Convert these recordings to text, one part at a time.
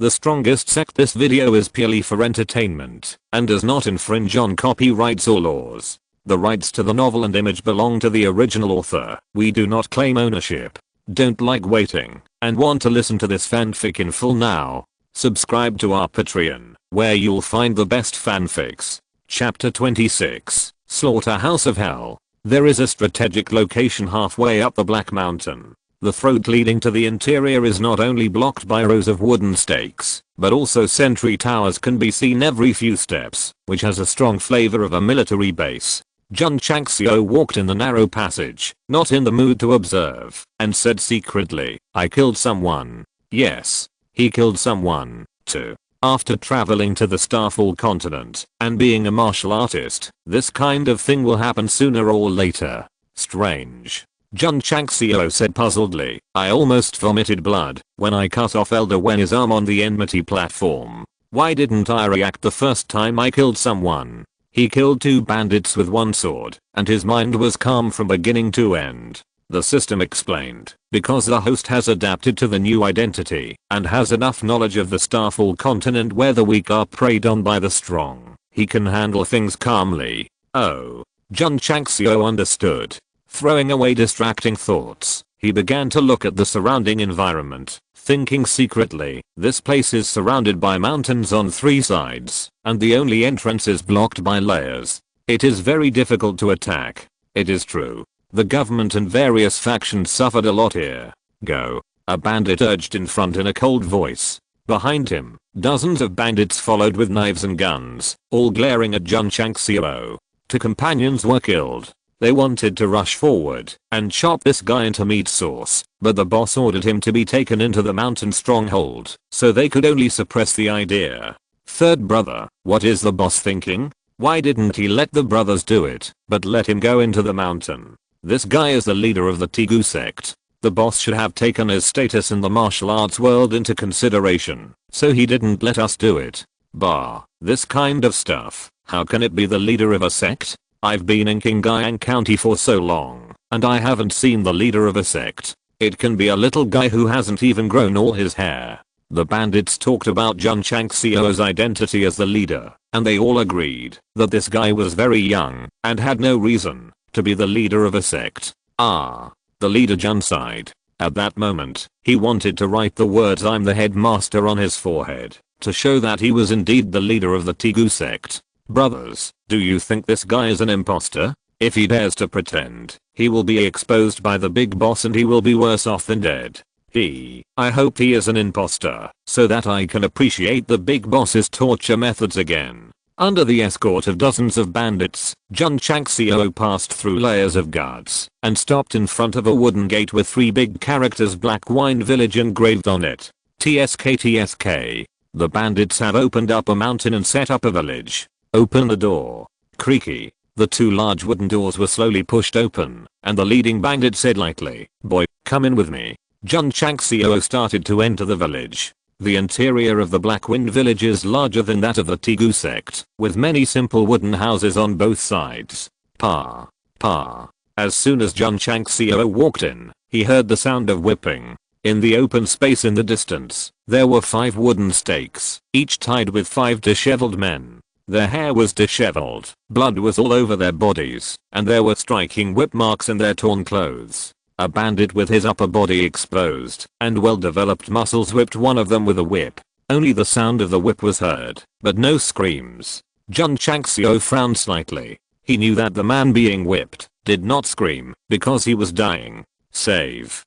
The Strongest Sect. This video is purely for entertainment and does not infringe on copyrights or laws. The rights to the novel and image belong to the original author. We do not claim ownership. Don't like waiting and want to listen to this fanfic in full now? Subscribe to our Patreon, where you'll find the best fanfics. Chapter 26, Slaughterhouse of Hell. There is a strategic location halfway up the Black Mountain. The throat leading to the interior is not only blocked by rows of wooden stakes, but also sentry towers can be seen every few steps, which has a strong flavor of a military base. Jun Changxiao walked in the narrow passage, not in the mood to observe, and said secretly, "I killed someone." Yes, he killed someone, too. After traveling to the Starfall continent and being a martial artist, this kind of thing will happen sooner or later. Strange. Jun Changxiao said puzzledly, "I almost vomited blood when I cut off Elder Wen's arm on the enmity platform. Why didn't I react the first time I killed someone?" He killed 2 bandits with 1 sword, and his mind was calm from beginning to end. The system explained, because the host has adapted to the new identity and has enough knowledge of the Starfall continent where the weak are preyed on by the strong, he can handle things calmly. Oh. Jun Changxiao understood. Throwing away distracting thoughts, he began to look at the surrounding environment, thinking secretly, this place is surrounded by mountains on 3 sides, and the only entrance is blocked by layers. It is very difficult to attack. It is true. The government and various factions suffered a lot here. Go. A bandit urged in front in a cold voice. Behind him, dozens of bandits followed with knives and guns, all glaring at Jun Changxiao. 2 companions were killed. They wanted to rush forward and chop this guy into meat sauce, but the boss ordered him to be taken into the mountain stronghold, so they could only suppress the idea. Third brother, what is the boss thinking? Why didn't he let the brothers do it, but let him go into the mountain? This guy is the leader of the Strongest Sect. The boss should have taken his status in the martial arts world into consideration, so he didn't let us do it. Bah, this kind of stuff. How can it be the leader of a sect? I've been in Qingyang County for so long, and I haven't seen the leader of a sect. It can be a little guy who hasn't even grown all his hair. The bandits talked about Jun Changxiao's identity as the leader, and they all agreed that this guy was very young and had no reason to be the leader of a sect. Ah. The leader Jun sighed. At that moment, he wanted to write the words "I'm the headmaster" on his forehead, to show that he was indeed the leader of the Strongest Sect. Brothers, do you think this guy is an imposter? If he dares to pretend, he will be exposed by the big boss and he will be worse off than dead. I hope he is an imposter, so that I can appreciate the big boss's torture methods again. Under the escort of dozens of bandits, Jun Changxiao passed through layers of guards and stopped in front of a wooden gate with 3 big characters Black Wine Village engraved on it. TSK TSK. The bandits have opened up a mountain and set up a village. Open the door. Creaky. The 2 large wooden doors were slowly pushed open, and the leading bandit said lightly, "Boy, come in with me." Jun Changxiao started to enter the village. The interior of the Black Wind village is larger than that of the Strongest Sect, with many simple wooden houses on both sides. Pa. As soon as Jun Changxiao walked in, he heard the sound of whipping. In the open space in the distance, there were 5 wooden stakes, each tied with 5 disheveled men. Their hair was disheveled, blood was all over their bodies, and there were striking whip marks in their torn clothes. A bandit with his upper body exposed and well-developed muscles whipped one of them with a whip. Only the sound of the whip was heard, but no screams. Jun Changxiao frowned slightly. He knew that the man being whipped did not scream because he was dying. Save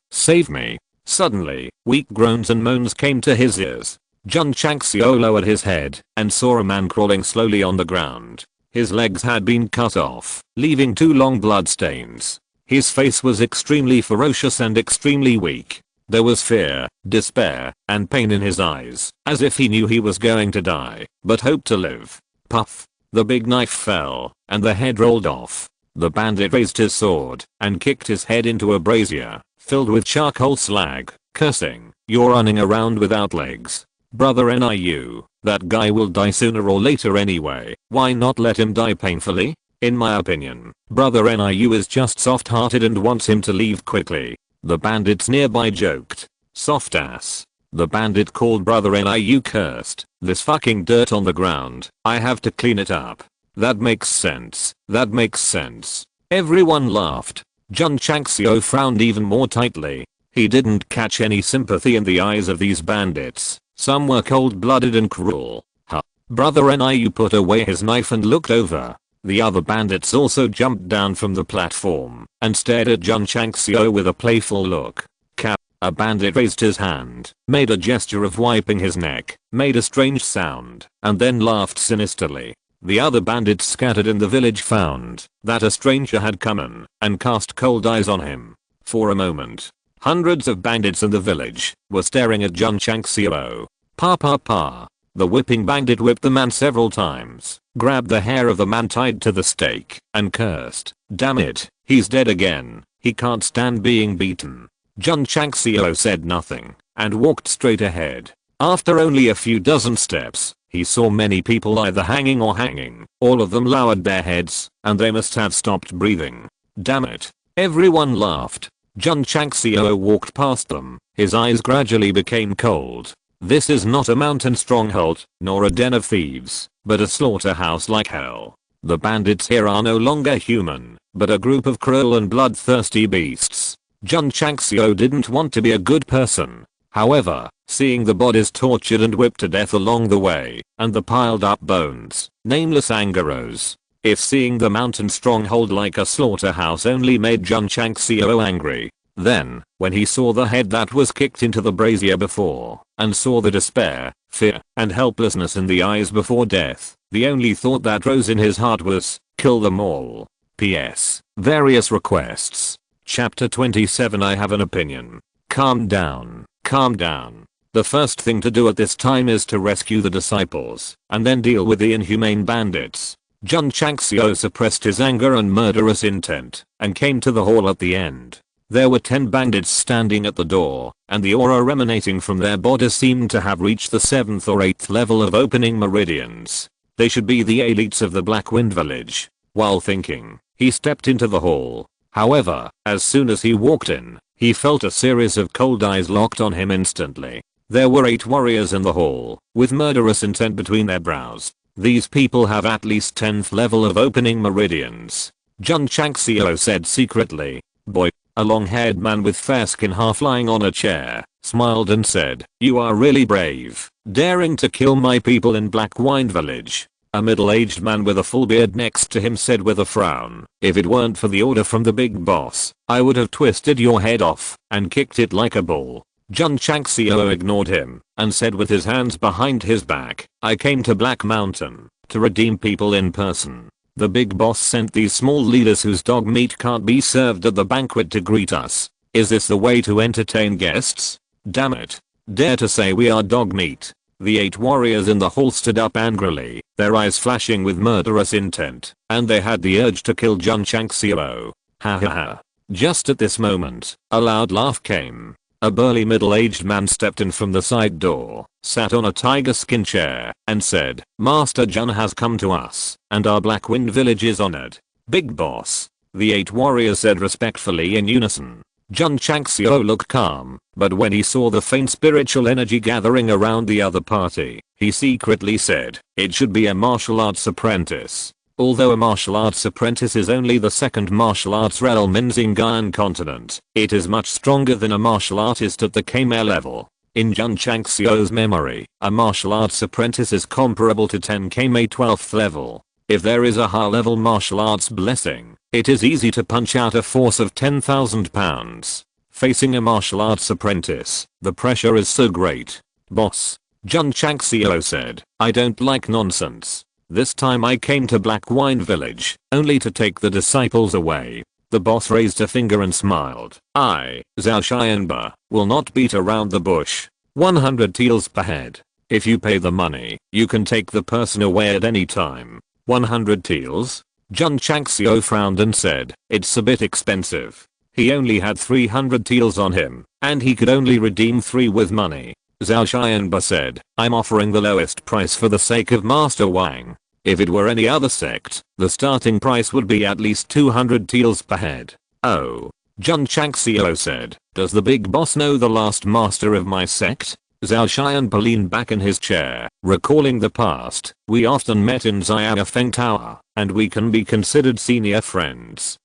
me. Suddenly, weak groans and moans came to his ears. Jun Changxiao lowered his head and saw a man crawling slowly on the ground. His legs had been cut off, leaving 2 long blood stains. His face was extremely ferocious and extremely weak. There was fear, despair, and pain in his eyes, as if he knew he was going to die, but hoped to live. Puff. The big knife fell, and the head rolled off. The bandit raised his sword and kicked his head into a brazier, filled with charcoal slag, cursing, "You're running around without legs. Brother NIU, that guy will die sooner or later anyway, why not let him die painfully? In my opinion, Brother NIU is just soft-hearted and wants him to leave quickly." The bandits nearby joked. "Soft ass. The bandit called Brother Niu cursed. This fucking dirt on the ground. I have to clean it up. That makes sense. That makes sense. Everyone laughed. Jun Changxiao frowned even more tightly. He didn't catch any sympathy in the eyes of these bandits. Some were cold-blooded and cruel. Huh. Brother Niu put away his knife and looked over. The other bandits also jumped down from the platform and stared at Jun Changxiao with a playful look. Cap. A bandit raised his hand, made a gesture of wiping his neck, made a strange sound, and then laughed sinisterly. The other bandits scattered in the village found that a stranger had come in and cast cold eyes on him. For a moment, hundreds of bandits in the village were staring at Jun Changxiao. Pa pa pa. The whipping bandit whipped the man several times, grabbed the hair of the man tied to the stake, and cursed. Damn it, he's dead again. He can't stand being beaten. Jun Changxiao said nothing and walked straight ahead. After only a few dozen steps, he saw many people either hanging or hanging. All of them lowered their heads, and they must have stopped breathing. Damn it. Everyone laughed. Jun Changxiao walked past them. His eyes gradually became cold. This is not a mountain stronghold, nor a den of thieves, but a slaughterhouse like hell. The bandits here are no longer human, but a group of cruel and bloodthirsty beasts. Jun Changxiao didn't want to be a good person. However, seeing the bodies tortured and whipped to death along the way, and the piled up bones, nameless anger rose. If seeing the mountain stronghold like a slaughterhouse only made Jun Changxiao angry, then, when he saw the head that was kicked into the brazier before, and saw the despair, fear, and helplessness in the eyes before death, the only thought that rose in his heart was, kill them all. P.S. Various requests. Chapter 27. I have an opinion. Calm down. Calm down. The first thing to do at this time is to rescue the disciples, and then deal with the inhumane bandits. Jun Changxiao suppressed his anger and murderous intent, and came to the hall at the end. There were 10 bandits standing at the door, and the aura emanating from their bodies seemed to have reached the 7th or 8th level of opening meridians. They should be the elites of the Black Wind Village. While thinking, he stepped into the hall. However, as soon as he walked in, he felt a series of cold eyes locked on him instantly. There were 8 warriors in the hall, with murderous intent between their brows. These people have at least 10th level of opening meridians. Jun Changxiao said secretly. Boy. A long-haired man with fair skin half lying on a chair, smiled and said, you are really brave, daring to kill my people in Black Wind Village. A middle-aged man with a full beard next to him said with a frown, if it weren't for the order from the big boss, I would have twisted your head off and kicked it like a bull. Jun Changxiao ignored him and said with his hands behind his back, I came to Black Mountain to redeem people in person. The big boss sent these small leaders whose dog meat can't be served at the banquet to greet us. Is this the way to entertain guests? Damn it. Dare to say we are dog meat. The 8 warriors in the hall stood up angrily, their eyes flashing with murderous intent, and they had the urge to kill Jun Changxiao. Ha ha ha. Just at this moment, a loud laugh came. A burly middle-aged man stepped in from the side door, sat on a tiger skin chair, and said, Master Jun has come to us, and our Black Wind Village is honored. Big boss. The 8 warriors said respectfully in unison. Jun Changxiao looked calm, but when he saw the faint spiritual energy gathering around the other party, he secretly said, it should be a martial arts apprentice. Although a martial arts apprentice is only the 2nd martial arts realm in Xinjiang continent, it is much stronger than a martial artist at the Khmer level. In Jun Changxiao's memory, a martial arts apprentice is comparable to 10 Khmer 12th level. If there is a high level martial arts blessing, it is easy to punch out a force of 10,000 pounds. Facing a martial arts apprentice, the pressure is so great. Boss. Jun Changxiao said, I don't like nonsense. This time I came to Black Wind Village, only to take the disciples away. The boss raised a finger and smiled. I, Zhao Xianba, will not beat around the bush. 100 taels per head. If you pay the money, you can take the person away at any time. 100 taels? Jun Changxiao frowned and said, it's a bit expensive. He only had 300 taels on him, and he could only redeem 3 with money. Zhao Xianba said, I'm offering the lowest price for the sake of Master Wang. If it were any other sect, the starting price would be at least 200 taels per head. Oh. Jun Changxiao said, does the big boss know the last master of my sect? Zhao Xianba leaned back in his chair, recalling the past. We often met in Xiaofeng Tower, and we can be considered senior friends.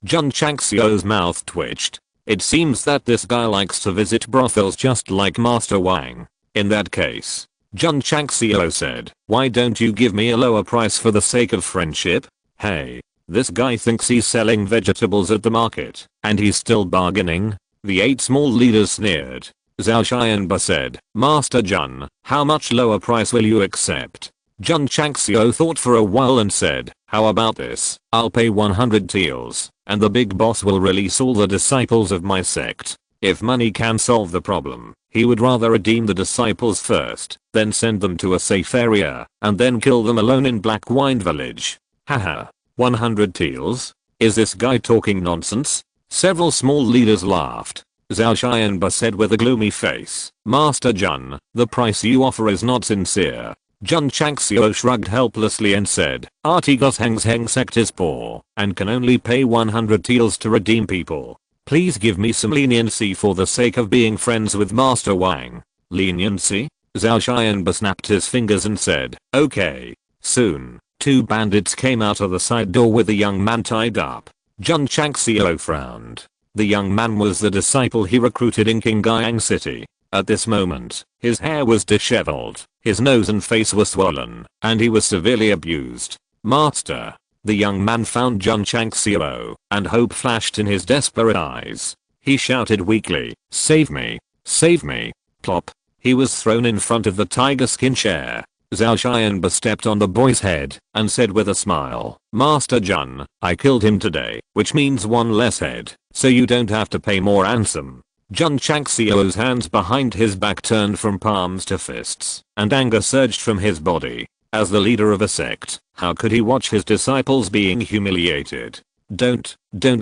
Jun Changxiao's mouth twitched. It seems that this guy likes to visit brothels just like Master Wang. In that case, Jun Changxiao said, why don't you give me a lower price for the sake of friendship? Hey, this guy thinks he's selling vegetables at the market, and he's still bargaining? The 8 small leaders sneered. Zhao Xianba said, Master Jun, how much lower price will you accept? Jun Changxiao thought for a while and said, how about this? I'll pay 100 taels, and the big boss will release all the disciples of my sect. If money can solve the problem, he would rather redeem the disciples first, then send them to a safe area, and then kill them alone in Black Wine Village. Haha. 100 taels? Is this guy talking nonsense? Several small leaders laughed. Zhao Xianba said with a gloomy face, Master Jun, the price you offer is not sincere. Jun Changxiao shrugged helplessly and said, Artigos Heng sect is poor, and can only pay 100 taels to redeem people. Please give me some leniency for the sake of being friends with Master Wang. Leniency? Zhao Xianba snapped his fingers and said, okay. Soon, 2 bandits came out of the side door with a young man tied up. Jun Changxiao frowned. The young man was the disciple he recruited in Qingyang City. At this moment, his hair was disheveled, his nose and face were swollen, and he was severely abused. Master. The young man found Jun Changxiao, and hope flashed in his desperate eyes. He shouted weakly, save me, save me. Plop. He was thrown in front of the tiger skin chair. Zhao Xianba stepped on the boy's head and said with a smile, Master Jun, I killed him today, which means 1 less head, so you don't have to pay more ransom. Jun Changxiao's hands behind his back turned from palms to fists, and anger surged from his body. As the leader of a sect, how could he watch his disciples being humiliated? Don't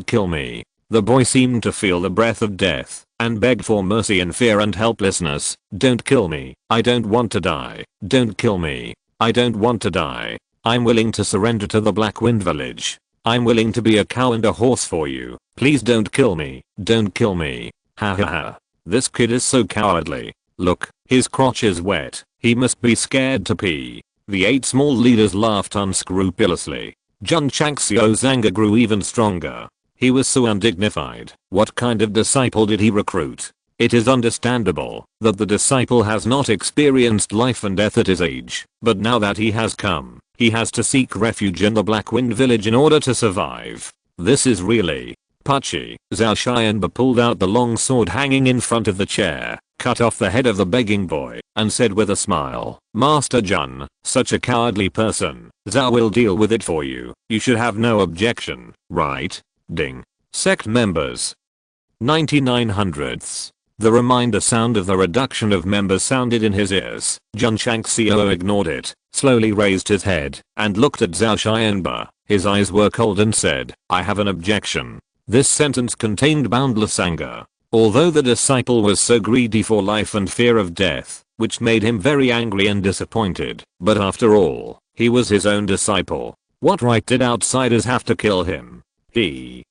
kill me. The boy seemed to feel the breath of death, and begged for mercy in fear and helplessness. Don't kill me. I don't want to die. Don't kill me. I don't want to die. I'm willing to surrender to the Black Wind Village. I'm willing to be a cow and a horse for you. Please don't kill me. Don't kill me. Ha ha ha. This kid is so cowardly. Look, his crotch is wet. He must be scared to pee. The 8 small leaders laughed unscrupulously. Jun Changxiao's anger grew even stronger. He was so undignified. What kind of disciple did he recruit? It is understandable that the disciple has not experienced life and death at his age, but now that he has come, he has to seek refuge in the Black Wind Village in order to survive. This is really Pucci. Zhao Xianba pulled out the long sword hanging in front of the chair, cut off the head of the begging boy, and said with a smile, Master Jun, such a cowardly person, Zhao will deal with it for you. You should have no objection, right? Ding. Sect members. 99/100ths. The reminder sound of the reduction of members sounded in his ears. Jun Changxiao ignored it, slowly raised his head, and looked at Zhao Xianba. His eyes were cold and said, I have an objection. This sentence contained boundless anger. Although the disciple was so greedy for life and fear of death, which made him very angry and disappointed, but after all, he was his own disciple. What right did outsiders have to kill him?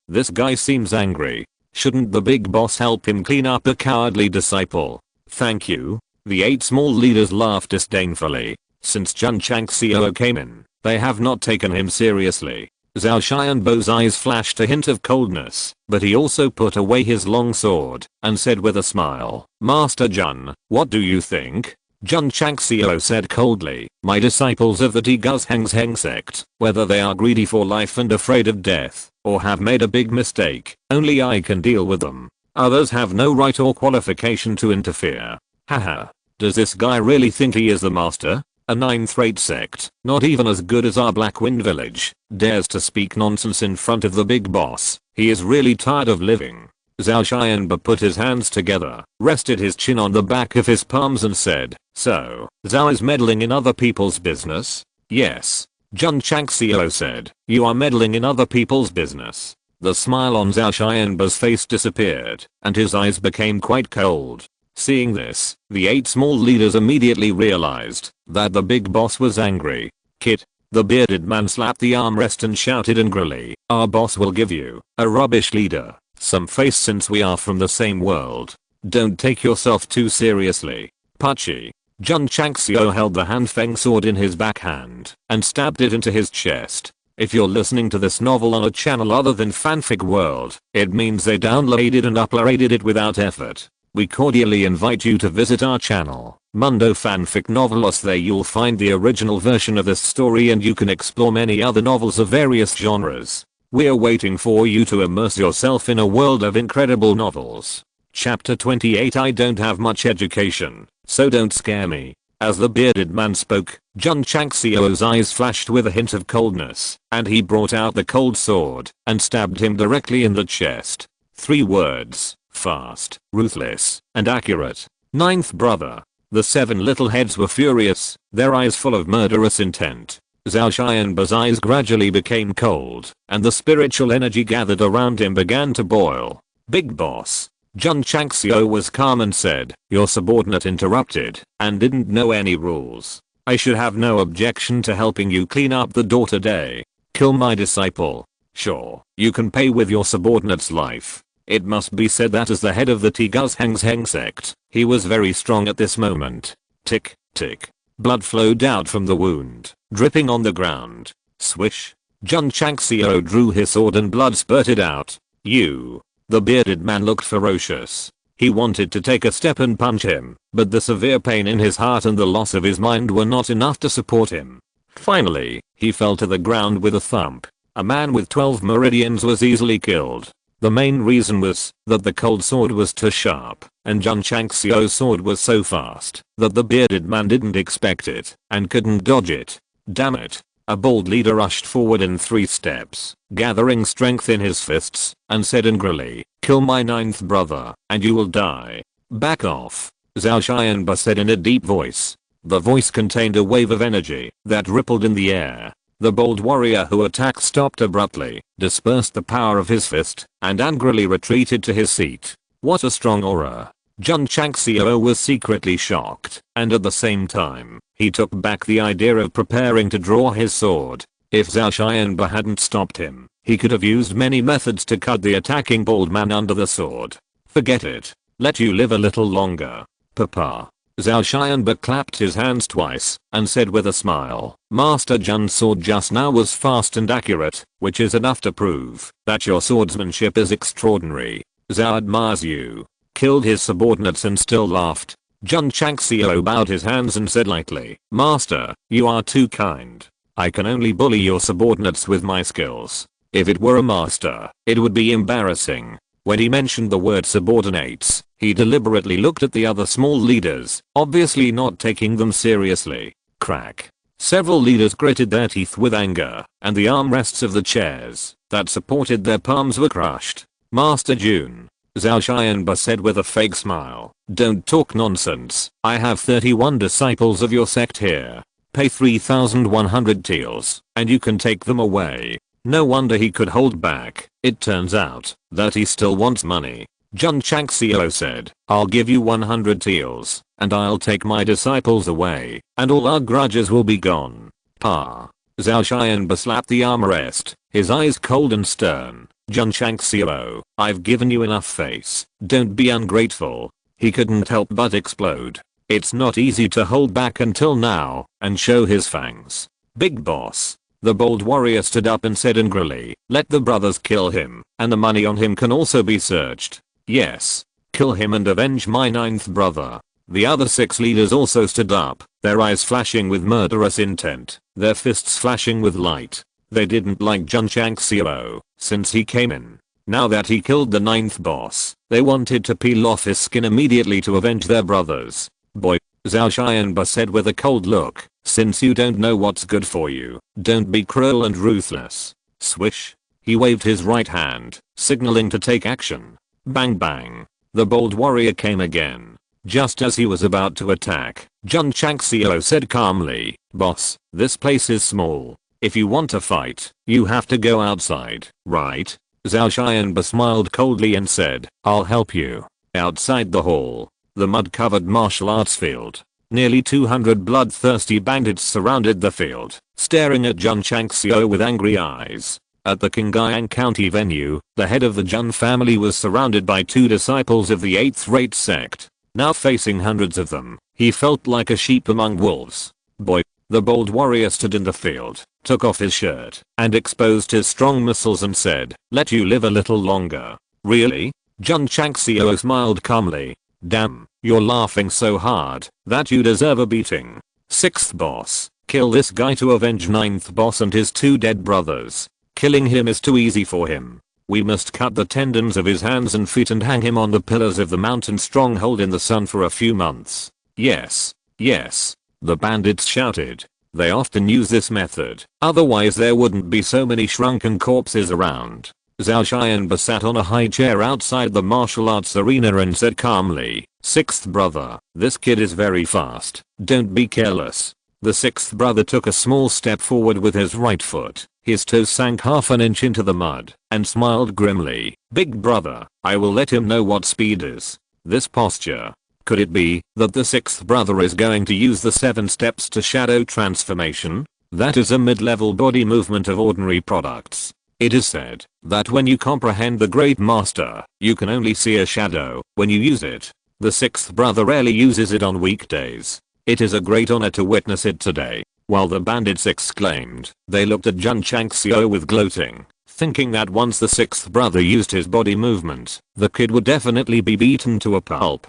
This guy seems angry. Shouldn't the big boss help him clean up the cowardly disciple? Thank you. The 8 small leaders laughed disdainfully. Since Jun Changxiao came in, they have not taken him seriously. Zhao Xianbo's eyes flashed a hint of coldness, but he also put away his long sword, and said with a smile, Master Jun, what do you think? Jun Changxiao said coldly, my disciples of the Strongest Sect, whether they are greedy for life and afraid of death, or have made a big mistake, only I can deal with them. Others have no right or qualification to interfere. Haha. Does this guy really think he is the master? A 9th-rate sect, not even as good as our Black Wind Village, dares to speak nonsense in front of the big boss. He is really tired of living. Zhao Xianba put his hands together, rested his chin on the back of his palms and said, so, Zhao is meddling in other people's business? Yes. Jun Changxiao said, you are meddling in other people's business. The smile on Zhao Xianba's face disappeared, and his eyes became quite cold. Seeing this, the 8 small leaders immediately realized that the big boss was angry. Kit. The bearded man slapped the armrest and shouted angrily, our boss will give you, a rubbish leader, some face since we are from the same world. Don't take yourself too seriously. Puchy. Jun Changxiao held the Hanfeng sword in his backhand and stabbed it into his chest. If you're listening to this novel on a channel other than Fanfic World, it means they downloaded and uploaded it without effort. We cordially invite you to visit our channel, Mundo Fanfic Novelos. There you'll find the original version of this story and you can explore many other novels of various genres. We're waiting for you to immerse yourself in a world of incredible novels. Chapter 28. I don't have much education, so don't scare me. As the bearded man spoke, Jun Changxiao's eyes flashed with a hint of coldness, and he brought out the cold sword and stabbed him directly in the chest. 3 words: fast, ruthless, and accurate. Ninth brother. The 7 little heads were furious, their eyes full of murderous intent. Zhao Xianba's eyes gradually became cold, and the spiritual energy gathered around him began to boil. Big boss. Jun Changxiao was calm and said, your subordinate interrupted and didn't know any rules. I should have no objection to helping you clean up the door today. Kill my disciple. Sure, you can pay with your subordinate's life. It must be said that as the head of the Strongest Sect, he was very strong at this moment. Tick, tick. Blood flowed out from the wound, dripping on the ground. Swish. Jun Changxiao drew his sword and blood spurted out. You. The bearded man looked ferocious. He wanted to take a step and punch him, but the severe pain in his heart and the loss of his mind were not enough to support him. Finally, he fell to the ground with a thump. A man with 12 meridians was easily killed. The main reason was that the cold sword was too sharp, and Jun Changxiao's sword was so fast that the bearded man didn't expect it and couldn't dodge it. Damn it. A bold leader rushed forward in 3 steps, gathering strength in his fists, and said angrily, kill my 9th brother, and you will die. Back off. Zhao Xianba said in a deep voice. The voice contained a wave of energy that rippled in the air. The bold warrior who attacked stopped abruptly, dispersed the power of his fist, and angrily retreated to his seat. What a strong aura. Jun Changxiao was secretly shocked, and at the same time, he took back the idea of preparing to draw his sword. If Zhao Xianba hadn't stopped him, he could have used many methods to cut the attacking bald man under the sword. Forget it. Let you live a little longer. Papa. Zhao Xianba clapped his hands twice and said with a smile, Master Jun's sword just now was fast and accurate, which is enough to prove that your swordsmanship is extraordinary. Zhao admires you. Killed his subordinates and still laughed. Jun Changxiao bowed his hands and said lightly, Master, you are too kind. I can only bully your subordinates with my skills. If it were a master, it would be embarrassing. When he mentioned the word subordinates, he deliberately looked at the other small leaders, obviously not taking them seriously. Crack. Several leaders gritted their teeth with anger, and the armrests of the chairs that supported their palms were crushed. Master Jun. Zhao Xianba said with a fake smile, don't talk nonsense. I have 31 disciples of your sect here. Pay 3,100 taels, and you can take them away. No wonder he could hold back. It turns out that he still wants money. Jun Changxiao said, I'll give you 100 taels, and I'll take my disciples away, and all our grudges will be gone. Pa. Zhao Xianba slapped the armrest, his eyes cold and stern. Jun Changxiao, I've given you enough face. Don't be ungrateful. He couldn't help but explode. It's not easy to hold back until now and show his fangs. Big boss. The bold warrior stood up and said angrily, let the brothers kill him, and the money on him can also be searched. Yes. Kill him and avenge my 9th brother. The other 6 leaders also stood up, their eyes flashing with murderous intent, their fists flashing with light. They didn't like Jun Changxiao since he came in. Now that he killed the 9th boss, they wanted to peel off his skin immediately to avenge their brothers. Boy. Zhao Xianba said with a cold look, since you don't know what's good for you, don't be cruel and ruthless. Swish. He waved his right hand, signaling to take action. Bang bang. The bold warrior came again. Just as he was about to attack, Jun Changxiao said calmly, boss, this place is small. If you want to fight, you have to go outside, right? Zhao Xianba smiled coldly and said, I'll help you. Outside the hall, the mud-covered martial arts field. Nearly 200 bloodthirsty bandits surrounded the field, staring at Jun Changxiao with angry eyes. At the Qingyang County venue, the head of the Jun family was surrounded by 2 disciples of the 8th-rate sect. Now facing hundreds of them, he felt like a sheep among wolves. Boy. The bold warrior stood in the field, took off his shirt, and exposed his strong muscles and said, "Let you live a little longer." "Really?" Jun Changxiao smiled calmly. "Damn, you're laughing so hard that you deserve a beating. 6th boss, kill this guy to avenge 9th boss and his 2 dead brothers. Killing him is too easy for him. We must cut the tendons of his hands and feet and hang him on the pillars of the mountain stronghold in the sun for a few months." "Yes, yes," the bandits shouted. They often use this method, otherwise there wouldn't be so many shrunken corpses around. Zhao Xianba sat on a high chair outside the martial arts arena and said calmly, "6th brother, this kid is very fast, don't be careless." The 6th brother took a small step forward with his right foot. His toe sank half an inch into the mud, and smiled grimly. "Big brother, I will let him know what speed is." This posture. Could it be that the 6th brother is going to use the 7 steps to shadow transformation? That is a mid-level body movement of ordinary products. It is said that when you comprehend the great master, you can only see a shadow when you use it. The 6th brother rarely uses it on weekdays. It is a great honor to witness it today. While the bandits exclaimed, they looked at Jun Changxiao with gloating, thinking that once the 6th brother used his body movement, the kid would definitely be beaten to a pulp.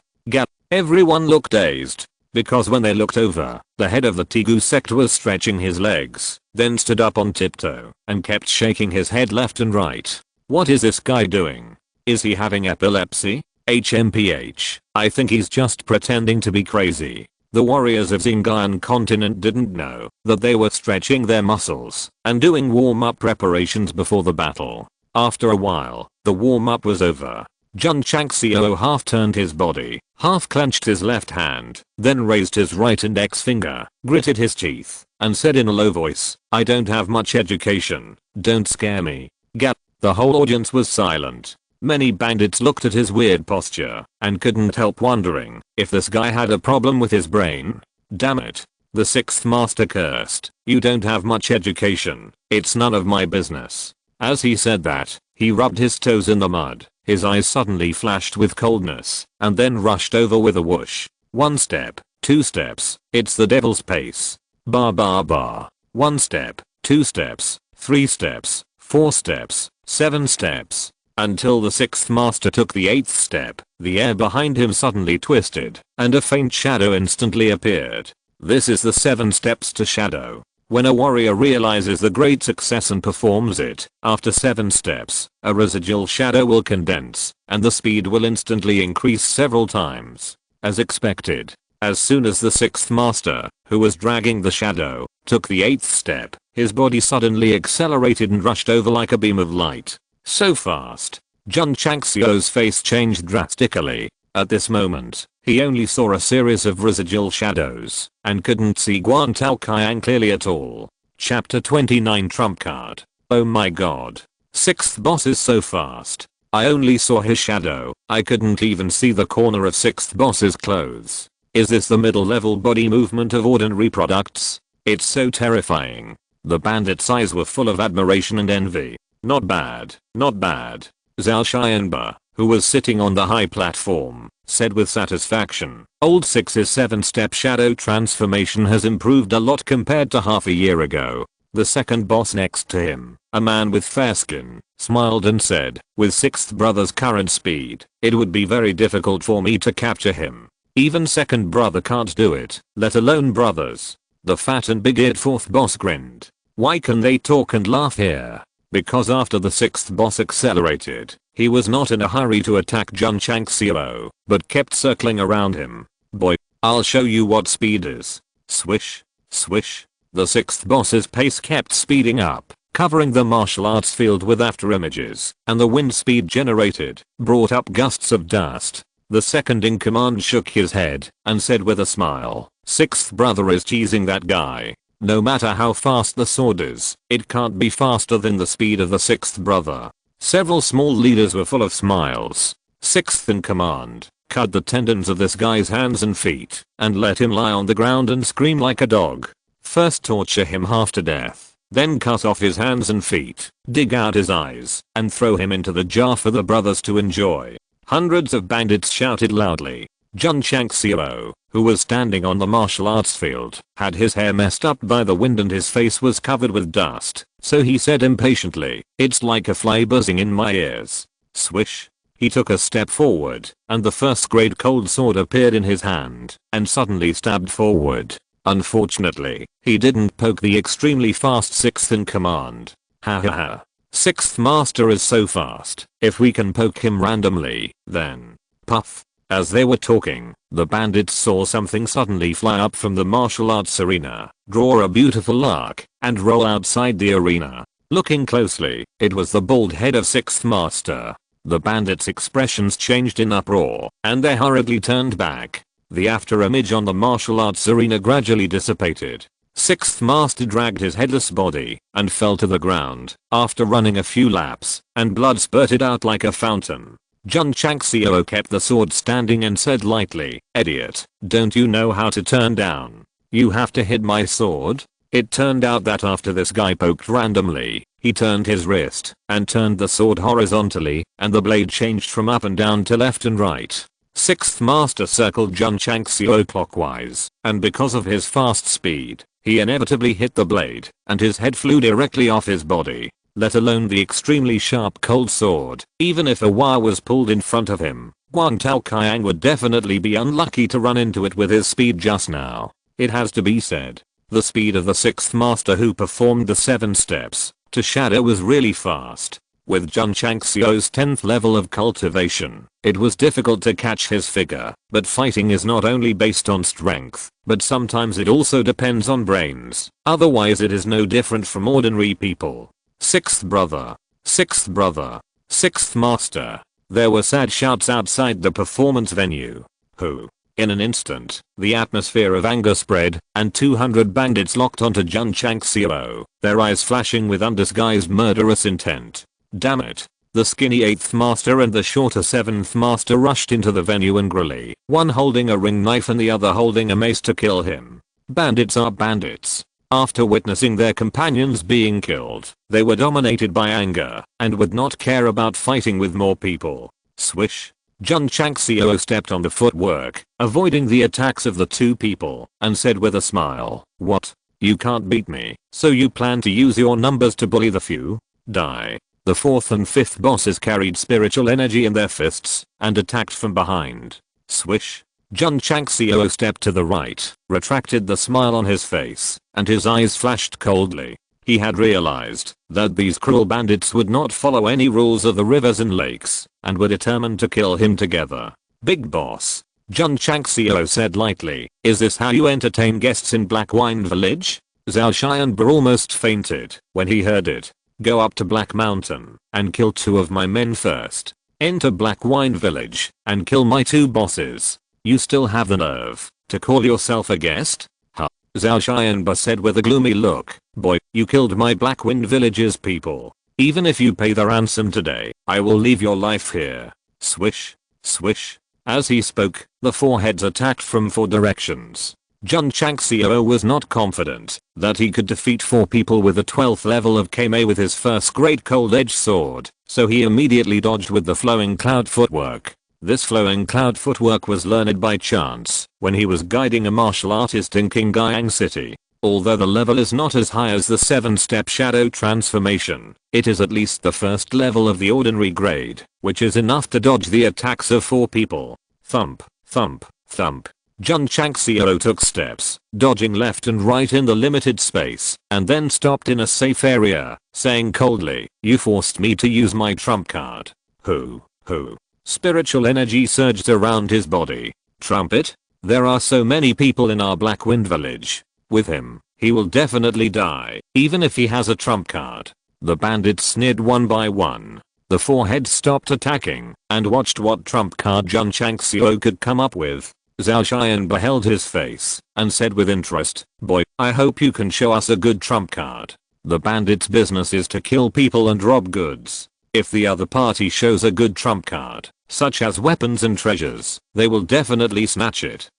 Everyone looked dazed, because when they looked over, the head of the Tigu sect was stretching his legs, then stood up on tiptoe, and kept shaking his head left and right. What is this guy doing? Is he having epilepsy? HMPH, I think he's just pretending to be crazy. The warriors of Xinjiang continent didn't know that they were stretching their muscles and doing warm-up preparations before the battle. After a while, the warm-up was over. Jun Changxiao half turned his body, half clenched his left hand, then raised his right index finger, gritted his teeth, and said in a low voice, "I don't have much education, don't scare me." The whole audience was silent. Many bandits looked at his weird posture, and couldn't help wondering if this guy had a problem with his brain. "Damn it." The 6th master cursed, "You don't have much education, it's none of my business." As he said that, he rubbed his toes in the mud. His eyes suddenly flashed with coldness, and then rushed over with a whoosh. 1 step, 2 steps, it's the devil's pace. Bar bar bar. 1 step, 2 steps, 3 steps, 4 steps, 7 steps. Until the 6th master took the 8th step, the air behind him suddenly twisted, and a faint shadow instantly appeared. This is the 7 steps to shadow. When a warrior realizes the great success and performs it, after 7 steps, a residual shadow will condense, and the speed will instantly increase several times. As expected, as soon as the 6th master, who was dragging the shadow, took the 8th step, his body suddenly accelerated and rushed over like a beam of light. So fast. Jun Changxiao's face changed drastically. At this moment, he only saw a series of residual shadows, and couldn't see Guan Taoqiang clearly at all. Chapter 29 Trump Card. Oh my god. 6th boss is so fast. I only saw his shadow, I couldn't even see the corner of 6th boss's clothes. Is this the middle level body movement of ordinary products? It's so terrifying. The bandits' eyes were full of admiration and envy. Not bad, not bad. Zhao Xianba, who was sitting on the high platform, said with satisfaction, Old 6's 7-step shadow transformation has improved a lot compared to half a year ago. The second boss next to him, a man with fair skin, smiled and said, with 6th brother's current speed, it would be very difficult for me to capture him. Even second brother can't do it, let alone brothers. The fat and big-eared 4th boss grinned. Why can they talk and laugh here? Because after the 6th boss accelerated, he was not in a hurry to attack Jun Changxiao, but kept circling around him. Boy, I'll show you what speed is. Swish, swish. The 6th boss's pace kept speeding up, covering the martial arts field with afterimages, and the wind speed generated brought up gusts of dust. The second in command shook his head and said with a smile, 6th brother is teasing that guy. No matter how fast the sword is, it can't be faster than the speed of the 6th brother. Several small leaders were full of smiles. 6th in command, cut the tendons of this guy's hands and feet, and let him lie on the ground and scream like a dog. First torture him half to death, then cut off his hands and feet, dig out his eyes, and throw him into the jar for the brothers to enjoy. Hundreds of bandits shouted loudly. Jun Changxiao, who was standing on the martial arts field, had his hair messed up by the wind and his face was covered with dust, so he said impatiently, "It's like a fly buzzing in my ears." Swish. He took a step forward, and the first great cold sword appeared in his hand, and suddenly stabbed forward. Unfortunately, he didn't poke the extremely fast 6th in command. Ha ha ha. 6th master is so fast, if we can poke him randomly, then. Puff. As they were talking, the bandits saw something suddenly fly up from the martial arts arena, draw a beautiful arc, and roll outside the arena. Looking closely, it was the bald head of 6th master. The bandits' expressions changed in uproar, and they hurriedly turned back. The after image on the martial arts arena gradually dissipated. 6th master dragged his headless body and fell to the ground after running a few laps, and blood spurted out like a fountain. Jun Changxiao kept the sword standing and said lightly, "Idiot, don't you know how to turn down? You have to hit my sword?" It turned out that after this guy poked randomly, he turned his wrist and turned the sword horizontally, and the blade changed from up and down to left and right. 6th master circled Jun Changxiao clockwise, and because of his fast speed, he inevitably hit the blade, and his head flew directly off his body. Let alone the extremely sharp cold sword. Even if a wire was pulled in front of him, Guang Tao Kaiang would definitely be unlucky to run into it with his speed just now. It has to be said, the speed of the 6th master who performed the 7 steps to shadow was really fast. With Jun Changxiao's 10th level of cultivation, it was difficult to catch his figure, but fighting is not only based on strength, but sometimes it also depends on brains. Otherwise it is no different from ordinary people. 6th brother. 6th brother. 6th master. There were sad shouts outside the performance venue. Who? In an instant, the atmosphere of anger spread, and 200 bandits locked onto Jun Changxiao, their eyes flashing with undisguised murderous intent. Damn it. The skinny 8th master and the shorter 7th master rushed into the venue angrily, one holding a ring knife and the other holding a mace to kill him. Bandits are bandits. After witnessing their companions being killed, they were dominated by anger, and would not care about fighting with more people. Swish. Jun Changxiao stepped on the footwork, avoiding the attacks of the two people, and said with a smile, "What? You can't beat me, so you plan to use your numbers to bully the few? Die." The 4th and 5th bosses carried spiritual energy in their fists, and attacked from behind. Swish. Jun Changxiao stepped to the right, retracted the smile on his face, and his eyes flashed coldly. He had realized that these cruel bandits would not follow any rules of the rivers and lakes, and were determined to kill him together. "Big boss," Jun Changxiao said lightly, "is this how you entertain guests in Black Wine Village?" Zhao Xianba almost fainted when he heard it. "Go up to Black Mountain and kill 2 of my men first. Enter Black Wine Village and kill my 2 bosses. You still have the nerve to call yourself a guest?" "Huh?" Zhao Xianba said with a gloomy look. "Boy, you killed my Blackwind Village's people. Even if you pay the ransom today, I will leave your life here." Swish. Swish. As he spoke, the 4 heads attacked from 4 directions. Jun Changxiao was not confident that he could defeat 4 people with the 12th level of Kame with his first great cold edge sword, so he immediately dodged with the flowing cloud footwork. This flowing cloud footwork was learned by chance when he was guiding a martial artist in Qingyang City. Although the level is not as high as the 7-step shadow transformation, it is at least the first level of the ordinary grade, which is enough to dodge the attacks of 4 people. Thump, thump, thump. Jun Changxiao took steps, dodging left and right in the limited space, and then stopped in a safe area, saying coldly, "You forced me to use my trump card." Who? Spiritual energy surged around his body. Trumpet? There are so many people in our Blackwind Village. With him, he will definitely die, even if he has a trump card. The bandits sneered one by one. The 4 heads stopped attacking, and watched what trump card Jun Changxiao could come up with. Zhao Xian beheld his face, and said with interest, "Boy, I hope you can show us a good trump card." The bandits' business is to kill people and rob goods. If the other party shows a good trump card, such as weapons and treasures, they will definitely snatch it.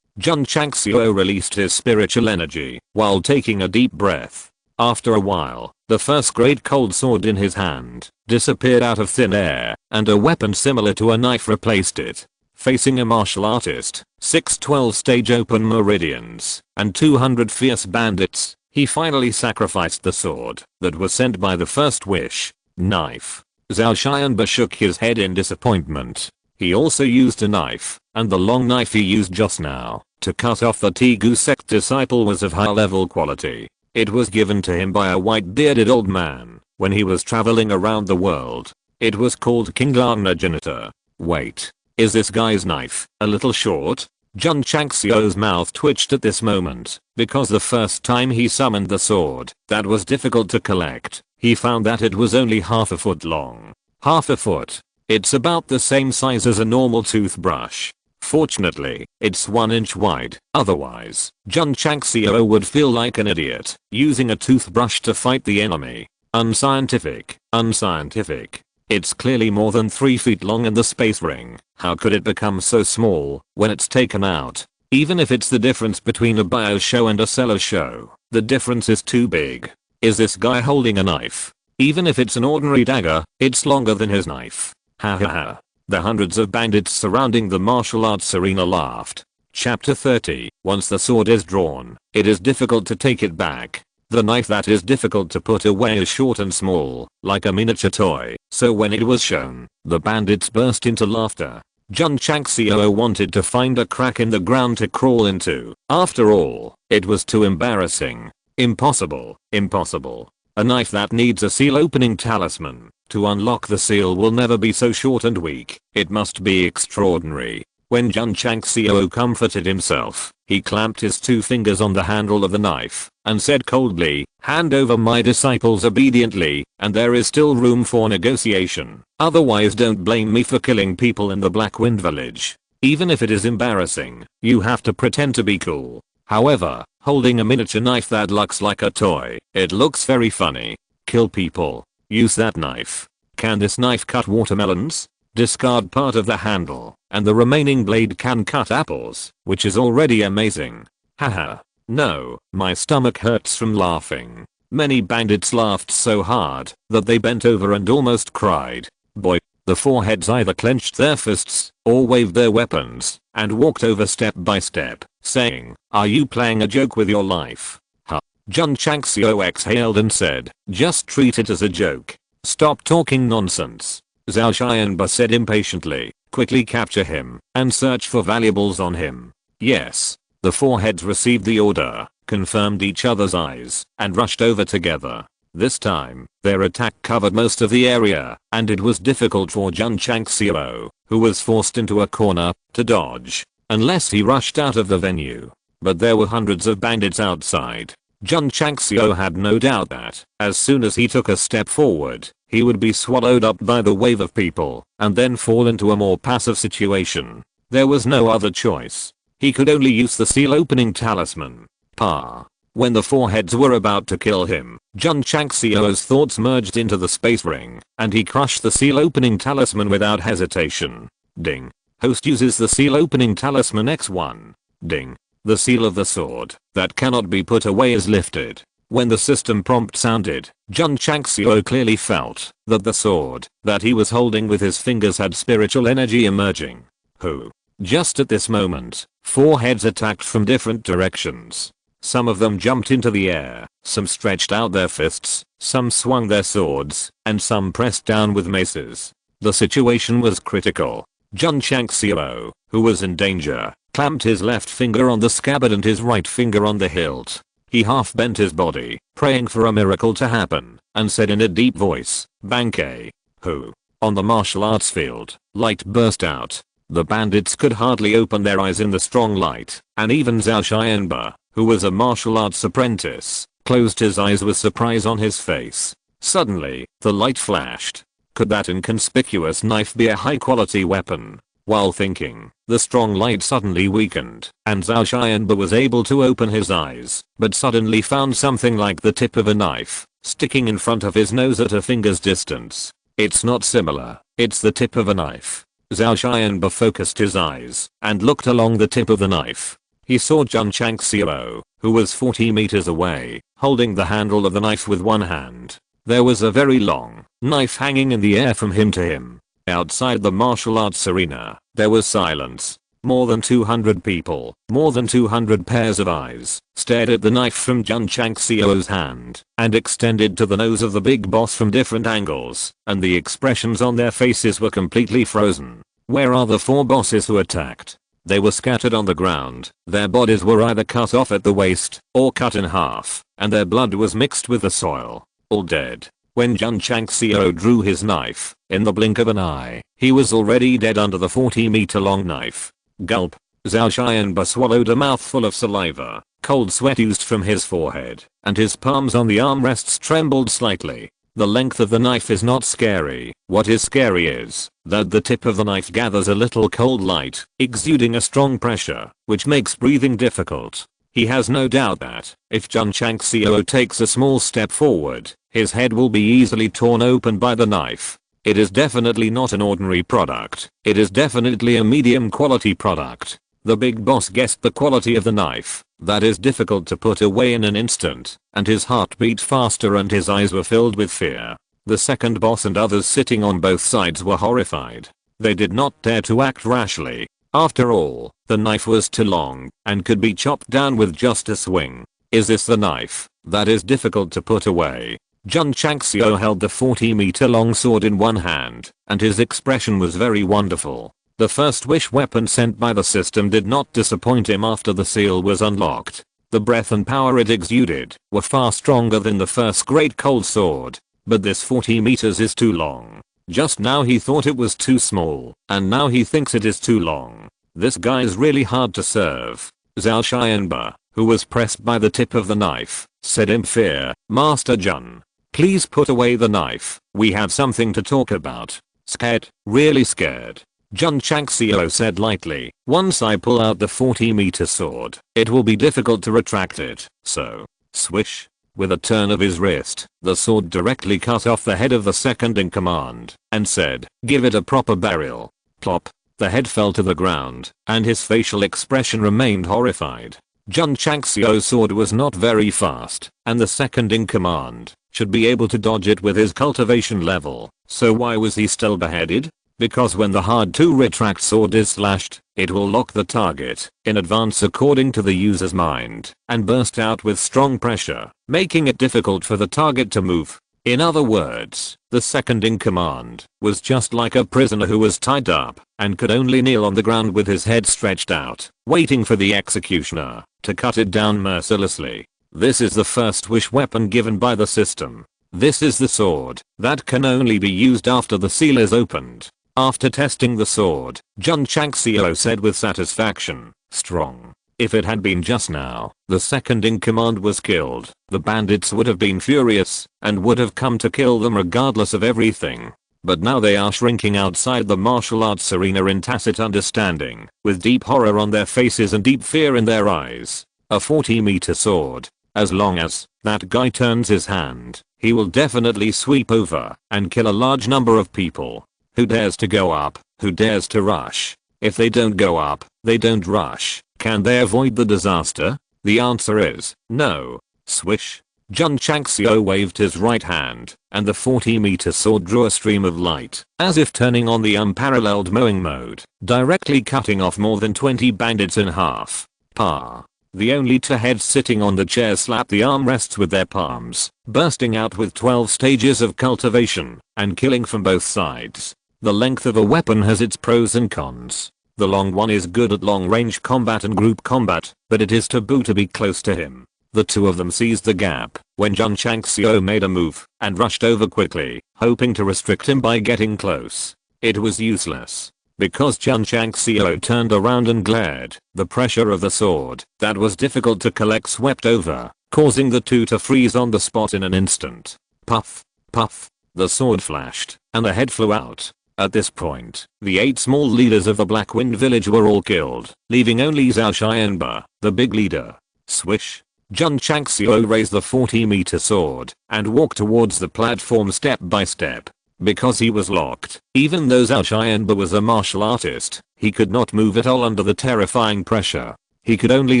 Jun Changxiao released his spiritual energy while taking a deep breath. After a while, the first great cold sword in his hand disappeared out of thin air, and a weapon similar to a knife replaced it. Facing a martial artist, 6 12-stage open meridians, and 200 fierce bandits, he finally sacrificed the sword that was sent by the first wish, knife. Zhao Xianba shook his head in disappointment. He also used a knife, and the long knife he used just now to cut off the Tegu sect disciple was of high level quality. It was given to him by a white bearded old man when he was traveling around the world. It was called Kinglana Genitor. Wait, is this guy's knife a little short? Jun Changxiao's mouth twitched at this moment, because the first time he summoned the sword that was difficult to collect, he found that it was only half a foot long. Half a foot. It's about the same size as a normal toothbrush. Fortunately, it's 1 inch wide, otherwise, Jun Changxiao would feel like an idiot using a toothbrush to fight the enemy. Unscientific, unscientific. It's clearly more than 3 feet long in the space ring. How could it become so small when it's taken out? Even if it's the difference between a bio show and a seller show, the difference is too big. Is this guy holding a knife? Even if it's an ordinary dagger, it's longer than his knife. Ha ha ha. The hundreds of bandits surrounding the martial arts arena laughed. Chapter 30. Once the sword is drawn, it is difficult to take it back. The knife that is difficult to put away is short and small, like a miniature toy, so when it was shown, the bandits burst into laughter. Jun Changxiao wanted to find a crack in the ground to crawl into. After all, it was too embarrassing. Impossible, impossible. A knife that needs a seal opening talisman to unlock the seal will never be so short and weak. It must be extraordinary. When Jun Changxiao comforted himself, he clamped his 2 fingers on the handle of the knife and said coldly, "Hand over my disciples obediently, and there is still room for negotiation. Otherwise don't blame me for killing people in the Black Wind village. Even if it is embarrassing, you have to pretend to be cool." However, holding a miniature knife that looks like a toy, it looks very funny. Kill people. Use that knife. Can this knife cut watermelons? Discard part of the handle, and the remaining blade can cut apples, which is already amazing. Haha. No, my stomach hurts from laughing. Many bandits laughed so hard that they bent over and almost cried. Boy. The 4 heads either clenched their fists or waved their weapons and walked over step by step, saying, "Are you playing a joke with your life?" Huh. Jun Changxiao exhaled and said, "Just treat it as a joke. Stop talking nonsense." Zhao Xianba said impatiently, "Quickly capture him and search for valuables on him." Yes. The 4 heads received the order, confirmed each other's eyes, and rushed over together. This time, their attack covered most of the area, and it was difficult for Jun Changxiao, who was forced into a corner, to dodge, unless he rushed out of the venue. But there were hundreds of bandits outside. Jun Changxiao had no doubt that, as soon as he took a step forward, he would be swallowed up by the wave of people, and then fall into a more passive situation. There was no other choice. He could only use the seal opening talisman. Pa. When the 4 heads were about to kill him, Jun Changxiao's thoughts merged into the space ring, and he crushed the seal opening talisman without hesitation. Ding. Host uses the seal opening talisman X1. Ding. The seal of the sword that cannot be put away is lifted. When the system prompt sounded, Jun Changxiao clearly felt that the sword that he was holding with his fingers had spiritual energy emerging. Who? Just at this moment, 4 heads attacked from different directions. Some of them jumped into the air, some stretched out their fists, some swung their swords, and some pressed down with maces. The situation was critical. Jun Changxiao, who was in danger, clamped his left finger on the scabbard and his right finger on the hilt. He half bent his body, praying for a miracle to happen, and said in a deep voice, "Bankei." Who? On the martial arts field, light burst out. The bandits could hardly open their eyes in the strong light, and even Zhao Xianba, who was a martial arts apprentice, closed his eyes with surprise on his face. Suddenly, the light flashed. Could that inconspicuous knife be a high-quality weapon? While thinking, the strong light suddenly weakened, and Zhao Xianba was able to open his eyes, but suddenly found something like the tip of a knife, sticking in front of his nose at a finger's distance. It's not similar, it's the tip of a knife. Zhao Xianba focused his eyes, and looked along the tip of the knife. He saw Jun Changxiao, who was 40 meters away, holding the handle of the knife with one hand. There was a very long knife hanging in the air from him to him. Outside the martial arts arena, there was silence. More than 200 people, more than 200 pairs of eyes, stared at the knife from Jun Changxiao's hand, and extended to the nose of the big boss from different angles, and the expressions on their faces were completely frozen. Where are the 4 bosses who attacked? They were scattered on the ground, their bodies were either cut off at the waist, or cut in half, and their blood was mixed with the soil. All dead. When Jun Changxiao drew his knife, in the blink of an eye, he was already dead under the 40-meter long knife. Gulp. Zhao Xianba swallowed a mouthful of saliva. Cold sweat oozed from his forehead, and his palms on the armrests trembled slightly. The length of the knife is not scary. What is scary is that the tip of the knife gathers a little cold light, exuding a strong pressure, which makes breathing difficult. He has no doubt that, if Jun Changxiao takes a small step forward, his head will be easily torn open by the knife. It is definitely not an ordinary product. It is definitely a medium quality product. The big boss guessed the quality of the knife. That is difficult to put away in an instant, and his heart beat faster and his eyes were filled with fear. The second boss and others sitting on both sides were horrified. They did not dare to act rashly. After all, the knife was too long, and could be chopped down with just a swing. Is this the knife that is difficult to put away? Jun Changxiao held the 40-meter long sword in one hand, and his expression was very wonderful. The first wish weapon sent by the system did not disappoint him after the seal was unlocked. The breath and power it exuded were far stronger than the first great cold sword. But this 40 meters is too long. Just now he thought it was too small, and now he thinks it is too long. This guy is really hard to serve. Zhao Xianba, who was pressed by the tip of the knife, said in fear, Master Jun, please put away the knife. We have something to talk about. Scared? Really scared? Jun Changxiao said lightly, once I pull out the 40-meter sword, it will be difficult to retract it, so, swish. With a turn of his wrist, the sword directly cut off the head of the second in command, and said, give it a proper burial. Plop. The head fell to the ground, and his facial expression remained horrified. Jun Changxiao's sword was not very fast, and the second in command should be able to dodge it with his cultivation level, so why was he still beheaded? Because when the hard to retract sword is slashed, it will lock the target in advance according to the user's mind, and burst out with strong pressure, making it difficult for the target to move. In other words, the second in command was just like a prisoner who was tied up and could only kneel on the ground with his head stretched out, waiting for the executioner to cut it down mercilessly. This is the first wish weapon given by the system. This is the sword that can only be used after the seal is opened. After testing the sword, Jun Changxiao said with satisfaction, strong. If it had been just now, the second in command was killed, the bandits would have been furious, and would have come to kill them regardless of everything. But now they are shrinking outside the martial arts arena in tacit understanding, with deep horror on their faces and deep fear in their eyes. A 40-meter sword. As long as that guy turns his hand, he will definitely sweep over and kill a large number of people. Who dares to go up? Who dares to rush? If they don't go up, they don't rush. Can they avoid the disaster? The answer is no. Swish. Jun Changxiao waved his right hand, and the 40-meter sword drew a stream of light, as if turning on the unparalleled mowing mode, directly cutting off more than 20 bandits in half. Pa. The only two heads sitting on the chair slapped the armrests with their palms, bursting out with 12 stages of cultivation, and killing from both sides. The length of a weapon has its pros and cons. The long one is good at long-range combat and group combat, but it is taboo to be close to him. The two of them seized the gap when Jun Changxiao made a move and rushed over quickly, hoping to restrict him by getting close. It was useless. Because Jun Changxiao turned around and glared, the pressure of the sword that was difficult to collect swept over, causing the two to freeze on the spot in an instant. Puff, puff, the sword flashed, and the head flew out. At this point, the 8 small leaders of the Black Wind village were all killed, leaving only Zhao Xianba, the big leader. Swish. Jun Changxiao raised the 40-meter sword and walked towards the platform step by step. Because he was locked, even though Zhao Xianba was a martial artist, he could not move at all under the terrifying pressure. He could only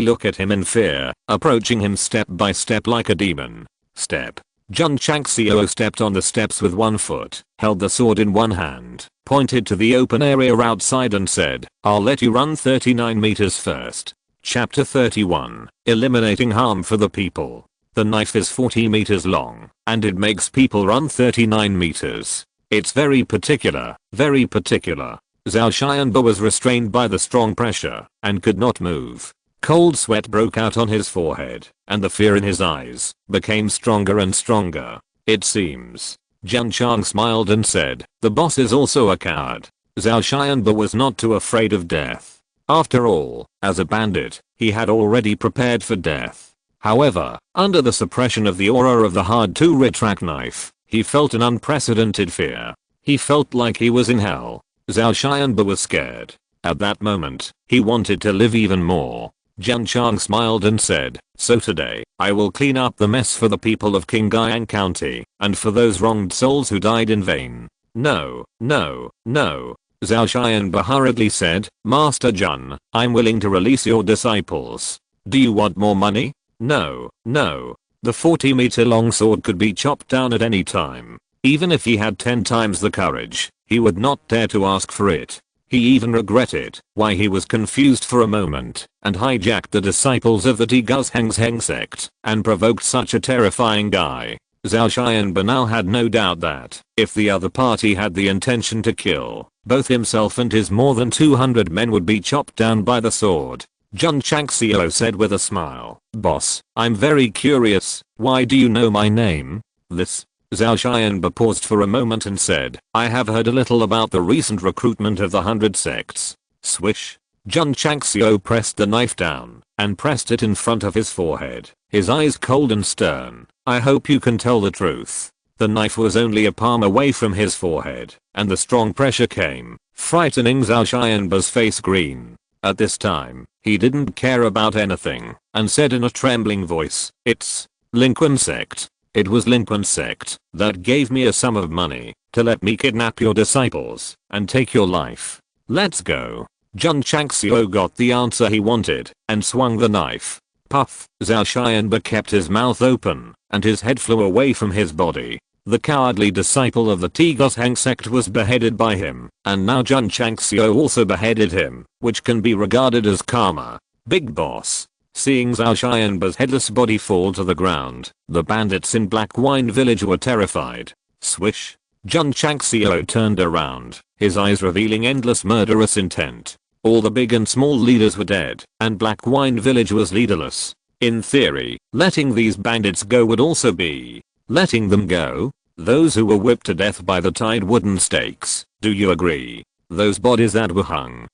look at him in fear, approaching him step by step like a demon. Step. Jun Changxiao stepped on the steps with one foot, held the sword in one hand, pointed to the open area outside and said, "I'll let you run 39 meters first." Chapter 31, Eliminating Harm for the People. The knife is 40 meters long, and it makes people run 39 meters. It's very particular, very particular. Zhao Xianba was restrained by the strong pressure, and could not move. Cold sweat broke out on his forehead, and the fear in his eyes became stronger and stronger. It seems. Jun Chang smiled and said, "The boss is also a coward." Zhao Xianba was not too afraid of death. After all, as a bandit, he had already prepared for death. However, under the suppression of the aura of the hard-to-retract knife, he felt an unprecedented fear. He felt like he was in hell. Zhao Xianba was scared. At that moment, he wanted to live even more. Jun Chang smiled and said, "So today, I will clean up the mess for the people of Qingyang County, and for those wronged souls who died in vain." "No, no, no." Zhao Xianba hurriedly said, "Master Jun, I'm willing to release your disciples. Do you want more money?" "No, no." The 40-meter long sword could be chopped down at any time. Even if he had 10 times the courage, he would not dare to ask for it. He even regretted why he was confused for a moment and hijacked the disciples of the Strongest Sect and provoked such a terrifying guy. Zhao Xianba now had no doubt that if the other party had the intention to kill, both himself and his more than 200 men would be chopped down by the sword. Jun Changxiao said with a smile, "Boss, I'm very curious, why do you know my name?" "This." Zhao Xianba paused for a moment and said, "I have heard a little about the recent recruitment of the 100 sects." Swish. Jun Changxiao pressed the knife down and pressed it in front of his forehead, his eyes cold and stern. "I hope you can tell the truth." The knife was only a palm away from his forehead, and the strong pressure came, frightening Zhao Xianba's face green. At this time, he didn't care about anything, and said in a trembling voice, "It's Lincoln Sect. It was Lincoln Sect that gave me a sum of money to let me kidnap your disciples and take your life. Let's go." Jun Changxiao got the answer he wanted and swung the knife. Puff. Zhao Xianba kept his mouth open and his head flew away from his body. The cowardly disciple of the Strongest Sect was beheaded by him, and now Jun Changxiao also beheaded him, which can be regarded as karma. Big boss. Seeing Zhao Xianba's headless body fall to the ground, the bandits in Black Wine Village were terrified. Swish. Jun Changxiao turned around, his eyes revealing endless murderous intent. All the big and small leaders were dead, and Black Wine Village was leaderless. In theory, letting these bandits go would also be letting them go. Those who were whipped to death by the tied wooden stakes, do you agree? Those bodies that were hung,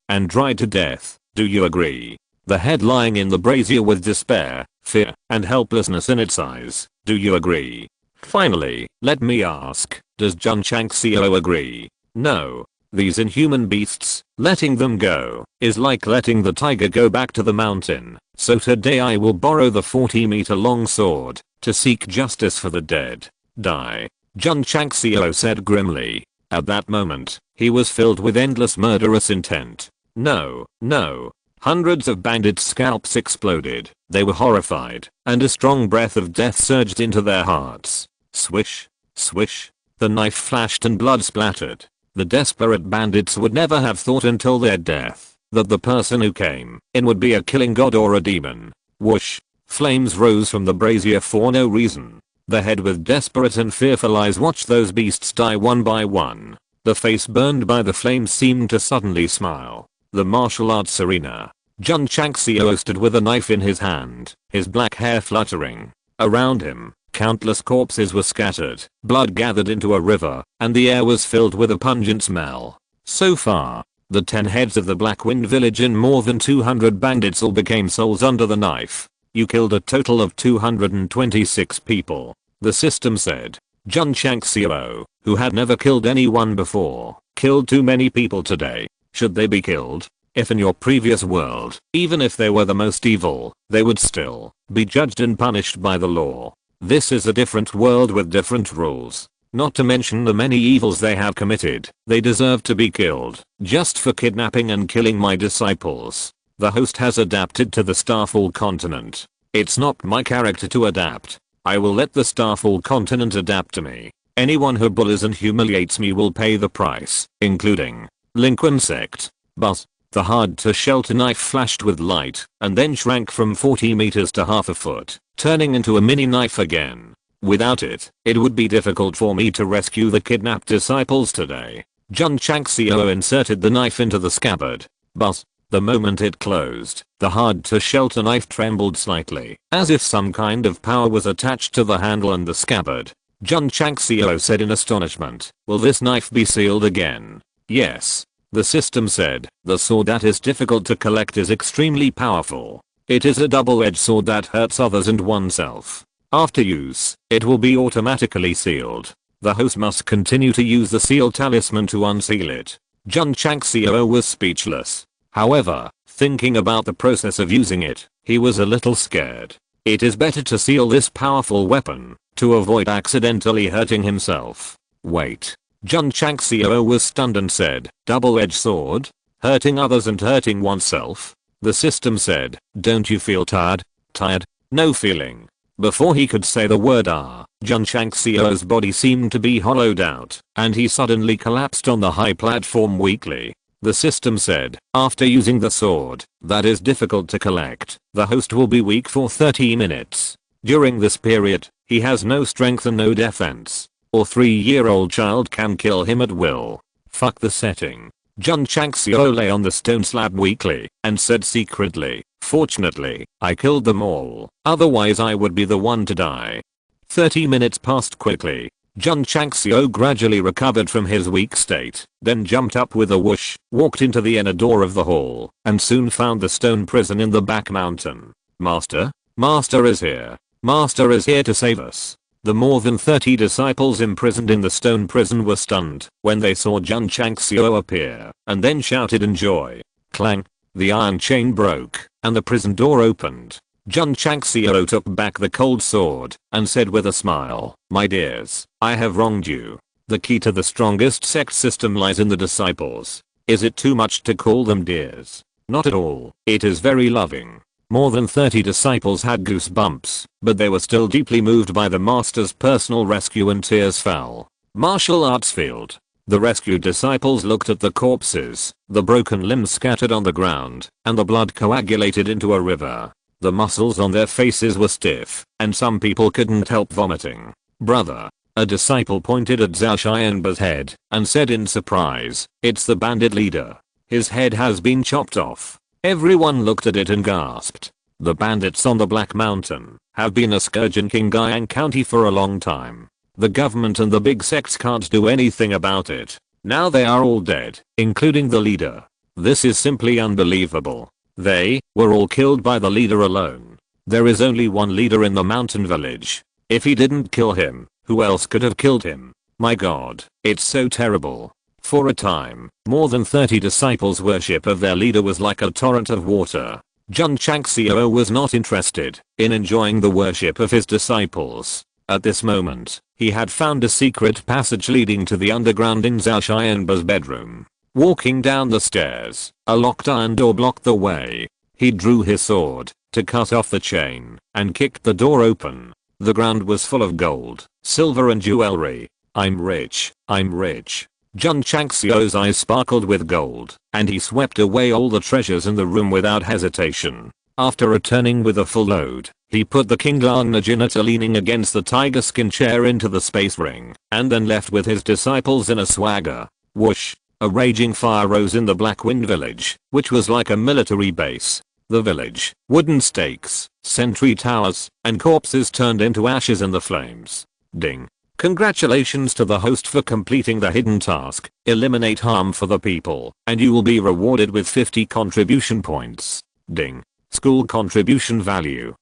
and dried to death, do you agree? The head lying in the brazier with despair, fear, and helplessness in its eyes, do you agree? Finally, let me ask, does Jun Changxiao agree? No. These inhuman beasts, letting them go, is like letting the tiger go back to the mountain. So today I will borrow the 40-meter long sword to seek justice for the dead. Die. Jun Changxiao said grimly. At that moment, he was filled with endless murderous intent. No, no. Hundreds of bandits' scalps exploded. They were horrified, and a strong breath of death surged into their hearts. Swish, swish. The knife flashed and blood splattered. The desperate bandits would never have thought until their death that the person who came in would be a killing god or a demon. Whoosh. Flames rose from the brazier for no reason. The head with desperate and fearful eyes watched those beasts die one by one. The face burned by the flames seemed to suddenly smile. The martial arts arena. Jun Changxiao stood with a knife in his hand, his black hair fluttering. Around him, countless corpses were scattered, blood gathered into a river, and the air was filled with a pungent smell. So far, the 10 heads of the Black Wind Village and more than 200 bandits all became souls under the knife. You killed a total of 226 people, the system said. Jun Changxiao, who had never killed anyone before, killed too many people today. Should they be killed? If in your previous world, even if they were the most evil, they would still be judged and punished by the law. This is a different world with different rules. Not to mention the many evils they have committed, they deserve to be killed, just for kidnapping and killing my disciples. The host has adapted to the Starfall continent. It's not my character to adapt. I will let the Starfall continent adapt to me. Anyone who bullies and humiliates me will pay the price, including Lincoln Sect. But the hard-to-shelter knife flashed with light and then shrank from 40 meters to half a foot, turning into a mini knife again. Without it, it would be difficult for me to rescue the kidnapped disciples today. Jun Changxiao inserted the knife into the scabbard. But the moment it closed, the hard-to-shelter knife trembled slightly, as if some kind of power was attached to the handle and the scabbard. Jun Changxiao said in astonishment, "Will this knife be sealed again?" "Yes." The system said, "The sword that is difficult to collect is extremely powerful. It is a double-edged sword that hurts others and oneself. After use, it will be automatically sealed. The host must continue to use the seal talisman to unseal it." Jun Changxiao was speechless. However, thinking about the process of using it, he was a little scared. It is better to seal this powerful weapon, to avoid accidentally hurting himself. "Wait." Jun Changxiao was stunned and said, "Double-edged sword? Hurting others and hurting oneself?" The system said, "Don't you feel tired?" "Tired? No feeling." Before he could say the word Jun Changxiao's body seemed to be hollowed out, and he suddenly collapsed on the high platform weakly. The system said, "After using the sword, that is difficult to collect, the host will be weak for 30 minutes. During this period, he has no strength and no defense. Or 3-year-old child can kill him at will." Fuck the setting. Jun Changxiao lay on the stone slab weakly and said secretly, "Fortunately, I killed them all, otherwise I would be the one to die." 30 minutes passed quickly. Jun Changxiao gradually recovered from his weak state, then jumped up with a whoosh, walked into the inner door of the hall, and soon found the stone prison in the back mountain. "Master? Master is here. Master is here to save us." The more than 30 disciples imprisoned in the stone prison were stunned when they saw Jun Changxiao appear, and then shouted in joy. Clang! The iron chain broke, and the prison door opened. Jun Changxiao took back the cold sword and said with a smile, "My dears, I have wronged you. The key to the strongest sect system lies in the disciples. Is it too much to call them dears? Not at all. It is very loving." More than 30 disciples had goosebumps, but they were still deeply moved by the master's personal rescue and tears fell. Martial arts field. The rescued disciples looked at the corpses, the broken limbs scattered on the ground, and the blood coagulated into a river. The muscles on their faces were stiff, and some people couldn't help vomiting. "Brother." A disciple pointed at Zhao Xianba's head and said in surprise, "It's the bandit leader. His head has been chopped off." Everyone looked at it and gasped. The bandits on the Black Mountain have been a scourge in Qingyang County for a long time. The government and the big sects can't do anything about it. Now they are all dead, including the leader. This is simply unbelievable. They were all killed by the leader alone. There is only one leader in the mountain village. If he didn't kill him, who else could have killed him? My god, it's so terrible. For a time, more than 30 disciples' worship of their leader was like a torrent of water. Jun Changxiao was not interested in enjoying the worship of his disciples. At this moment, he had found a secret passage leading to the underground in Zhao Xianba's bedroom. Walking down the stairs, a locked iron door blocked the way. He drew his sword to cut off the chain and kicked the door open. The ground was full of gold, silver and jewelry. "I'm rich, I'm rich." Jun Changxiao's eyes sparkled with gold, and he swept away all the treasures in the room without hesitation. After returning with a full load, he put the Qingyang Najinata leaning against the tiger skin chair into the space ring, and then left with his disciples in a swagger. Whoosh! A raging fire rose in the Black Wind village, which was like a military base. The village, wooden stakes, sentry towers, and corpses turned into ashes in the flames. Ding. Congratulations to the host for completing the hidden task. Eliminate harm for the people, and you will be rewarded with 50 contribution points. Ding. School contribution value.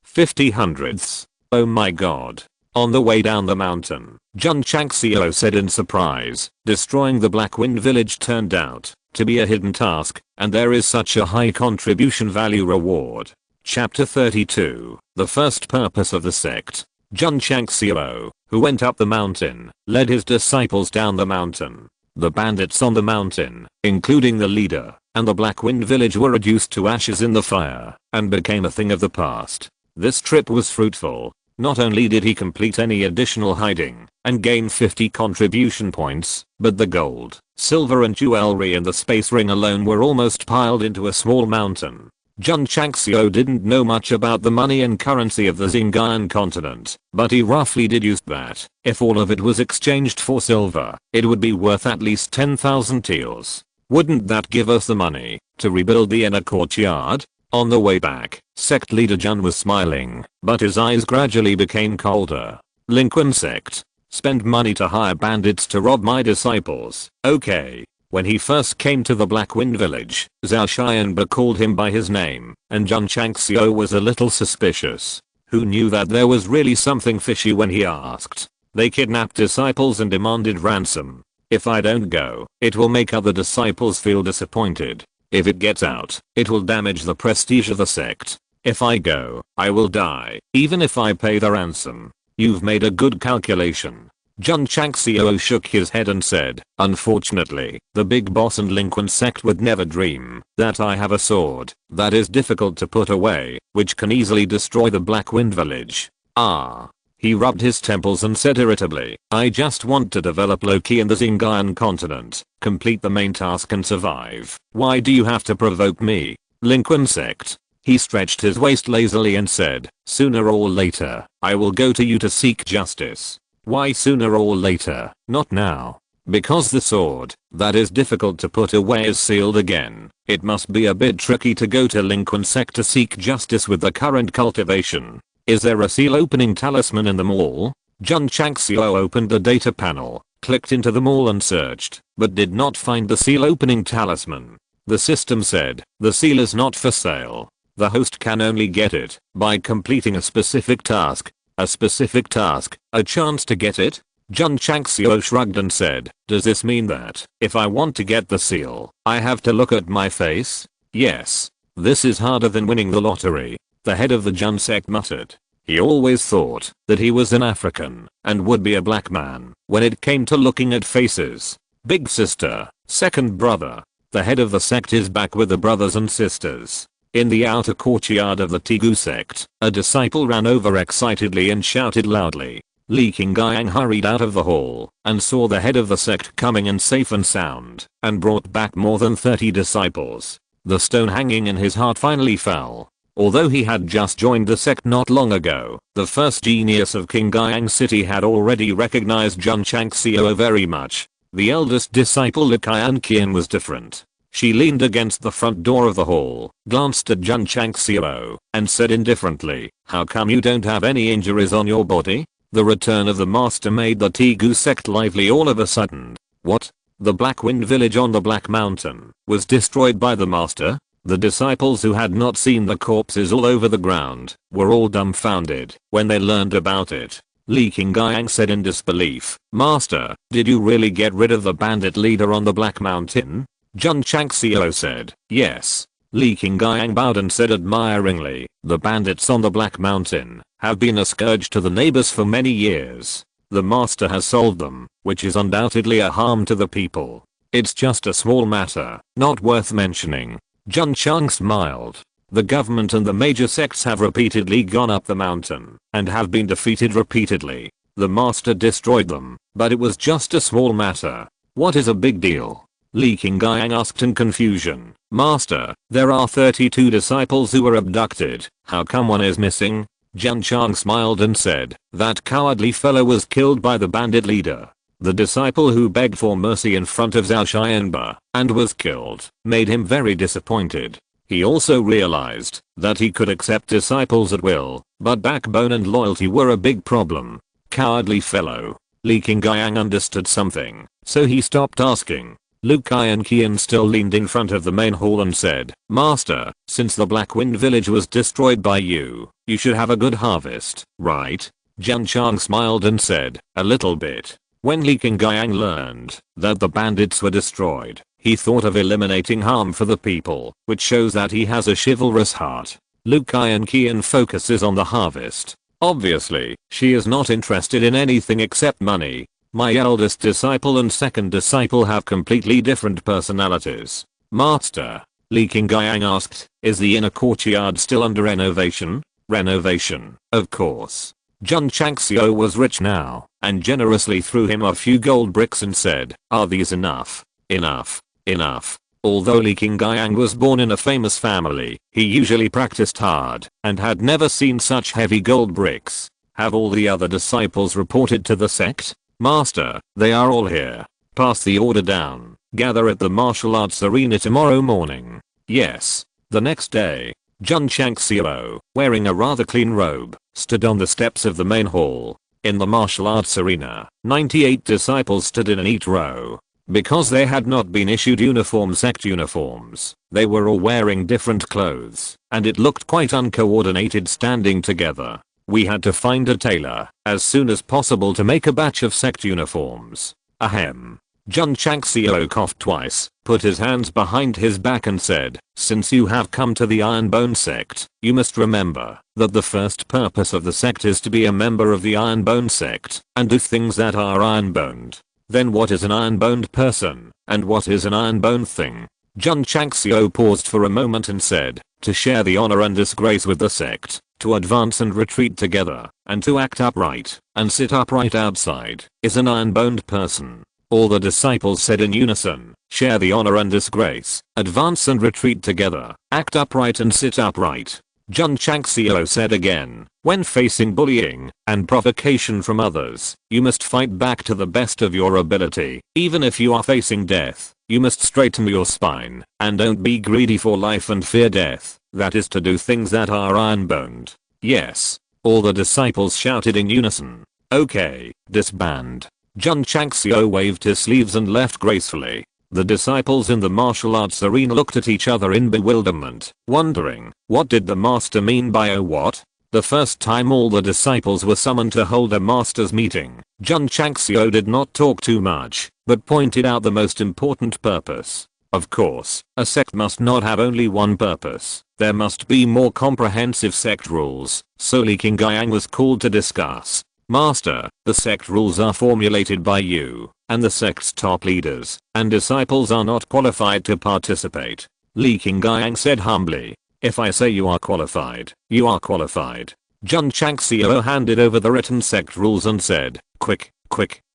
50 hundredths. Oh my god. On the way down the mountain, Jun Changxiao said in surprise, destroying the Black Wind village turned out to be a hidden task, and there is such a high contribution value reward. Chapter 32. The first purpose of the sect. Jun Changxiao, who went up the mountain, led his disciples down the mountain. The bandits on the mountain, including the leader, and the Black Wind Village were reduced to ashes in the fire and became a thing of the past. This trip was fruitful. Not only did he complete any additional hiding and gain 50 contribution points, but the gold, silver and jewelry in the space ring alone were almost piled into a small mountain. Jun Changxiao didn't know much about the money and currency of the Xinjiang continent, but he roughly deduced that if all of it was exchanged for silver, it would be worth at least 10,000 taels. Wouldn't that give us the money to rebuild the inner courtyard? On the way back, sect leader Jun was smiling, but his eyes gradually became colder. Lincoln Sect. Spend money to hire bandits to rob my disciples. Okay. When he first came to the Black Wind Village, Zhao Xianba called him by his name, and Jun Changxiao was a little suspicious. Who knew that there was really something fishy when he asked? They kidnapped disciples and demanded ransom. If I don't go, it will make other disciples feel disappointed. If it gets out, it will damage the prestige of the sect. If I go, I will die, even if I pay the ransom. You've made a good calculation. Jun Changxiao shook his head and said, unfortunately, the big boss and Lincoln Sect would never dream that I have a sword that is difficult to put away, which can easily destroy the Black Wind Village. Ah. He rubbed his temples and said irritably, I just want to develop Loki in the Xinjiang continent, complete the main task and survive. Why do you have to provoke me? Lincoln Sect. He stretched his waist lazily and said, sooner or later, I will go to you to seek justice. Why sooner or later, not now? Because the sword that is difficult to put away is sealed again. It must be a bit tricky to go to Lincoln Sect to seek justice with the current cultivation. Is there a seal opening talisman in the mall? Jun Changxiao opened the data panel, clicked into the mall and searched, but did not find the seal opening talisman. The system said, the seal is not for sale. The host can only get it by completing a specific task. A specific task, a chance to get it? Jun Changxiao shrugged and said, does this mean that if I want to get the seal, I have to look at my face? Yes. This is harder than winning the lottery. The head of the Jun sect muttered. He always thought that he was an African and would be a black man when it came to looking at faces. Big sister, second brother. The head of the sect is back with the brothers and sisters. In the outer courtyard of the Tigu sect, a disciple ran over excitedly and shouted loudly. Li Qingyang hurried out of the hall and saw the head of the sect coming in safe and sound and brought back more than 30 disciples. The stone hanging in his heart finally fell. Although he had just joined the sect not long ago, the first genius of Qingyang City had already recognized Jun Changxiao very much. The eldest disciple Li Qian was different. She leaned against the front door of the hall, glanced at Jun Changxiao, and said indifferently, how come you don't have any injuries on your body? The return of the master made the Tigu sect lively all of a sudden. What? The Black Wind Village on the Black Mountain was destroyed by the master? The disciples who had not seen the corpses all over the ground were all dumbfounded when they learned about it. Li Qingyang said in disbelief, Master, did you really get rid of the bandit leader on the Black Mountain? Jun Changxiao said, yes. Li Qingyang bowed and said admiringly, the bandits on the Black Mountain have been a scourge to the neighbors for many years. The master has solved them, which is undoubtedly a harm to the people. It's just a small matter, not worth mentioning. Jun Chang smiled. The government and the major sects have repeatedly gone up the mountain and have been defeated repeatedly. The master destroyed them, but it was just a small matter. What is a big deal? Li Qingyang asked in confusion. Master, there are 32 disciples who were abducted. How come one is missing? Jun Chang smiled and said, that cowardly fellow was killed by the bandit leader. The disciple who begged for mercy in front of Zhao Xianba and was killed made him very disappointed. He also realized that he could accept disciples at will, but backbone and loyalty were a big problem. Cowardly fellow. Li Qingyang understood something, so he stopped asking. Lu Qian still leaned in front of the main hall and said, Master, since the Black Wind Village was destroyed by you, you should have a good harvest, right? Jun Chang smiled and said, a little bit. When Li Qingyang learned that the bandits were destroyed, he thought of eliminating harm for the people, which shows that he has a chivalrous heart. Lu Qian focuses on the harvest. Obviously, she is not interested in anything except money. My eldest disciple and second disciple have completely different personalities. Master, Li Qingyang asked, is the inner courtyard still under renovation? Renovation, of course. Jun Changxiao was rich now, and generously threw him a few gold bricks and said, are these enough? Enough. Enough. Although Li Qingyang was born in a famous family, he usually practiced hard, and had never seen such heavy gold bricks. Have all the other disciples reported to the sect? Master, they are all here. Pass the order down. Gather at the martial arts arena tomorrow morning. Yes. The next day, Jun Changxiao, wearing a rather clean robe, stood on the steps of the main hall. In the martial arts arena, 98 disciples stood in a neat row. Because they had not been issued uniform sect uniforms, they were all wearing different clothes, and it looked quite uncoordinated standing together. We had to find a tailor as soon as possible to make a batch of sect uniforms. Ahem. Jun Changxiao coughed twice, put his hands behind his back and said, since you have come to the Iron Bone Sect, you must remember that the first purpose of the sect is to be a member of the Iron Bone Sect and do things that are iron-boned. Then what is an iron-boned person, and what is an iron-boned thing? Jun Changxiao paused for a moment and said, to share the honor and disgrace with the sect, to advance and retreat together, and to act upright, and sit upright outside, is an iron-boned person. All the disciples said in unison, share the honor and disgrace, advance and retreat together, act upright and sit upright. Jun Changxiao said again, when facing bullying and provocation from others, you must fight back to the best of your ability. Even if you are facing death, you must straighten your spine, and don't be greedy for life and fear death, that is to do things that are iron-boned. Yes. All the disciples shouted in unison. Okay, disband. Jun Changxiao waved his sleeves and left gracefully. The disciples in the martial arts arena looked at each other in bewilderment, wondering, what did the master mean by a what? The first time all the disciples were summoned to hold a master's meeting, Jun Changxiao did not talk too much, but pointed out the most important purpose. Of course, a sect must not have only one purpose. There must be more comprehensive sect rules, so Li Qingyang was called to discuss. Master, the sect rules are formulated by you, and the sect's top leaders and disciples are not qualified to participate. Li Qingyang said humbly. If I say you are qualified, you are qualified. Jun Changxiao handed over the written sect rules and said, quick,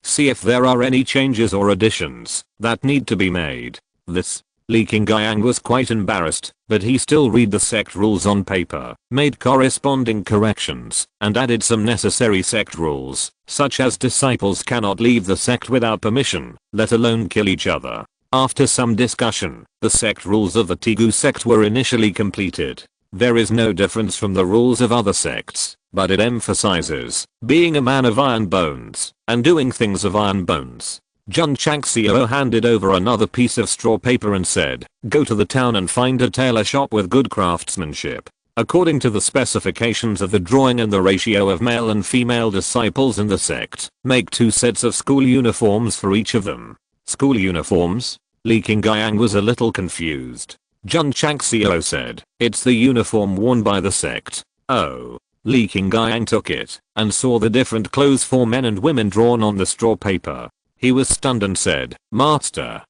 see if there are any changes or additions that need to be made. This. Li Qingyang was quite embarrassed, but he still read the sect rules on paper, made corresponding corrections, and added some necessary sect rules, such as disciples cannot leave the sect without permission, let alone kill each other. After some discussion, the sect rules of the Tegu sect were initially completed. There is no difference from the rules of other sects, but it emphasizes being a man of iron bones and doing things of iron bones. Jun Changxiao handed over another piece of straw paper and said, go to the town and find a tailor shop with good craftsmanship. According to the specifications of the drawing and the ratio of male and female disciples in the sect, make 2 sets of school uniforms for each of them. School uniforms? Li Qingyang was a little confused. Jun Changxiao said, it's the uniform worn by the sect. Oh. Li Qingyang took it, and saw the different clothes for men and women drawn on the straw paper. He was stunned and said, Master,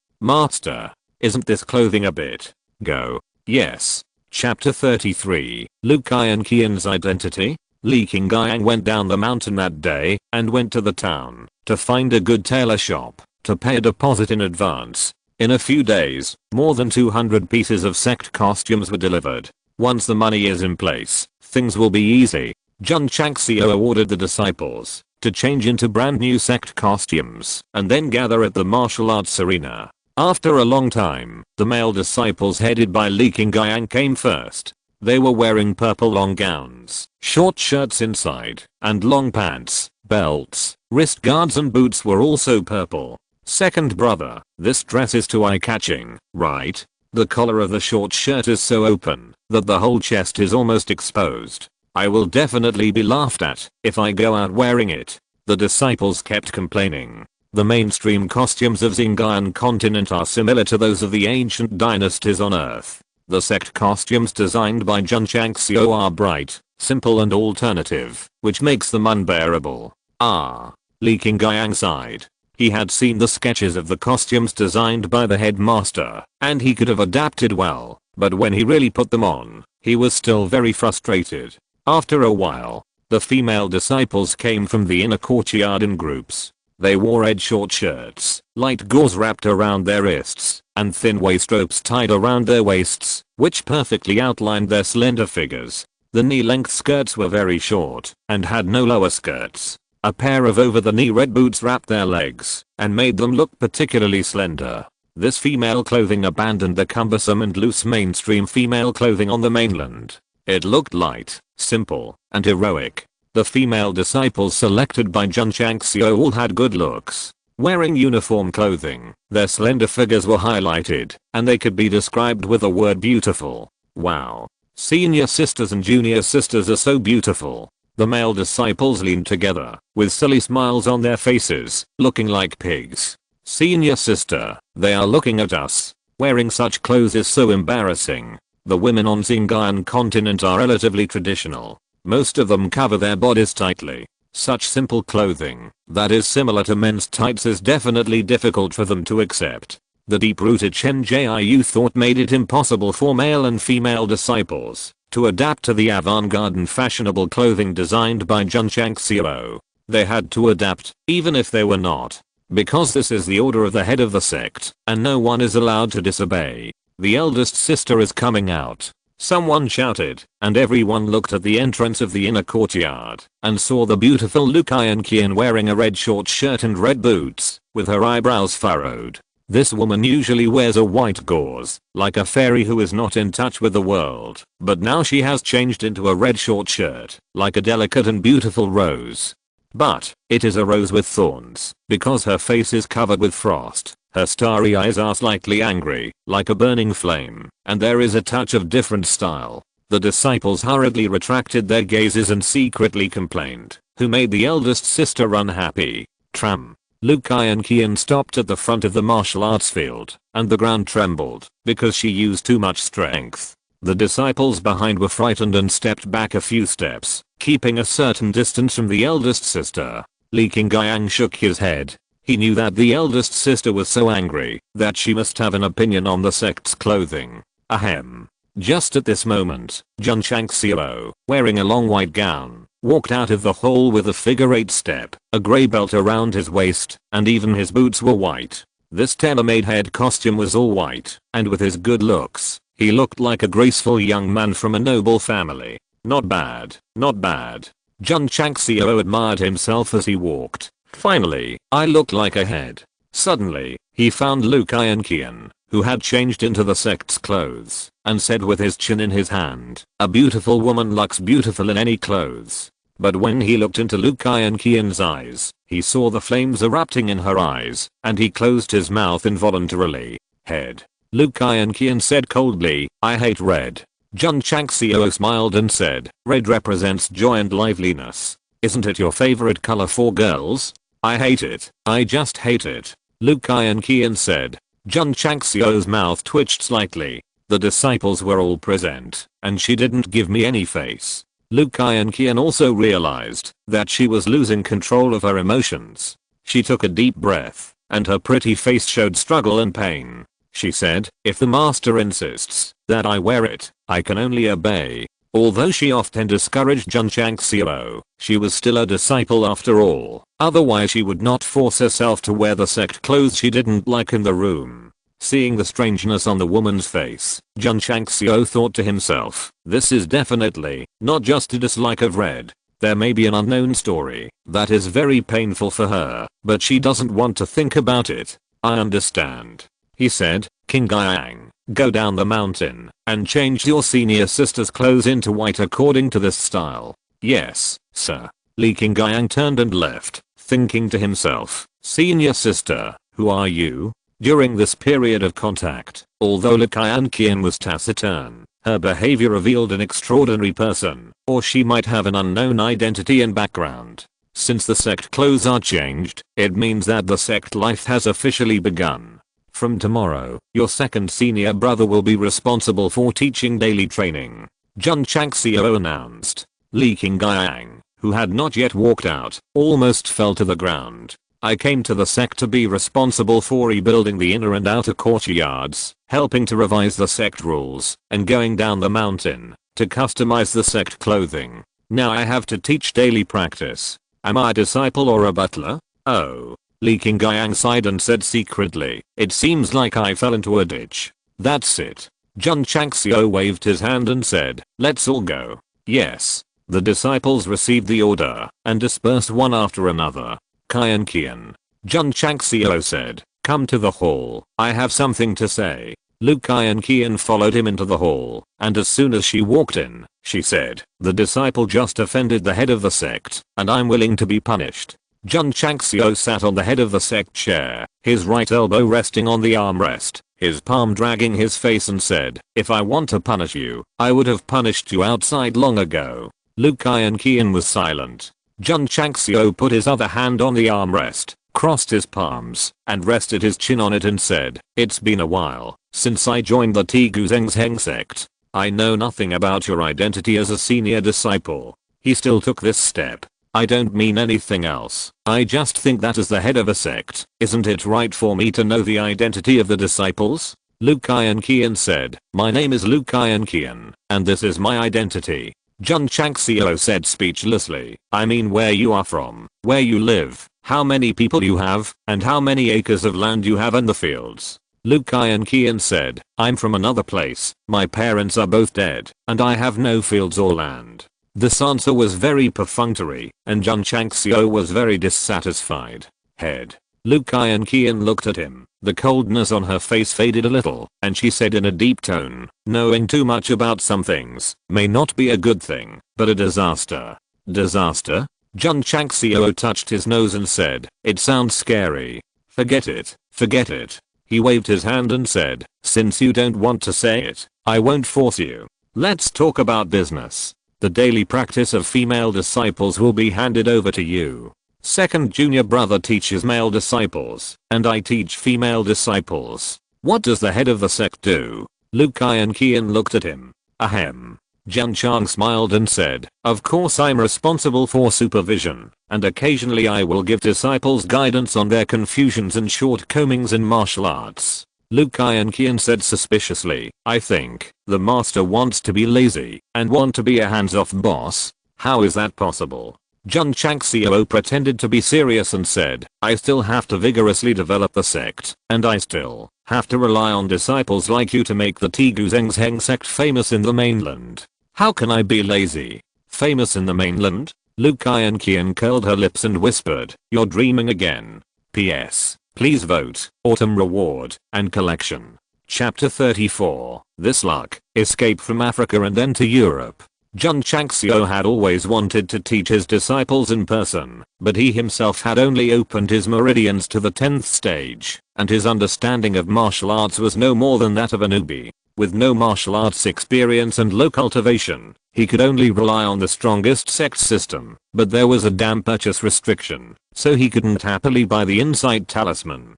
isn't this clothing a bit go? Yes. Chapter 33, Lu Qianqian's identity? Li Qingyang went down the mountain that day, and went to the town, to find a good tailor shop, to pay a deposit in advance. In a few days, more than 200 pieces of sect costumes were delivered. Once the money is in place, things will be easy. Jun Changxiao ordered the disciples to change into brand new sect costumes and then gather at the martial arts arena. After a long time, the male disciples headed by Li Qingyang came first. They were wearing purple long gowns, short shirts inside, and long pants, belts, wrist guards and boots were also purple. Second brother, this dress is too eye-catching, right? The collar of the short shirt is so open that the whole chest is almost exposed. I will definitely be laughed at if I go out wearing it. The disciples kept complaining. The mainstream costumes of Xinjiang continent are similar to those of the ancient dynasties on Earth. The sect costumes designed by Jun Changxiao are bright, simple and alternative, which makes them unbearable. Ah. Li Qingyang sighed. He had seen the sketches of the costumes designed by the headmaster, and he could have adapted well, but when he really put them on, he was still very frustrated. After a while, the female disciples came from the inner courtyard in groups. They wore red short shirts, light gauze wrapped around their wrists, and thin waist ropes tied around their waists, which perfectly outlined their slender figures. The knee-length skirts were very short, and had no lower skirts. A pair of over-the-knee red boots wrapped their legs, and made them look particularly slender. This female clothing abandoned the cumbersome and loose mainstream female clothing on the mainland. It looked light, simple, and heroic. The female disciples selected by Jun Changxiao all had good looks. Wearing uniform clothing, their slender figures were highlighted, and they could be described with the word beautiful. Wow. Senior sisters and junior sisters are so beautiful. The male disciples leaned together, with silly smiles on their faces, looking like pigs. Senior sister, they are looking at us. Wearing such clothes is so embarrassing. The women on Xinjiang continent are relatively traditional. Most of them cover their bodies tightly. Such simple clothing, that is similar to men's tights, is definitely difficult for them to accept. The deep-rooted Shenjiu thought made it impossible for male and female disciples to adapt to the avant-garde and fashionable clothing designed by Jun Changxiao. They had to adapt, even if they were not. Because this is the order of the head of the sect, and no one is allowed to disobey. The eldest sister is coming out. Someone shouted, and everyone looked at the entrance of the inner courtyard, and saw the beautiful Lu Qian wearing a red short shirt and red boots, with her eyebrows furrowed. This woman usually wears a white gauze, like a fairy who is not in touch with the world, but now she has changed into a red short shirt, like a delicate and beautiful rose. But, it is a rose with thorns, because her face is covered with frost, her starry eyes are slightly angry, like a burning flame, and there is a touch of different style. The disciples hurriedly retracted their gazes and secretly complained, who made the eldest sister unhappy. Tram. Lu Qian stopped at the front of the martial arts field, and the ground trembled, because she used too much strength. The disciples behind were frightened and stepped back a few steps, keeping a certain distance from the eldest sister. Li Qingyang shook his head. He knew that the eldest sister was so angry that she must have an opinion on the sect's clothing. Ahem. Just at this moment, Jun Changxiao, wearing a long white gown, walked out of the hall with a figure-8 step, a grey belt around his waist, and even his boots were white. This tailor-made head costume was all white, and with his good looks, he looked like a graceful young man from a noble family. Not bad, not bad. Jun Changxiao admired himself as he walked. Finally, I look like a head. Suddenly, he found Lu Qian, who had changed into the sect's clothes, and said with his chin in his hand, "A beautiful woman looks beautiful in any clothes." But when he looked into Lu Qian's eyes, he saw the flames erupting in her eyes, and he closed his mouth involuntarily. Head. Lu Qian said coldly, "I hate red." Jun Changxiao smiled and said, "Red represents joy and liveliness. Isn't it your favorite color for girls?" "I hate it. I just hate it." Lu Qian said. Jun Changxiao's mouth twitched slightly. The disciples were all present, and she didn't give me any face. Lu Qian also realized that she was losing control of her emotions. She took a deep breath, and her pretty face showed struggle and pain. She said, "If the master insists that I wear it, I can only obey." Although she often discouraged Jun Changxiao, she was still a disciple after all. Otherwise she would not force herself to wear the sect clothes she didn't like in the room. Seeing the strangeness on the woman's face, Jun Changxiao thought to himself, this is definitely not just a dislike of red. There may be an unknown story that is very painful for her, but she doesn't want to think about it. "I understand," he said. "Qingyang, go down the mountain and change your senior sister's clothes into white according to this style." "Yes, sir." Li Qingyang turned and left, thinking to himself, "Senior sister, who are you?" During this period of contact, although Lu Qian was taciturn, her behavior revealed an extraordinary person, or she might have an unknown identity and background. Since the sect clothes are changed, it means that the sect life has officially begun. From tomorrow, your second senior brother will be responsible for teaching daily training, Jun Changxiao announced. Li Qingyang, who had not yet walked out, almost fell to the ground. I came to the sect to be responsible for rebuilding the inner and outer courtyards, helping to revise the sect rules, and going down the mountain to customize the sect clothing. Now I have to teach daily practice. Am I a disciple or a butler? Oh. Li Qingyang sighed and said secretly, it seems like I fell into a ditch. That's it. Jun Changxiao waved his hand and said, let's all go. Yes. The disciples received the order and dispersed one after another. Qian Qian. Jun Changxiao said, come to the hall, I have something to say. Lu Qian Qian followed him into the hall, and as soon as she walked in, she said, the disciple just offended the head of the sect, and I'm willing to be punished. Jun Changxiao sat on the head of the sect chair, his right elbow resting on the armrest, his palm dragging his face and said, if I want to punish you, I would have punished you outside long ago. Lu Qian Qian was silent. Jun Changxiao put his other hand on the armrest, crossed his palms, and rested his chin on it and said, it's been a while since I joined the Strongest Sect. I know nothing about your identity as a senior disciple. He still took this step. I don't mean anything else. I just think that as the head of a sect, isn't it right for me to know the identity of the disciples? Lu Qian Qian said, my name is Lu Qian Qian, and this is my identity. Jun Changxiao said speechlessly, I mean where you are from, where you live, how many people you have, and how many acres of land you have in the fields. Lu Qian Qian said, I'm from another place, my parents are both dead, and I have no fields or land. This answer was very perfunctory, and Jun Changxiao was very dissatisfied. Head. Lu Qian Qian looked at him, the coldness on her face faded a little, and she said in a deep tone, knowing too much about some things may not be a good thing, but a disaster. Disaster? Jun Changxiao touched his nose and said, it sounds scary. Forget it, forget it. He waved his hand and said, since you don't want to say it, I won't force you. Let's talk about business. The daily practice of female disciples will be handed over to you. Second junior brother teaches male disciples, and I teach female disciples. What does the head of the sect do? Lu Qian Qian looked at him. Ahem. Jun Chang smiled and said, of course I'm responsible for supervision, and occasionally I will give disciples guidance on their confusions and shortcomings in martial arts. Lu Qian Qian said suspiciously, I think the master wants to be lazy and want to be a hands-off boss. How is that possible? Jun Changxiao pretended to be serious and said, I still have to vigorously develop the sect, and I still have to rely on disciples like you to make the Strongest Sect famous in the mainland. How can I be lazy? Famous in the mainland? Lu Qian Qian curled her lips and whispered, you're dreaming again. P.S. Please vote, Autumn Reward, and Collection. Chapter 34, This Luck, Escape from Africa and Enter Europe. Jun Changxiao had always wanted to teach his disciples in person, but he himself had only opened his meridians to the 10th stage, and his understanding of martial arts was no more than that of a newbie. With no martial arts experience and low cultivation, he could only rely on the Strongest Sect system, but there was a damn purchase restriction, so he couldn't happily buy the Insight Talisman.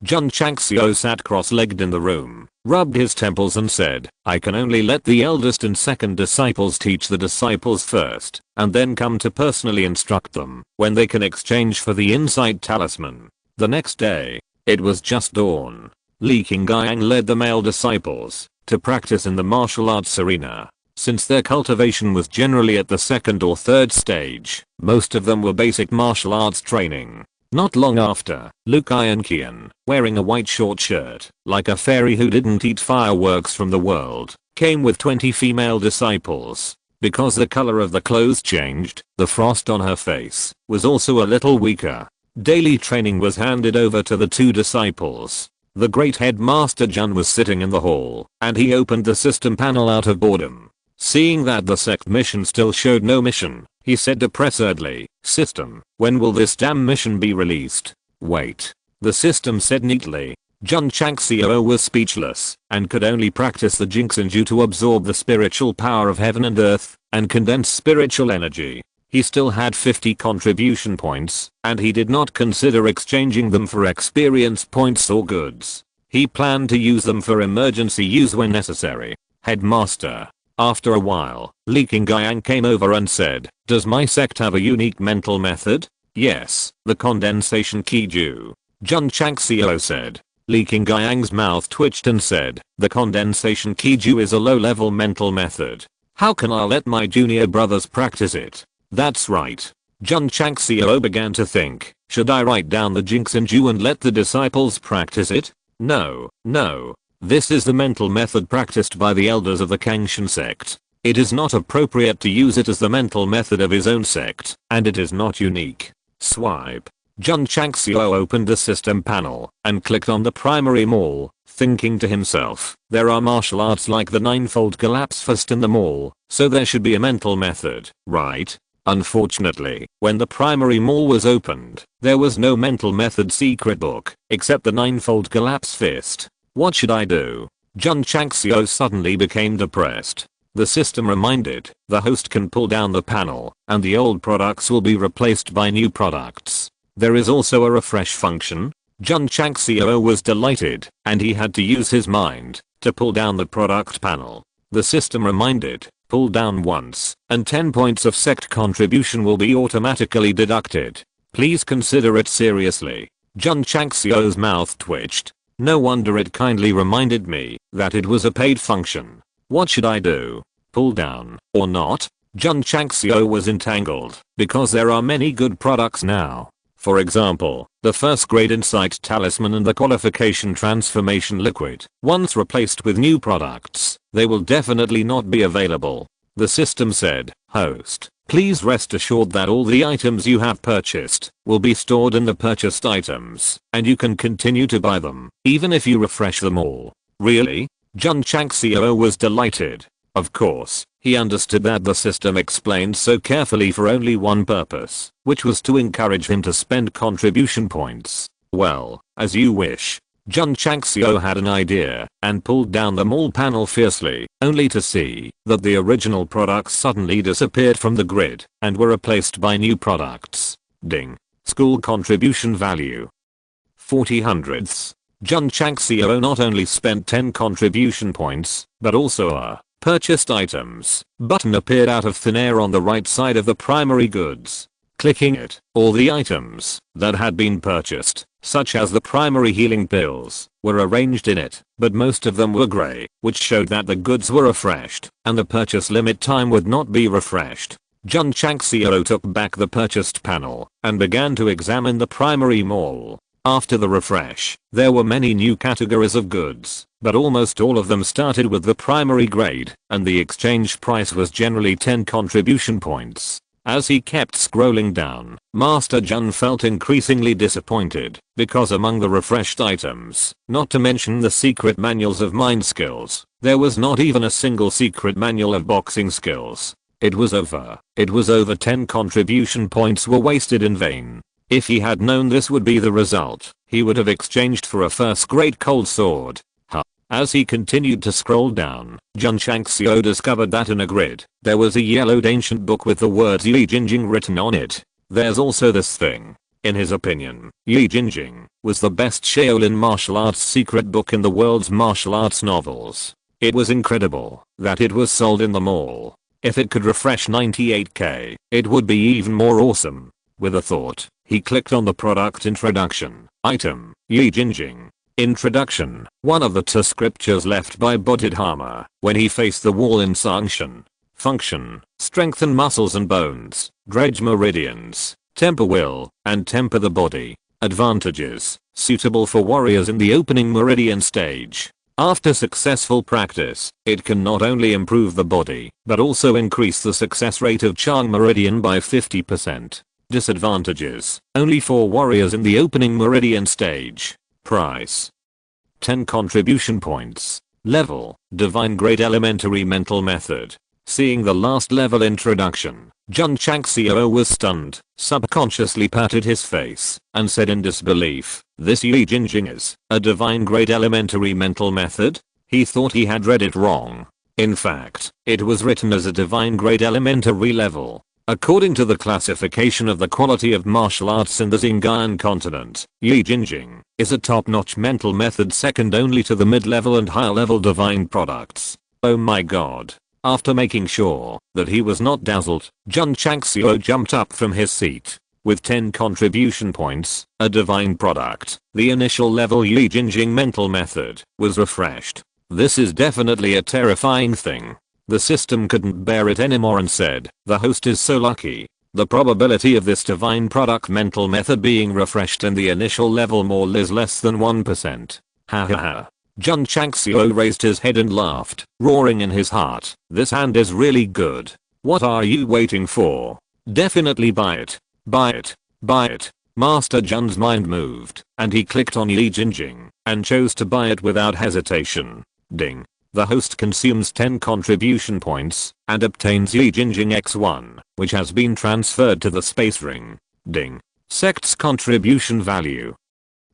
Jun Changxiao sat cross-legged in the room, rubbed his temples and said, I can only let the eldest and second disciples teach the disciples first, and then come to personally instruct them when they can exchange for the Insight Talisman. The next day, it was just dawn. Li Qingyang led the male disciples to practice in the martial arts arena. Since their cultivation was generally at the second or third stage, most of them were basic martial arts training. Not long after, Lu Qian Qian, wearing a white short shirt, like a fairy who didn't eat fireworks from the world, came with 20 female disciples. Because the color of the clothes changed, the frost on her face was also a little weaker. Daily training was handed over to the 2 disciples. The great headmaster Jun was sitting in the hall, and he opened the system panel out of boredom. Seeing that the sect mission still showed no mission, he said depressedly, System, when will this damn mission be released? Wait. The system said neatly. Jun Changxiao was speechless, and could only practice the Jinxinju to absorb the spiritual power of heaven and earth, and condense spiritual energy. He still had 50 contribution points, and he did not consider exchanging them for experience points or goods. He planned to use them for emergency use when necessary. Headmaster. After a while, Li Qingyang came over and said, does my sect have a unique mental method? Yes, the condensation Kiju. Jun Changxiao said. Li Qingyang's mouth twitched and said, the condensation Kiju is a low-level mental method. How can I let my junior brothers practice it? That's right. Jun Changxiao began to think, should I write down the Jingxinju and let the disciples practice it? No, no. This is the mental method practiced by the elders of the Kangshan sect. It is not appropriate to use it as the mental method of his own sect, and it is not unique. Swipe. Jun Changxiao opened the system panel and clicked on the primary mall, thinking to himself, there are martial arts like the ninefold collapse fist in the mall, so there should be a mental method, right? Unfortunately, when the primary mall was opened, there was no mental method secret book, except the ninefold collapse fist. What should I do? Jun Changxiao suddenly became depressed. The system reminded, the host can pull down the panel, and the old products will be replaced by new products. There is also a refresh function. Jun Changxiao was delighted, and he had to use his mind to pull down the product panel. The system reminded, pull down once, and 10 points of sect contribution will be automatically deducted. Please consider it seriously. Jun Changxiao's mouth twitched. No wonder it kindly reminded me that it was a paid function. What should I do? Pull down, or not? Jun Changxiao was entangled, because there are many good products now. For example, the first grade insight talisman and the qualification transformation liquid. Once replaced with new products, they will definitely not be available. The system said, host, please rest assured that all the items you have purchased will be stored in the purchased items, and you can continue to buy them, even if you refresh them all. Really? Jun Changxiao was delighted. Of course, he understood that the system explained so carefully for only one purpose, which was to encourage him to spend contribution points. Well, as you wish. Jun Changxiao had an idea and pulled down the mall panel fiercely, only to see that the original products suddenly disappeared from the grid and were replaced by new products. Ding. School contribution value. 40 hundredths. Jun Changxiao not only spent 10 contribution points, but also a purchased items button appeared out of thin air on the right side of the primary goods. Clicking it, all the items that had been purchased, such as the primary healing pills, were arranged in it, but most of them were grey, which showed that the goods were refreshed, and the purchase limit time would not be refreshed. Jun Changxiao took back the purchased panel and began to examine the primary mall. After the refresh, there were many new categories of goods, but almost all of them started with the primary grade, and the exchange price was generally 10 contribution points. As he kept scrolling down, Master Jun felt increasingly disappointed, because among the refreshed items, not to mention the secret manuals of mind skills, there was not even a single secret manual of boxing skills. It was over 10 contribution points were wasted in vain. If he had known this would be the result, he would have exchanged for a first-grade cold sword. As he continued to scroll down, Jun Changxiao discovered that in a grid, there was a yellowed ancient book with the words Yi Jinjing written on it. There's also this thing. In his opinion, Yi Jinjing was the best Shaolin martial arts secret book in the world's martial arts novels. It was incredible that it was sold in the mall. If it could refresh 98k, it would be even more awesome. With a thought, he clicked on the product introduction. Item, Yi Jinjing. Introduction. One of the two scriptures left by Bodhidharma when he faced the wall in Sangshan. Function. Strengthen muscles and bones. Dredge meridians. Temper will, and temper the body. Advantages. Suitable for warriors in the opening meridian stage. After successful practice, it can not only improve the body, but also increase the success rate of Chang meridian by 50%. Disadvantages. Only for warriors in the opening meridian stage. Price. 10 contribution points. Level. Divine Grade Elementary Mental Method. Seeing the last level introduction, Jun Changxiao was stunned, subconsciously patted his face, and said in disbelief, this Yi Jinjing is a Divine Grade Elementary Mental Method? He thought he had read it wrong. In fact, it was written as a Divine Grade Elementary level. According to the classification of the quality of martial arts in the Xinjiang continent, Yi Jinjing is a top-notch mental method second only to the mid-level and higher-level divine products. Oh my god. After making sure that he was not dazzled, Jun Changxiao jumped up from his seat. With 10 contribution points, a divine product, the initial level Yi Jingjing mental method was refreshed. This is definitely a terrifying thing. The system couldn't bear it anymore and said, the host is so lucky. The probability of this divine product mental method being refreshed in the initial level more is less than 1%. Ha ha ha. Jun Changxiao raised his head and laughed, roaring in his heart. This hand is really good. What are you waiting for? Definitely buy it. Buy it. Buy it. Master Jun's mind moved, and he clicked on Yi Jingjing, and chose to buy it without hesitation. Ding. The host consumes 10 contribution points, and obtains Yi Jingjing X1, which has been transferred to the space ring. Ding. Sect's contribution value.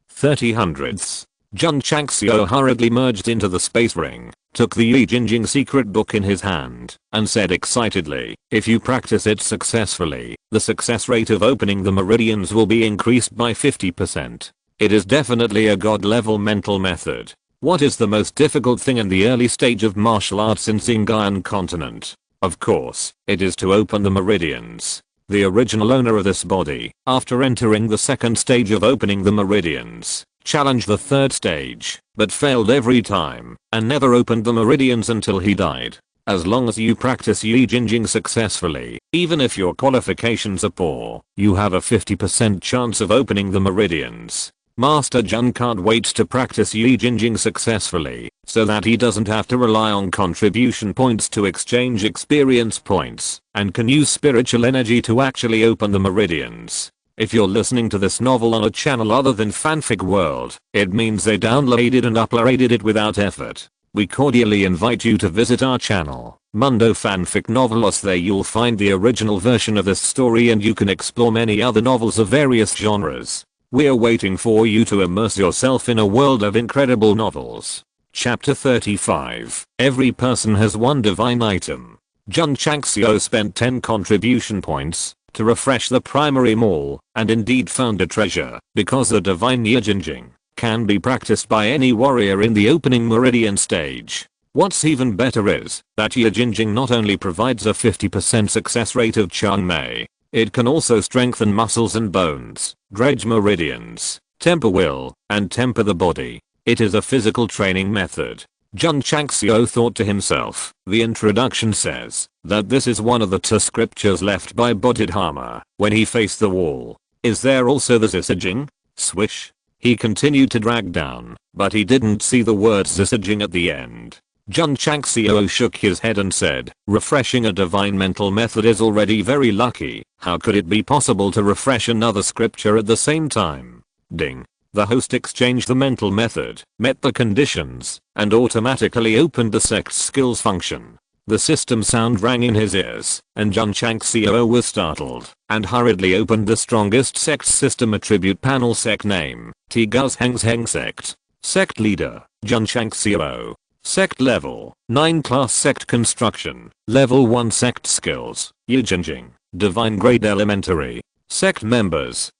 30 hundredths. Jun Changxiao hurriedly merged into the space ring, took the Yi Jingjing secret book in his hand, and said excitedly, if you practice it successfully, the success rate of opening the meridians will be increased by 50%. It is definitely a god-level mental method. What is the most difficult thing in the early stage of martial arts in Xinjiang continent? Of course, it is to open the meridians. The original owner of this body, after entering the second stage of opening the meridians, challenged the third stage, but failed every time, and never opened the meridians until he died. As long as you practice Yi Jingjing successfully, even if your qualifications are poor, you have a 50% chance of opening the meridians. Master Jun can't wait to practice Yi Jingjing successfully, so that he doesn't have to rely on contribution points to exchange experience points, and can use spiritual energy to actually open the meridians. If you're listening to this novel on a channel other than Fanfic World, it means they downloaded and uploaded it without effort. We cordially invite you to visit our channel, Mundo Fanfic Novelos. There you'll find the original version of this story and you can explore many other novels of various genres. We're waiting for you to immerse yourself in a world of incredible novels. Chapter 35. Every person has one divine item. Jun Changxiao spent 10 contribution points to refresh the primary mall, and indeed found a treasure, because the divine Yi Jingjing can be practiced by any warrior in the opening meridian stage. What's even better is that Yi Jingjing not only provides a 50% success rate of Changmei, it can also strengthen muscles and bones, dredge meridians, temper will, and temper the body. It is a physical training method. Jun Changxiao thought to himself, the introduction says that this is one of the 2 scriptures left by Bodhidharma when he faced the wall. Is there also the Zisijing? Swish. He continued to drag down, but he didn't see the word Zisijing at the end. Jun Changxiao shook his head and said, refreshing a divine mental method is already very lucky. How could it be possible to refresh another scripture at the same time? Ding. The host exchanged the mental method, met the conditions, and automatically opened the sect's skills function. The system sound rang in his ears, and Jun Changxiao was startled, and hurriedly opened the Strongest Sect system attribute panel. Sect name, Strongest Sect. Sect leader, Jun Changxiao. Sect level, 9 class sect construction, level 1 sect skills, Yi Jingjing, divine grade elementary. Sect members,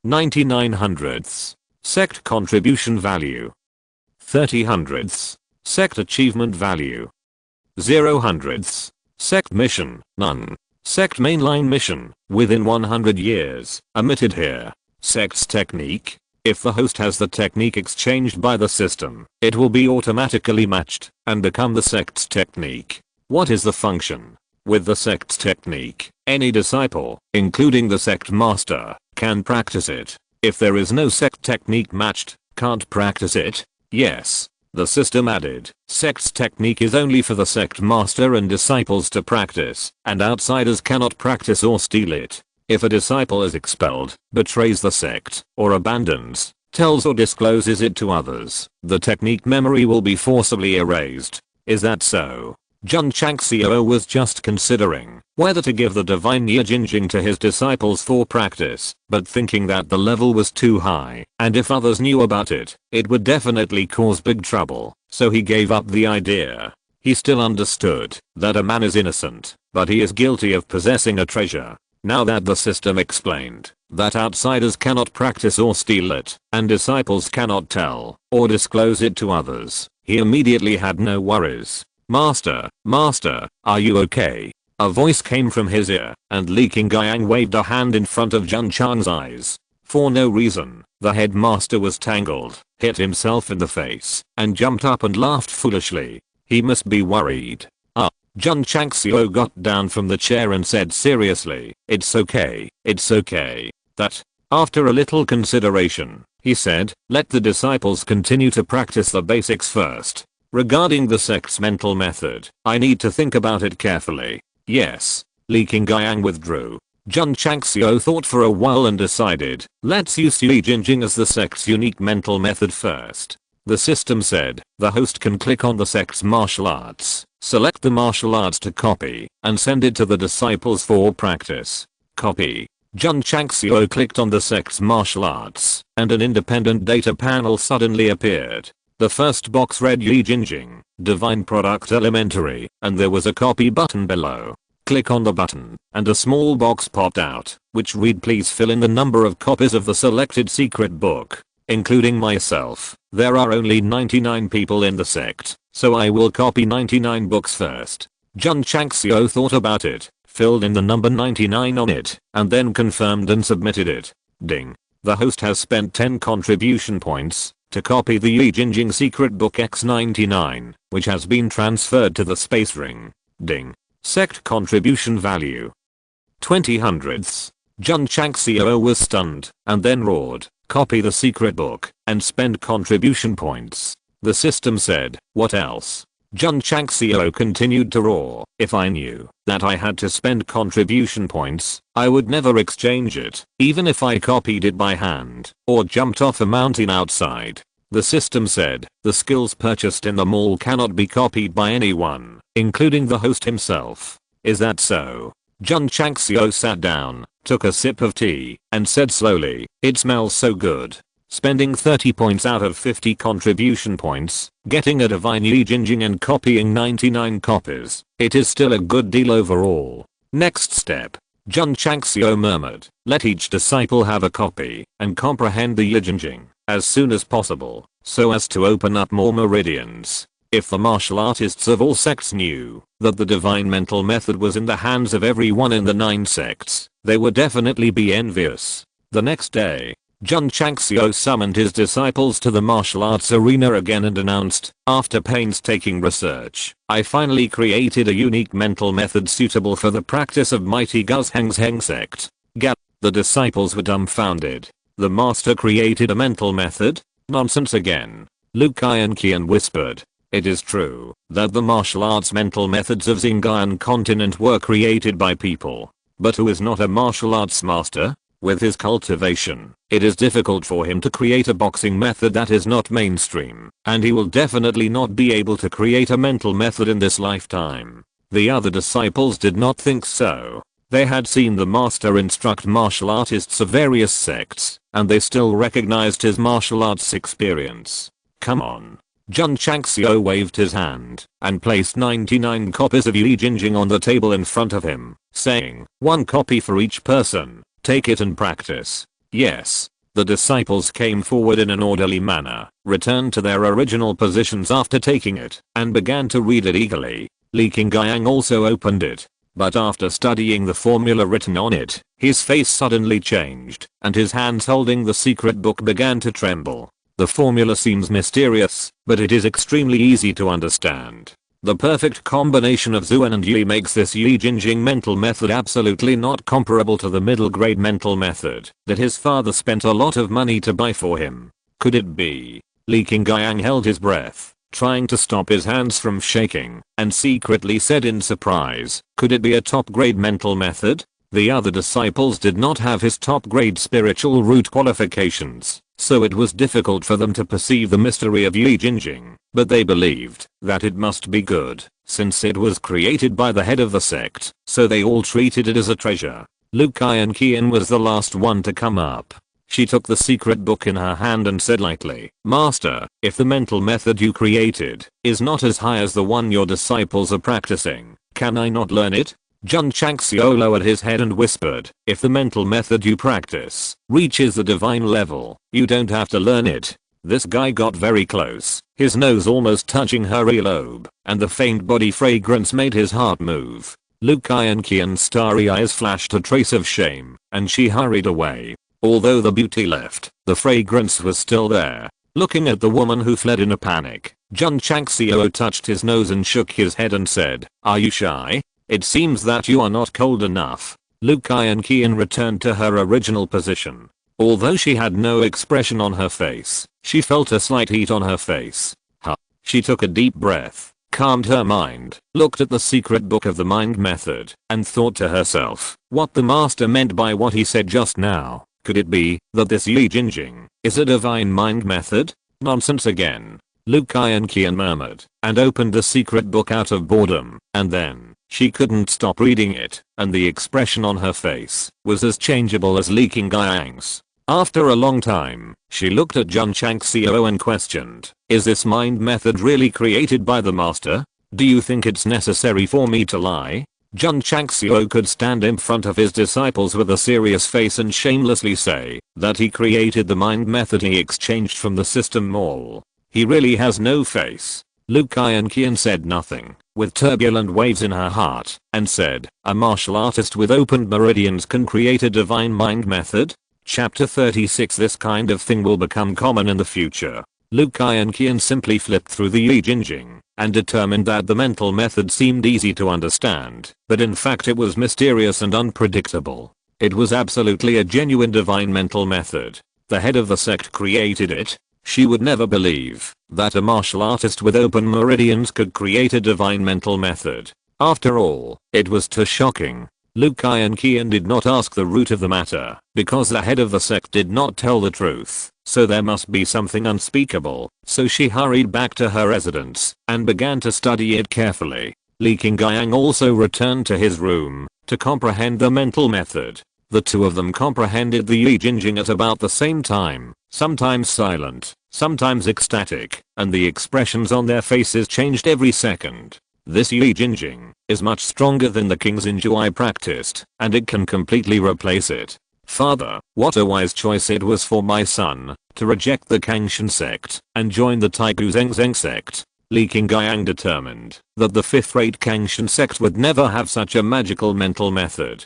99 hundredths. Sect contribution value, 30 hundredths. Sect achievement value, 0 hundredths. Sect mission, none. Sect mainline mission, within 100 years, omitted here. Sect's technique. If the host has the technique exchanged by the system, it will be automatically matched and become the sect's technique. What is the function? With the sect's technique, any disciple, including the sect master, can practice it. If there is no sect technique matched, can't practice it? Yes. The system added, sect's technique is only for the sect master and disciples to practice, and outsiders cannot practice or steal it. If a disciple is expelled, betrays the sect, or abandons, tells or discloses it to others, the technique memory will be forcibly erased. Is that so? Jun Changxiao was just considering whether to give the divine Yi Jingjing to his disciples for practice, but thinking that the level was too high, and if others knew about it, it would definitely cause big trouble, so he gave up the idea. He still understood that a man is innocent, but he is guilty of possessing a treasure. Now that the system explained that outsiders cannot practice or steal it, and disciples cannot tell or disclose it to others, he immediately had no worries. Master, are you okay? A voice came from his ear, and Li Qingyang waved a hand in front of Jun Chang's eyes. For no reason, the headmaster was tangled, hit himself in the face, and jumped up and laughed foolishly. He must be worried. Jun Changxiao got down from the chair and said seriously, it's okay. That, after a little consideration, he said, let the disciples continue to practice the basics first. Regarding the sect's mental method, I need to think about it carefully. Yes. Li Qingyang withdrew. Jun Changxiao thought for a while and decided, let's use Yi Jingjing as the sect's unique mental method first. The system said, the host can click on the sect's martial arts, select the martial arts to copy, and send it to the disciples for practice. Copy. Jun Changxiao clicked on the sect's martial arts, and an independent data panel suddenly appeared. The first box read Yi Jingjing, Divine Product Elementary, and there was a copy button below. Click on the button, and a small box popped out, which read please fill in the number of copies of the selected secret book. Including myself, there are only 99 people in the sect, so I will copy 99 books first. Jun Changxiao thought about it, filled in the number 99 on it, and then confirmed and submitted it. Ding. The host has spent 10 contribution points to copy the Yi Jingjing secret book X99, which has been transferred to the space ring. Ding. Sect contribution value 20 hundredths. Jun Changxiao was stunned, and then roared, copy the secret book, and spend contribution points. The system said, what else? Jun Changxiao continued to roar, if I knew that I had to spend contribution points, I would never exchange it, even if I copied it by hand, or jumped off a mountain outside. The system said, the skills purchased in the mall cannot be copied by anyone, including the host himself. Is that so? Jun Changxiao sat down, took a sip of tea, and said slowly, it smells so good. Spending 30 points out of 50 contribution points, getting a divine Yi Jingjing and copying 99 copies, it is still a good deal overall. Next step. Jun Changxiao murmured, let each disciple have a copy, and comprehend the Yi Jingjing, as soon as possible, so as to open up more meridians. If the martial artists of all sects knew that the divine mental method was in the hands of everyone in the 9 sects, they would definitely be envious. The next day, Jun Changxiao summoned his disciples to the martial arts arena again and announced, after painstaking research, I finally created a unique mental method suitable for the practice of mighty Strongest Sect. The disciples were dumbfounded. The master created a mental method? Nonsense again. Lu Qian whispered. It is true that the martial arts mental methods of Xinjiang continent were created by people. But who is not a martial arts master? With his cultivation, it is difficult for him to create a boxing method that is not mainstream, and he will definitely not be able to create a mental method in this lifetime. The other disciples did not think so. They had seen the master instruct martial artists of various sects, and they still recognized his martial arts experience. Come on. Jun Changxiao waved his hand and placed 99 copies of Yi Jingjing on the table in front of him, saying, one copy for each person, take it and practice. Yes. The disciples came forward in an orderly manner, returned to their original positions after taking it, and began to read it eagerly. Li Qingyang also opened it, but after studying the formula written on it, his face suddenly changed, and his hands holding the secret book began to tremble. The formula seems mysterious, but it is extremely easy to understand. The perfect combination of Zuan and Yi makes this Yi Jingjing mental method absolutely not comparable to the middle grade mental method that his father spent a lot of money to buy for him. Could it be? Li Qingyang held his breath, trying to stop his hands from shaking, and secretly said in surprise, could it be a top grade mental method? The other disciples did not have his top grade spiritual root qualifications, so it was difficult for them to perceive the mystery of Yi Jingjing, but they believed that it must be good, since it was created by the head of the sect, so they all treated it as a treasure. Lu Qian was the last one to come up. She took the secret book in her hand and said lightly, Master, if the mental method you created is not as high as the one your disciples are practicing, can I not learn it? Jun Changxiao lowered his head and whispered, if the mental method you practice reaches the divine level, you don't have to learn it. This guy got very close, his nose almost touching her earlobe, and the faint body fragrance made his heart move. Liu Qianqian's starry eyes flashed a trace of shame, and she hurried away. Although the beauty left, the fragrance was still there. Looking at the woman who fled in a panic, Jun Changxiao touched his nose and shook his head and said, "Are you shy? It seems that you are not cold enough." Liu Qianqian returned to her original position. Although she had no expression on her face, she felt a slight heat on her face. She took a deep breath, calmed her mind, looked at the secret book of the mind method, and thought to herself, what the master meant by what he said just now. Could it be that this Yi Jingjing is a divine mind method? Nonsense again. Liu Qianqian murmured, and opened the secret book out of boredom, and then, she couldn't stop reading it, and the expression on her face was as changeable as Li Qingyang's. After a long time, she looked at Jun Changxiao and questioned, is this mind method really created by the master? Do you think it's necessary for me to lie? Jun Changxiao could stand in front of his disciples with a serious face and shamelessly say that he created the mind method he exchanged from the system mall. He really has no face. Liu Qianqian said nothing, with turbulent waves in her heart, and said, a martial artist with opened meridians can create a divine mind method? Chapter 36. This kind of thing will become common in the future. Liu Qianqian simply flipped through the Yi Jingjing, and determined that the mental method seemed easy to understand, but in fact it was mysterious and unpredictable. It was absolutely a genuine divine mental method. The head of the sect created it. She would never believe that a martial artist with open meridians could create a divine mental method. After all, it was too shocking. Liu Qianqian did not ask the root of the matter, because the head of the sect did not tell the truth, so there must be something unspeakable, so she hurried back to her residence, and began to study it carefully. Li Qingyang also returned to his room, to comprehend the mental method. The two of them comprehended the Yi Jingjing at about the same time, sometimes silent, sometimes ecstatic, and the expressions on their faces changed every second. This Yi Jingjing is much stronger than the King's Inju I practiced, and it can completely replace it. Father, what a wise choice it was for my son to reject the Kangshan sect and join the Taigu Zhengzheng sect. Li Qingyang determined that the fifth-rate Kangshan sect would never have such a magical mental method.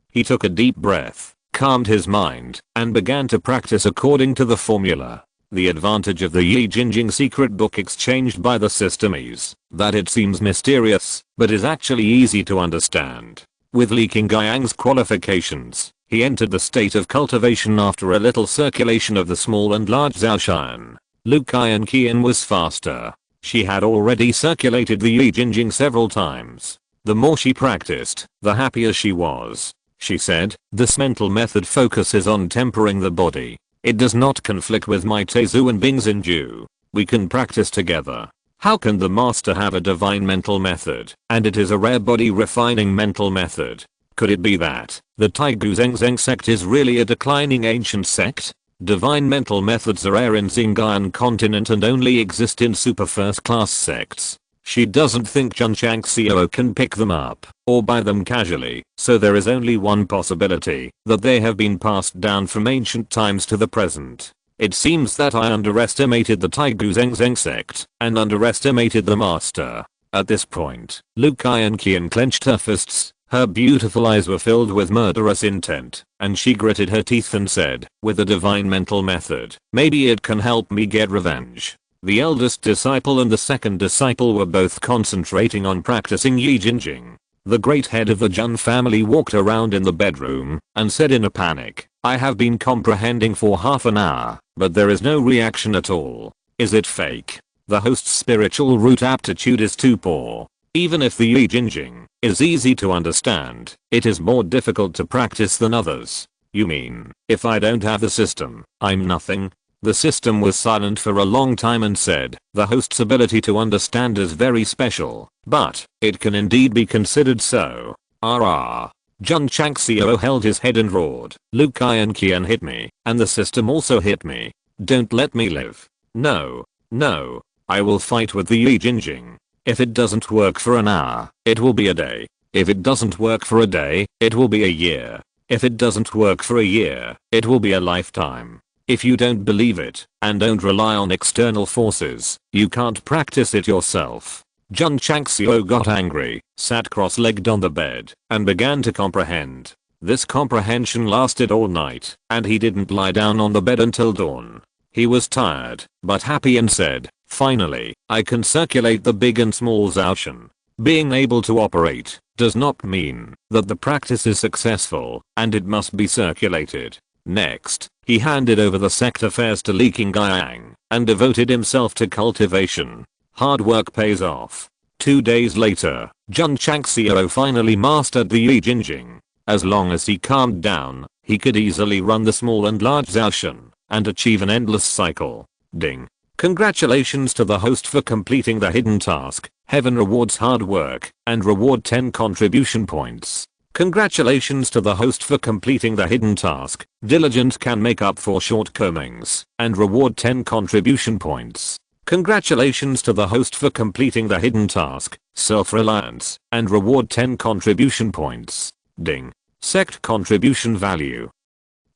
He took a deep breath, calmed his mind, and began to practice according to the formula. The advantage of the Yi Jingjing secret book exchanged by the system is that it seems mysterious, but is actually easy to understand. With Li Qingyang's qualifications, he entered the state of cultivation after a little circulation of the small and large Zhaoshan. Liu Qianqian was faster. She had already circulated the Yi Jingjing several times. The more she practiced, the happier she was. She said, this mental method focuses on tempering the body. It does not conflict with my Teizu and Bing's Inju. We can practice together. How can the master have a divine mental method, and it is a rare body refining mental method? Could it be that the Taigu Zhengzheng sect is really a declining ancient sect? Divine mental methods are rare in Xinjiang continent and only exist in super first class sects. She doesn't think Jun Changxiao can pick them up or buy them casually, so there is only one possibility, that they have been passed down from ancient times to the present. It seems that I underestimated the Taigu Zhengzheng sect and underestimated the master. At this point, Liu Qianqian clenched her fists. Her beautiful eyes were filled with murderous intent, and she gritted her teeth and said, with a divine mental method, maybe it can help me get revenge. The eldest disciple and the second disciple were both concentrating on practicing Yi Jingjing. The great head of the Jun family walked around in the bedroom and said in a panic, I have been comprehending for half an hour, but there is no reaction at all. Is it fake? The host's spiritual root aptitude is too poor. Even if the Yi Jingjing is easy to understand, it is more difficult to practice than others. You mean, if I don't have the system, I'm nothing? The system was silent for a long time and said, the host's ability to understand is very special, but it can indeed be considered so. Jun Changxiao held his head and roared, Liu Qianqian hit me, and the system also hit me. Don't let me live. No. No. I will fight with the Yi Jingjing. If it doesn't work for an hour, it will be a day. If it doesn't work for a day, it will be a year. If it doesn't work for a year, it will be a lifetime. If you don't believe it, and don't rely on external forces, you can't practice it yourself. Jun Changxiao got angry, sat cross-legged on the bed, and began to comprehend. This comprehension lasted all night, and he didn't lie down on the bed until dawn. He was tired, but happy and said, "Finally, I can circulate the big and small Zaoshan." Being able to operate does not mean that the practice is successful, and it must be circulated. Next, he handed over the sect affairs to Li Qingyang and devoted himself to cultivation. Hard work pays off. 2 days later, Jun Changxiao finally mastered the Yi Jinjing. As long as he calmed down, he could easily run the small and large Zaoshan and achieve an endless cycle. Ding. Congratulations to the host for completing the hidden task. Heaven rewards hard work and reward 10 contribution points. Congratulations to the host for completing the hidden task. Diligence can make up for shortcomings and reward 10 contribution points. Congratulations to the host for completing the hidden task. Self-reliance and reward 10 contribution points. Ding. Sect contribution value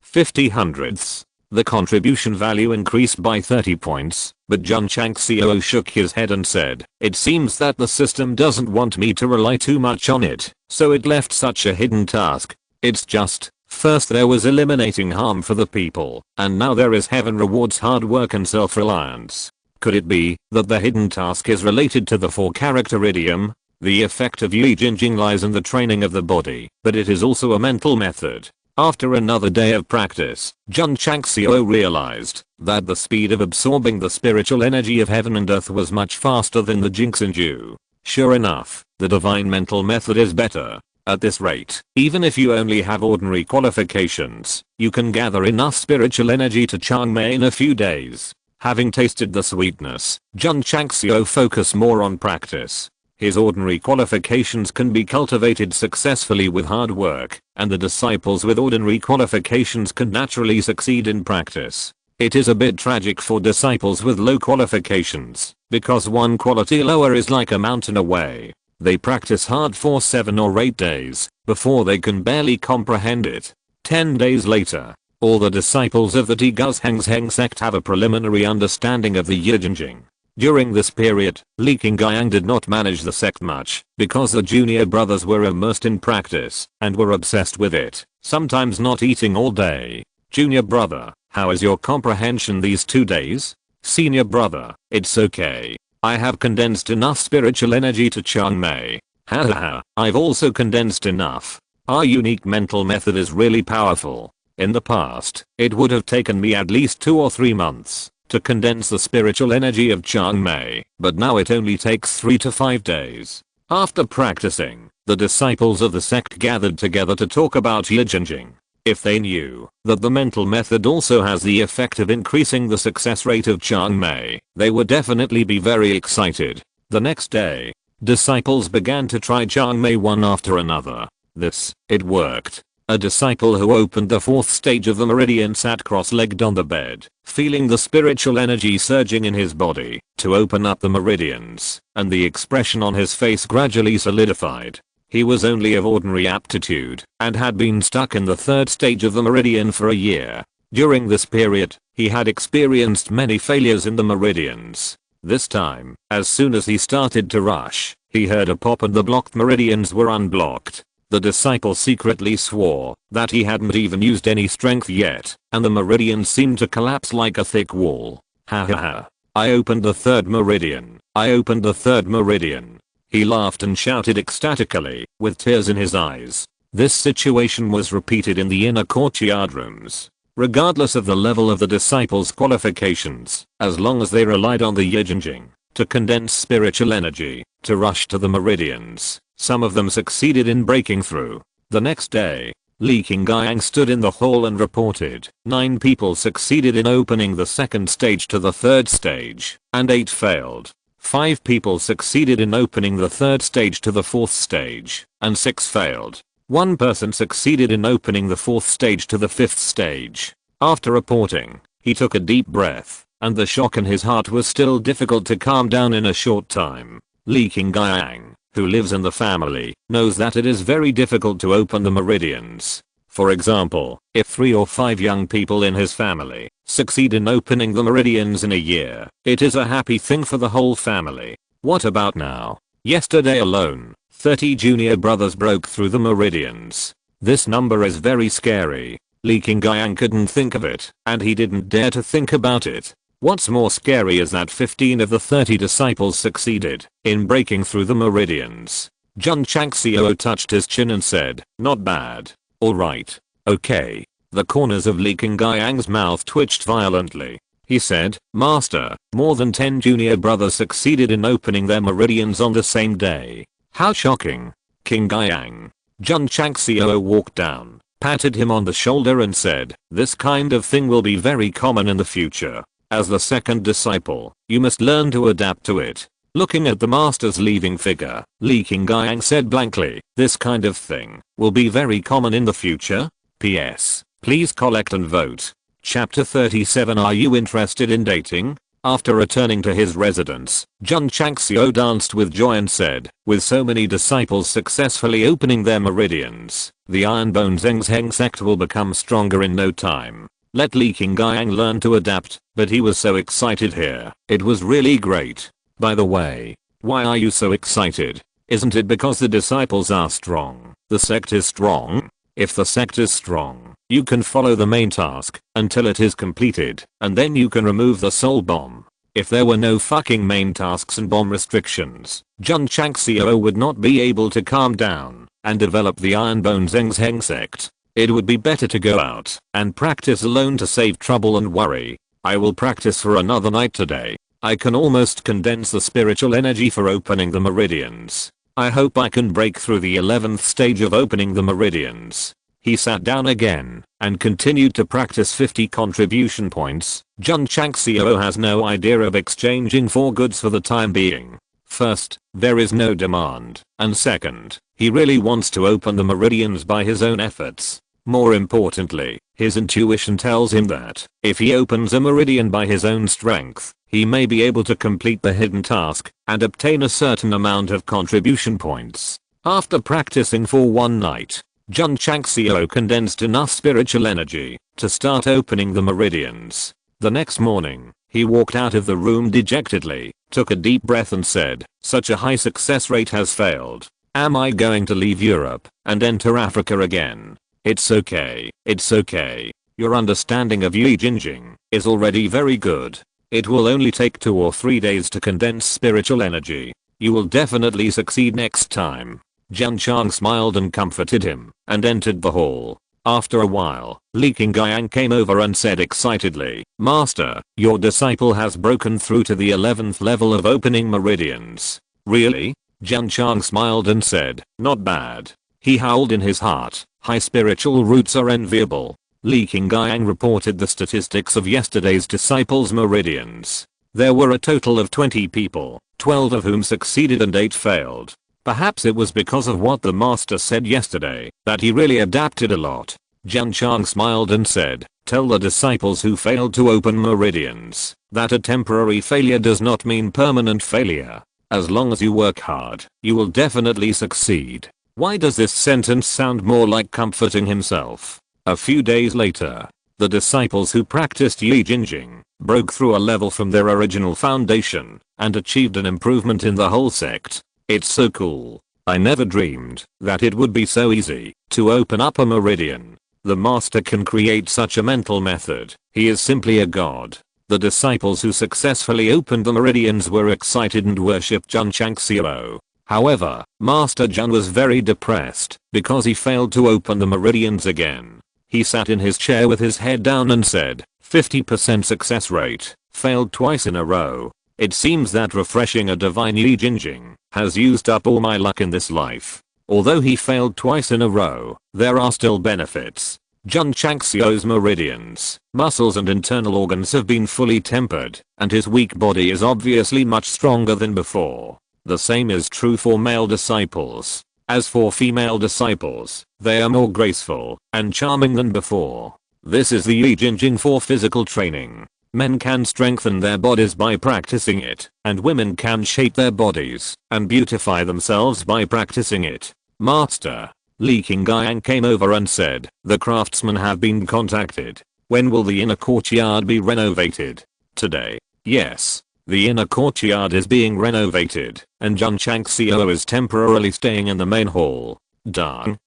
50 hundredths. The contribution value increased by 30 points, but Jun Changxiao shook his head and said, "It seems that the system doesn't want me to rely too much on it, so it left such a hidden task. It's just, first there was eliminating harm for the people, and now there is heaven rewards hard work and self-reliance. Could it be that the hidden task is related to the 4-character idiom? The effect of Yi Jinjing lies in the training of the body, but it is also a mental method." After another day of practice, Jun Changxiao realized that the speed of absorbing the spiritual energy of heaven and earth was much faster than the Jingxinju. Sure enough, the divine mental method is better. At this rate, even if you only have ordinary qualifications, you can gather enough spiritual energy to Changmei in a few days. Having tasted the sweetness, Jun Changxiao focused more on practice. His ordinary qualifications can be cultivated successfully with hard work, and the disciples with ordinary qualifications can naturally succeed in practice. It is a bit tragic for disciples with low qualifications, because one quality lower is like a mountain away. They practice hard for 7 or 8 days, before they can barely comprehend it. 10 days later, all the disciples of the Strongest Sect have a preliminary understanding of the Yi Jinjing. During this period, Li Qingyang did not manage the sect much, because the junior brothers were immersed in practice, and were obsessed with it, sometimes not eating all day. Junior brother, how is your comprehension these 2 days? Senior brother, it's okay. I have condensed enough spiritual energy to Changmei. Haha, I've also condensed enough. Our unique mental method is really powerful. In the past, it would have taken me at least 2 or 3 months to condense the spiritual energy of Changmei, but now it only takes 3 to 5 days. After practicing, the disciples of the sect gathered together to talk about Yi Jinjing. If they knew that the mental method also has the effect of increasing the success rate of Changmei, they would definitely be very excited. The next day, disciples began to try Changmei one after another. It worked. A disciple who opened the 4th stage of the meridian sat cross-legged on the bed, feeling the spiritual energy surging in his body to open up the meridians, and the expression on his face gradually solidified. He was only of ordinary aptitude and had been stuck in the 3rd stage of the meridian for a year. During this period, he had experienced many failures in the meridians. This time, as soon as he started to rush, he heard a pop and the blocked meridians were unblocked. The disciple secretly swore that he hadn't even used any strength yet, and the meridian seemed to collapse like a thick wall. Ha. I opened the 3rd meridian. I opened the 3rd meridian. He laughed and shouted ecstatically, with tears in his eyes. This situation was repeated in the inner courtyard rooms. Regardless of the level of the disciples' qualifications, as long as they relied on the Yi Jinjing to condense spiritual energy, to rush to the meridians, some of them succeeded in breaking through. The next day, Li Qingyang stood in the hall and reported 9 people succeeded in opening the 2nd stage to the 3rd stage, and 8 failed. 5 people succeeded in opening the 3rd stage to the 4th stage, and 6 failed. 1 person succeeded in opening the 4th stage to the 5th stage. After reporting, he took a deep breath, and the shock in his heart was still difficult to calm down in a short time. Li Qingyang, who lives in the family, knows that it is very difficult to open the meridians. For example, if 3 or 5 young people in his family succeed in opening the meridians in a year, it is a happy thing for the whole family. What about now? Yesterday alone, 30 junior brothers broke through the meridians. This number is very scary. Li Qingyang couldn't think of it, and he didn't dare to think about it. What's more scary is that 15 of the 30 disciples succeeded in breaking through the meridians. Jun Changxiao touched his chin and said, "Not bad. Alright. Okay." The corners of Li Qingyang's mouth twitched violently. He said, "Master, more than 10 junior brothers succeeded in opening their meridians on the same day. How shocking." Qingyang. Jun Changxiao walked down, patted him on the shoulder and said, "This kind of thing will be very common in the future. As the second disciple, you must learn to adapt to it." Looking at the master's leaving figure, Li Qingyang said blankly, "This kind of thing will be very common in the future? PS. Please collect and vote." Chapter 37. Are you interested in dating? After returning to his residence, Jun Changxiao danced with joy and said, "With so many disciples successfully opening their meridians, the Iron Bone Sect will become stronger in no time. Let Li Qingyang learn to adapt." But he was so excited here. It was really great. By the way, why are you so excited? Isn't it because the disciples are strong? The sect is strong? If the sect is strong, you can follow the main task until it is completed, and then you can remove the soul bomb. If there were no fucking main tasks and bomb restrictions, Jun Changxiao would not be able to calm down and develop the Iron Bone Sect. It would be better to go out and practice alone to save trouble and worry. I will practice for another night today. I can almost condense the spiritual energy for opening the meridians. I hope I can break through the 11th stage of opening the meridians. He sat down again and continued to practice 50 contribution points. Jun Changxiao has no idea of exchanging for goods for the time being. First, there is no demand, and second, he really wants to open the meridians by his own efforts. More importantly, his intuition tells him that if he opens a meridian by his own strength, he may be able to complete the hidden task and obtain a certain amount of contribution points. After practicing for one night, Jun Changxiao condensed enough spiritual energy to start opening the meridians. The next morning, he walked out of the room dejectedly, took a deep breath and said, "Such a high success rate has failed. Am I going to leave Europe and enter Africa again? It's okay. It's okay. Your understanding of Yi Jinjing is already very good. It will only take 2 or 3 days to condense spiritual energy. You will definitely succeed next time." Jun Chang smiled and comforted him and entered the hall. After a while, Li Qingyang came over and said excitedly, "Master, your disciple has broken through to the 11th level of opening meridians." "Really?" Jun Chang smiled and said, "Not bad." He howled in his heart, "High spiritual roots are enviable." Li Qingyang reported the statistics of yesterday's disciples' meridians. There were a total of 20 people, 12 of whom succeeded and 8 failed. Perhaps it was because of what the master said yesterday that he really adapted a lot. Jun Chang smiled and said, "Tell the disciples who failed to open meridians that a temporary failure does not mean permanent failure. As long as you work hard, you will definitely succeed." Why does this sentence sound more like comforting himself? A few days later, the disciples who practiced Yi Jinjing broke through a level from their original foundation and achieved an improvement in the whole sect. It's so cool. I never dreamed that it would be so easy to open up a meridian. The master can create such a mental method. He is simply a god. The disciples who successfully opened the meridians were excited and worshipped Jun Changxiao. However, Master Jun was very depressed because he failed to open the meridians again. He sat in his chair with his head down and said, 50% success rate, failed twice in a row. It seems that refreshing a divine Yi Jinjing has used up all my luck in this life. Although he failed twice in a row, there are still benefits. Jun Changxiao's meridians, muscles and internal organs have been fully tempered, and his weak body is obviously much stronger than before. The same is true for male disciples. As for female disciples, they are more graceful and charming than before. This is the Yi Jinjing for physical training. Men can strengthen their bodies by practicing it, and women can shape their bodies and beautify themselves by practicing it. Master, Li Qingyang came over and said, "The craftsmen have been contacted. When will the inner courtyard be renovated?" "Today." "Yes. The inner courtyard is being renovated, and Jun Changxiao is temporarily staying in the main hall. Dung.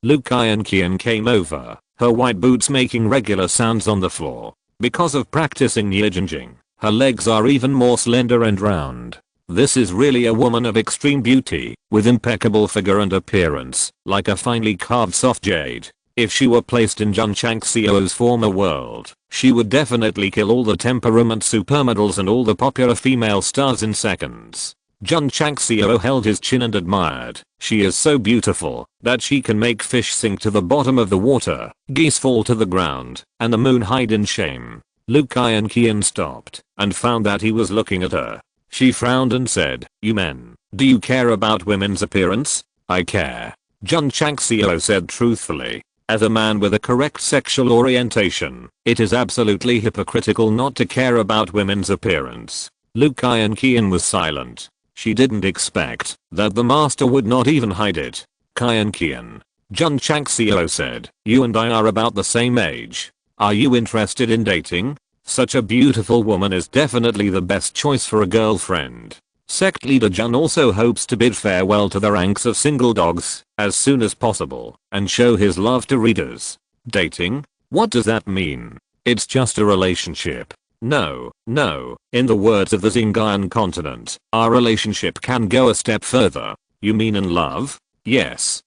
Lu Kai and Qian came over, her white boots making regular sounds on the floor. Because of practicing Yijinjing, her legs are even more slender and round. This is really a woman of extreme beauty, with impeccable figure and appearance, like a finely carved soft jade. If she were placed in Jun Changxiao's former world, she would definitely kill all the temperament supermodels and all the popular female stars in seconds. Jun Changxiao held his chin and admired. She is so beautiful that she can make fish sink to the bottom of the water, geese fall to the ground, and the moon hide in shame. Lu Kai and Qian stopped and found that he was looking at her. She frowned and said, "You men, do you care about women's appearance?" "I care," Jun Changxiao said truthfully. As a man with a correct sexual orientation, it is absolutely hypocritical not to care about women's appearance. Lu Kai and Qian was silent. She didn't expect that the master would not even hide it. "Kai and Qian," Jun Changxiao said, "you and I are about the same age. Are you interested in dating? Such a beautiful woman is definitely the best choice for a girlfriend." Sect leader Jun also hopes to bid farewell to the ranks of single dogs as soon as possible and show his love to readers. Dating? What does that mean? It's just a relationship. No. In the words of the Xinjiang continent, our relationship can go a step further. You mean in love? Yes,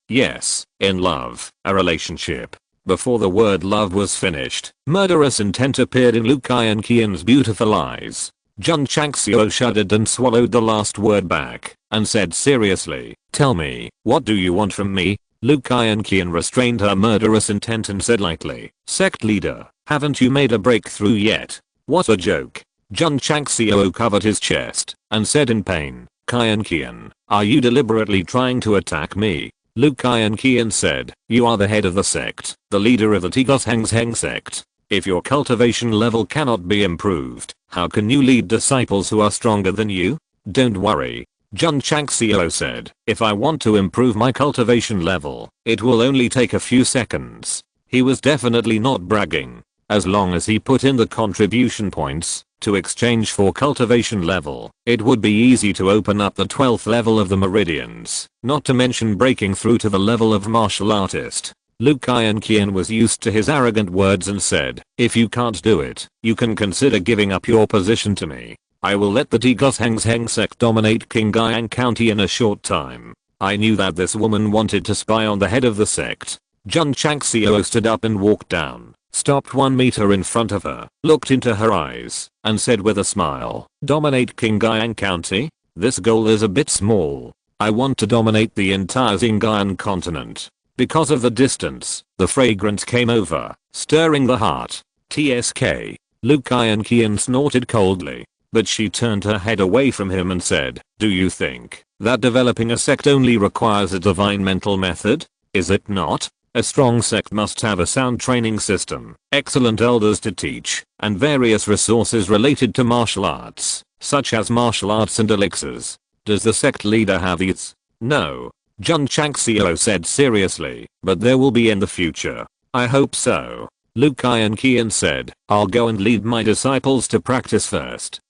in love, a relationship. Before the word love was finished, murderous intent appeared in Lu Kai and Qian's beautiful eyes. Jun Changxiao shuddered and swallowed the last word back, and said seriously, "Tell me, what do you want from me?" Lu Kai and Qian restrained her murderous intent and said lightly, "Sect leader, haven't you made a breakthrough yet?" "What a joke." Jun Changxiao covered his chest, and said in pain, "Kai and Qian, are you deliberately trying to attack me?" Lu Kai and Qian said, "You are the head of the sect, the leader of the Strongest Sect. If your cultivation level cannot be improved, how can you lead disciples who are stronger than you?" "Don't worry," Jun Changxiao said, "if I want to improve my cultivation level, it will only take a few seconds." He was definitely not bragging. As long as he put in the contribution points to exchange for cultivation level, it would be easy to open up the 12th level of the meridians, not to mention breaking through to the level of martial artist. Lu Kai and Qian was used to his arrogant words and said, "If you can't do it, you can consider giving up your position to me. I will let the Strongest Sect dominate Qingyang County in a short time." I knew that this woman wanted to spy on the head of the sect. Jun Changxiao stood up and walked down, stopped 1 meter in front of her, looked into her eyes, and said with a smile, "Dominate Qingyang County? This goal is a bit small. I want to dominate the entire Xinjiang continent." Because of the distance, the fragrance came over, stirring the heart. "TSK." Lu Kai and Qian snorted coldly, but she turned her head away from him and said, "Do you think that developing a sect only requires a divine mental method? Is it not? A strong sect must have a sound training system, excellent elders to teach, and various resources related to martial arts, such as martial arts and elixirs. Does the sect leader have these?" "No," Jun Changxiao said seriously, "but there will be in the future. I hope so." Lu Kai and Qian said, "I'll go and lead my disciples to practice first."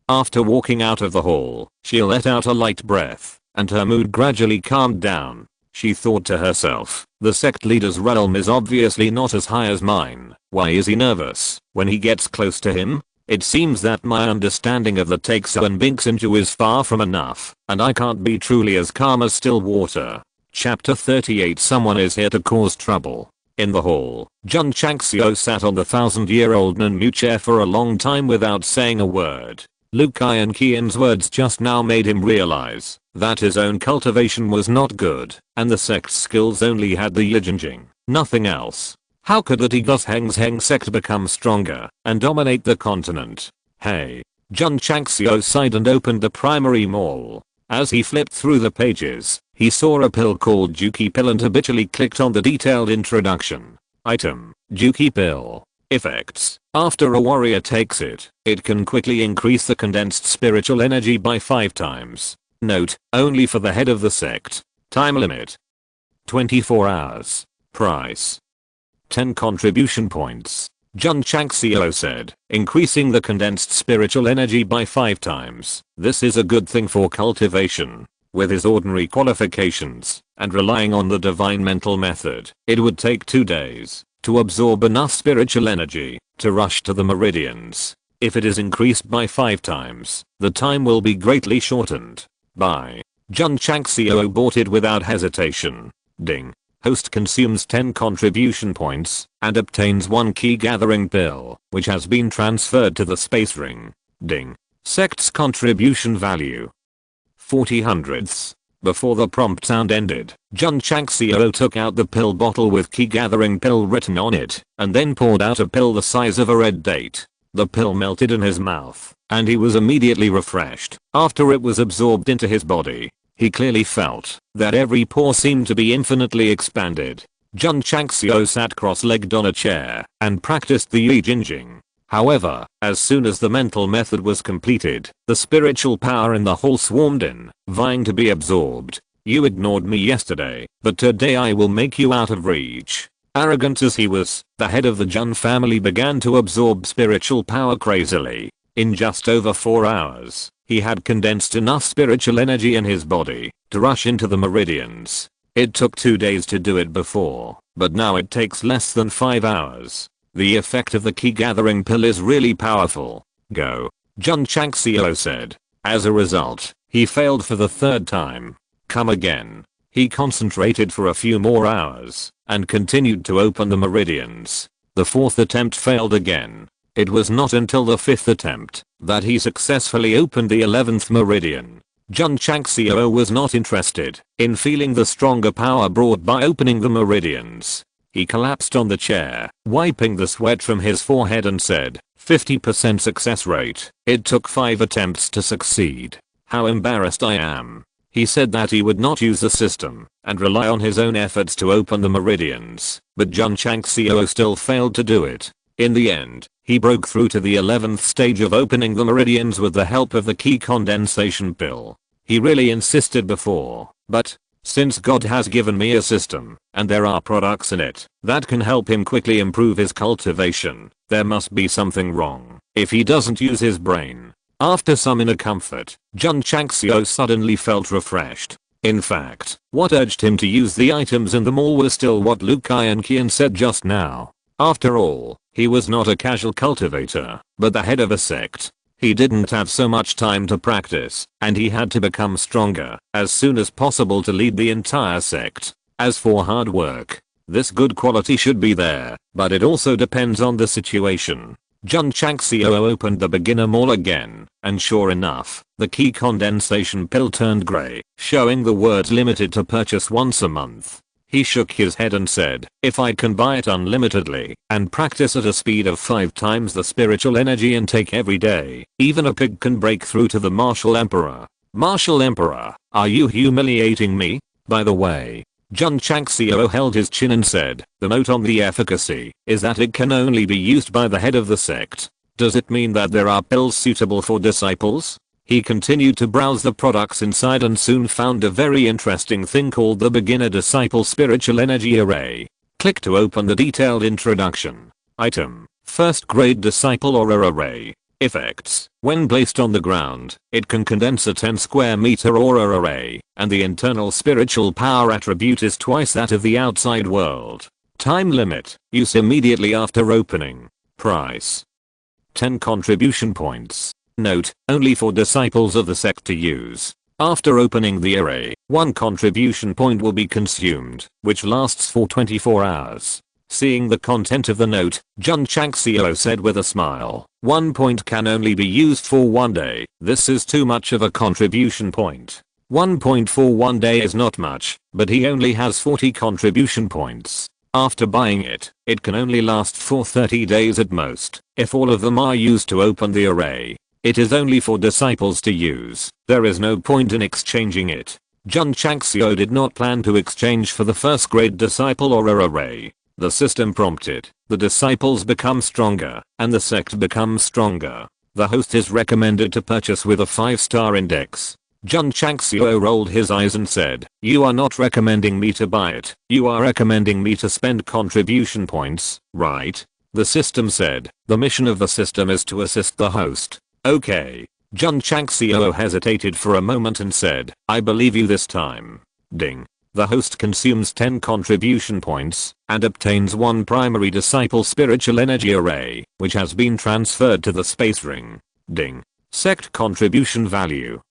After walking out of the hall, she let out a light breath, and her mood gradually calmed down. She thought to herself, the sect leader's realm is obviously not as high as mine. Why is he nervous when he gets close to him? It seems that my understanding of the Takeo and Binksinju is far from enough, and I can't be truly as calm as still water. Chapter 38. Someone is here to cause trouble. In the hall, Jun Changxiao sat on the 1,000-year-old Nanmu chair for a long time without saying a word. Lu Kai and Qian's words just now made him realize that his own cultivation was not good, and the sect's skills only had the Yijinjing, nothing else. How could the Strongest Sect become stronger and dominate the continent? "Hey." Jun Changxiao sighed and opened the primary mall. As he flipped through the pages, he saw a pill called Juki pill and habitually clicked on the detailed introduction. Item: Juki pill. Effects: after a warrior takes it, it can quickly increase the condensed spiritual energy by 5 times. Note: only for the head of the sect. Time limit: 24 hours. Price: 10 contribution points. Jun Changxiao said, increasing the condensed spiritual energy by 5 times. This is a good thing for cultivation. With his ordinary qualifications, and relying on the divine mental method, it would take 2 days to absorb enough spiritual energy to rush to the meridians. If it is increased by 5 times, the time will be greatly shortened. By Jun Changxiao bought it without hesitation. Ding. Host consumes 10 contribution points and obtains 1 key gathering pill, which has been transferred to the space ring. Ding. Sect's contribution value 40 hundredths. Before the prompt sound ended, Jun Changxiao took out the pill bottle with key gathering pill written on it, and then poured out a pill the size of a red date. The pill melted in his mouth, and he was immediately refreshed. After it was absorbed into his body, he clearly felt that every pore seemed to be infinitely expanded. Jun Changxiao sat cross-legged on a chair and practiced the Yi Jinjing. However, as soon as the mental method was completed, the spiritual power in the hall swarmed in, vying to be absorbed. You ignored me yesterday, but today I will make you out of reach. Arrogant as he was, the head of the Jun family began to absorb spiritual power crazily. In just over 4 hours, he had condensed enough spiritual energy in his body to rush into the meridians. It took 2 days to do it before, but now it takes less than 5 hours. The effect of the key gathering pill is really powerful. Go. Jun Changxiao said. As a result, he failed for the 3rd time. Come again. He concentrated for a few more hours and continued to open the meridians. The 4th attempt failed again. It was not until the 5th attempt that he successfully opened the 11th meridian. Jun Changxiao was not interested in feeling the stronger power brought by opening the meridians. He collapsed on the chair, wiping the sweat from his forehead and said, 50% success rate. It took 5 attempts to succeed. How embarrassed I am. He said that he would not use the system and rely on his own efforts to open the meridians, but Jun Changxiao still failed to do it. In the end, he broke through to the 11th stage of opening the meridians with the help of the key condensation pill. He really insisted before, but since God has given me a system, and there are products in it that can help him quickly improve his cultivation, there must be something wrong if he doesn't use his brain. After some inner comfort, Jun Changxiao suddenly felt refreshed. In fact, what urged him to use the items in the mall was still what Lu Kai and Qian said just now. After all, he was not a casual cultivator, but the head of a sect. He didn't have so much time to practice, and he had to become stronger as soon as possible to lead the entire sect. As for hard work, this good quality should be there, but it also depends on the situation. Jun Changxiao opened the beginner mall again, and sure enough, the key condensation pill turned grey, showing the words limited to purchase once a month. He shook his head and said, if I can buy it unlimitedly and practice at a speed of 5 times the spiritual energy intake every day, even a pig can break through to the Martial Emperor. Martial Emperor, are you humiliating me? By the way, Jun Changxiao held his chin and said, the note on the efficacy is that it can only be used by the head of the sect. Does it mean that there are pills suitable for disciples? He continued to browse the products inside and soon found a very interesting thing called the Beginner Disciple Spiritual Energy Array. Click to open the detailed introduction. Item: First Grade Disciple Aura Array. Effects: when placed on the ground, it can condense a 10 square meter aura array, and the internal spiritual power attribute is twice that of the outside world. Time limit: use immediately after opening. Price: 10 contribution points. Note, only for disciples of the sect to use. After opening the array, 1 contribution point will be consumed, which lasts for 24 hours. Seeing the content of the note, Jun Changxiao said with a smile, 1 point can only be used for 1 day. This is too much of a contribution point. 1 point for 1 day is not much, but he only has 40 contribution points. After buying it, it can only last for 30 days at most, if all of them are used to open the array. It is only for disciples to use. There is no point in exchanging it. Jun Changxiao did not plan to exchange for the first grade disciple aura array. The system prompted, the disciples become stronger, and the sect becomes stronger. The host is recommended to purchase with a 5-star index. Jun Changxiao rolled his eyes and said, you are not recommending me to buy it. You are recommending me to spend contribution points, right? The system said, the mission of the system is to assist the host. Okay. Jun Changxiao hesitated for a moment and said, I believe you this time. Ding. The host consumes 10 contribution points and obtains 1 primary disciple spiritual energy array, which has been transferred to the space ring. Ding. Sect contribution value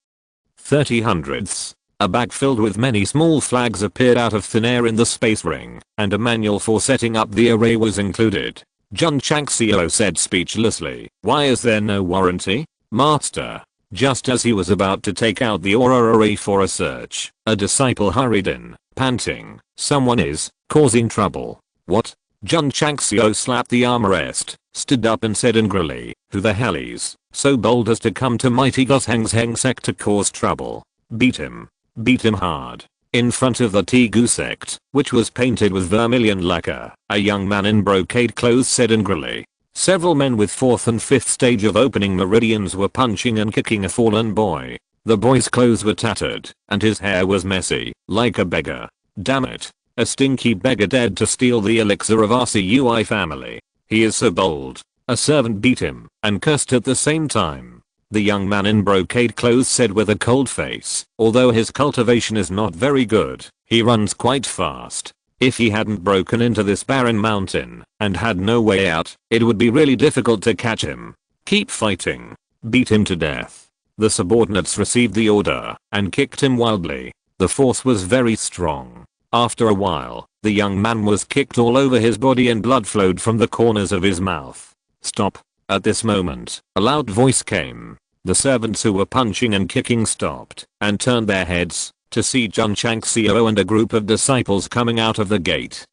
30 hundredths. A bag filled with many small flags appeared out of thin air in the space ring, and a manual for setting up the array was included. Jun Changxiao said speechlessly, why is there no warranty? Master. Just as he was about to take out the aura array for a search, a disciple hurried in, panting, someone is causing trouble. What? Jun Changxiao slapped the armrest, stood up and said angrily, who the hell is so bold as to come to mighty Strongest Sect to cause trouble? Beat him. Beat him hard. In front of the Tegu sect, which was painted with vermilion lacquer, a young man in brocade clothes said angrily. Several men with 4th and 5th stage of opening meridians were punching and kicking a fallen boy. The boy's clothes were tattered, and his hair was messy, like a beggar. Damn it. A stinky beggar dared to steal the elixir of our CUI family. He is so bold. A servant beat him, and cursed at the same time. The young man in brocade clothes said with a cold face, although his cultivation is not very good, he runs quite fast. If he hadn't broken into this barren mountain and had no way out, it would be really difficult to catch him. Keep fighting. Beat him to death. The subordinates received the order and kicked him wildly. The force was very strong. After a while, the young man was kicked all over his body and blood flowed from the corners of his mouth. Stop. At this moment, a loud voice came. The servants who were punching and kicking stopped and turned their heads to see Jun Changxiao and a group of disciples coming out of the gate.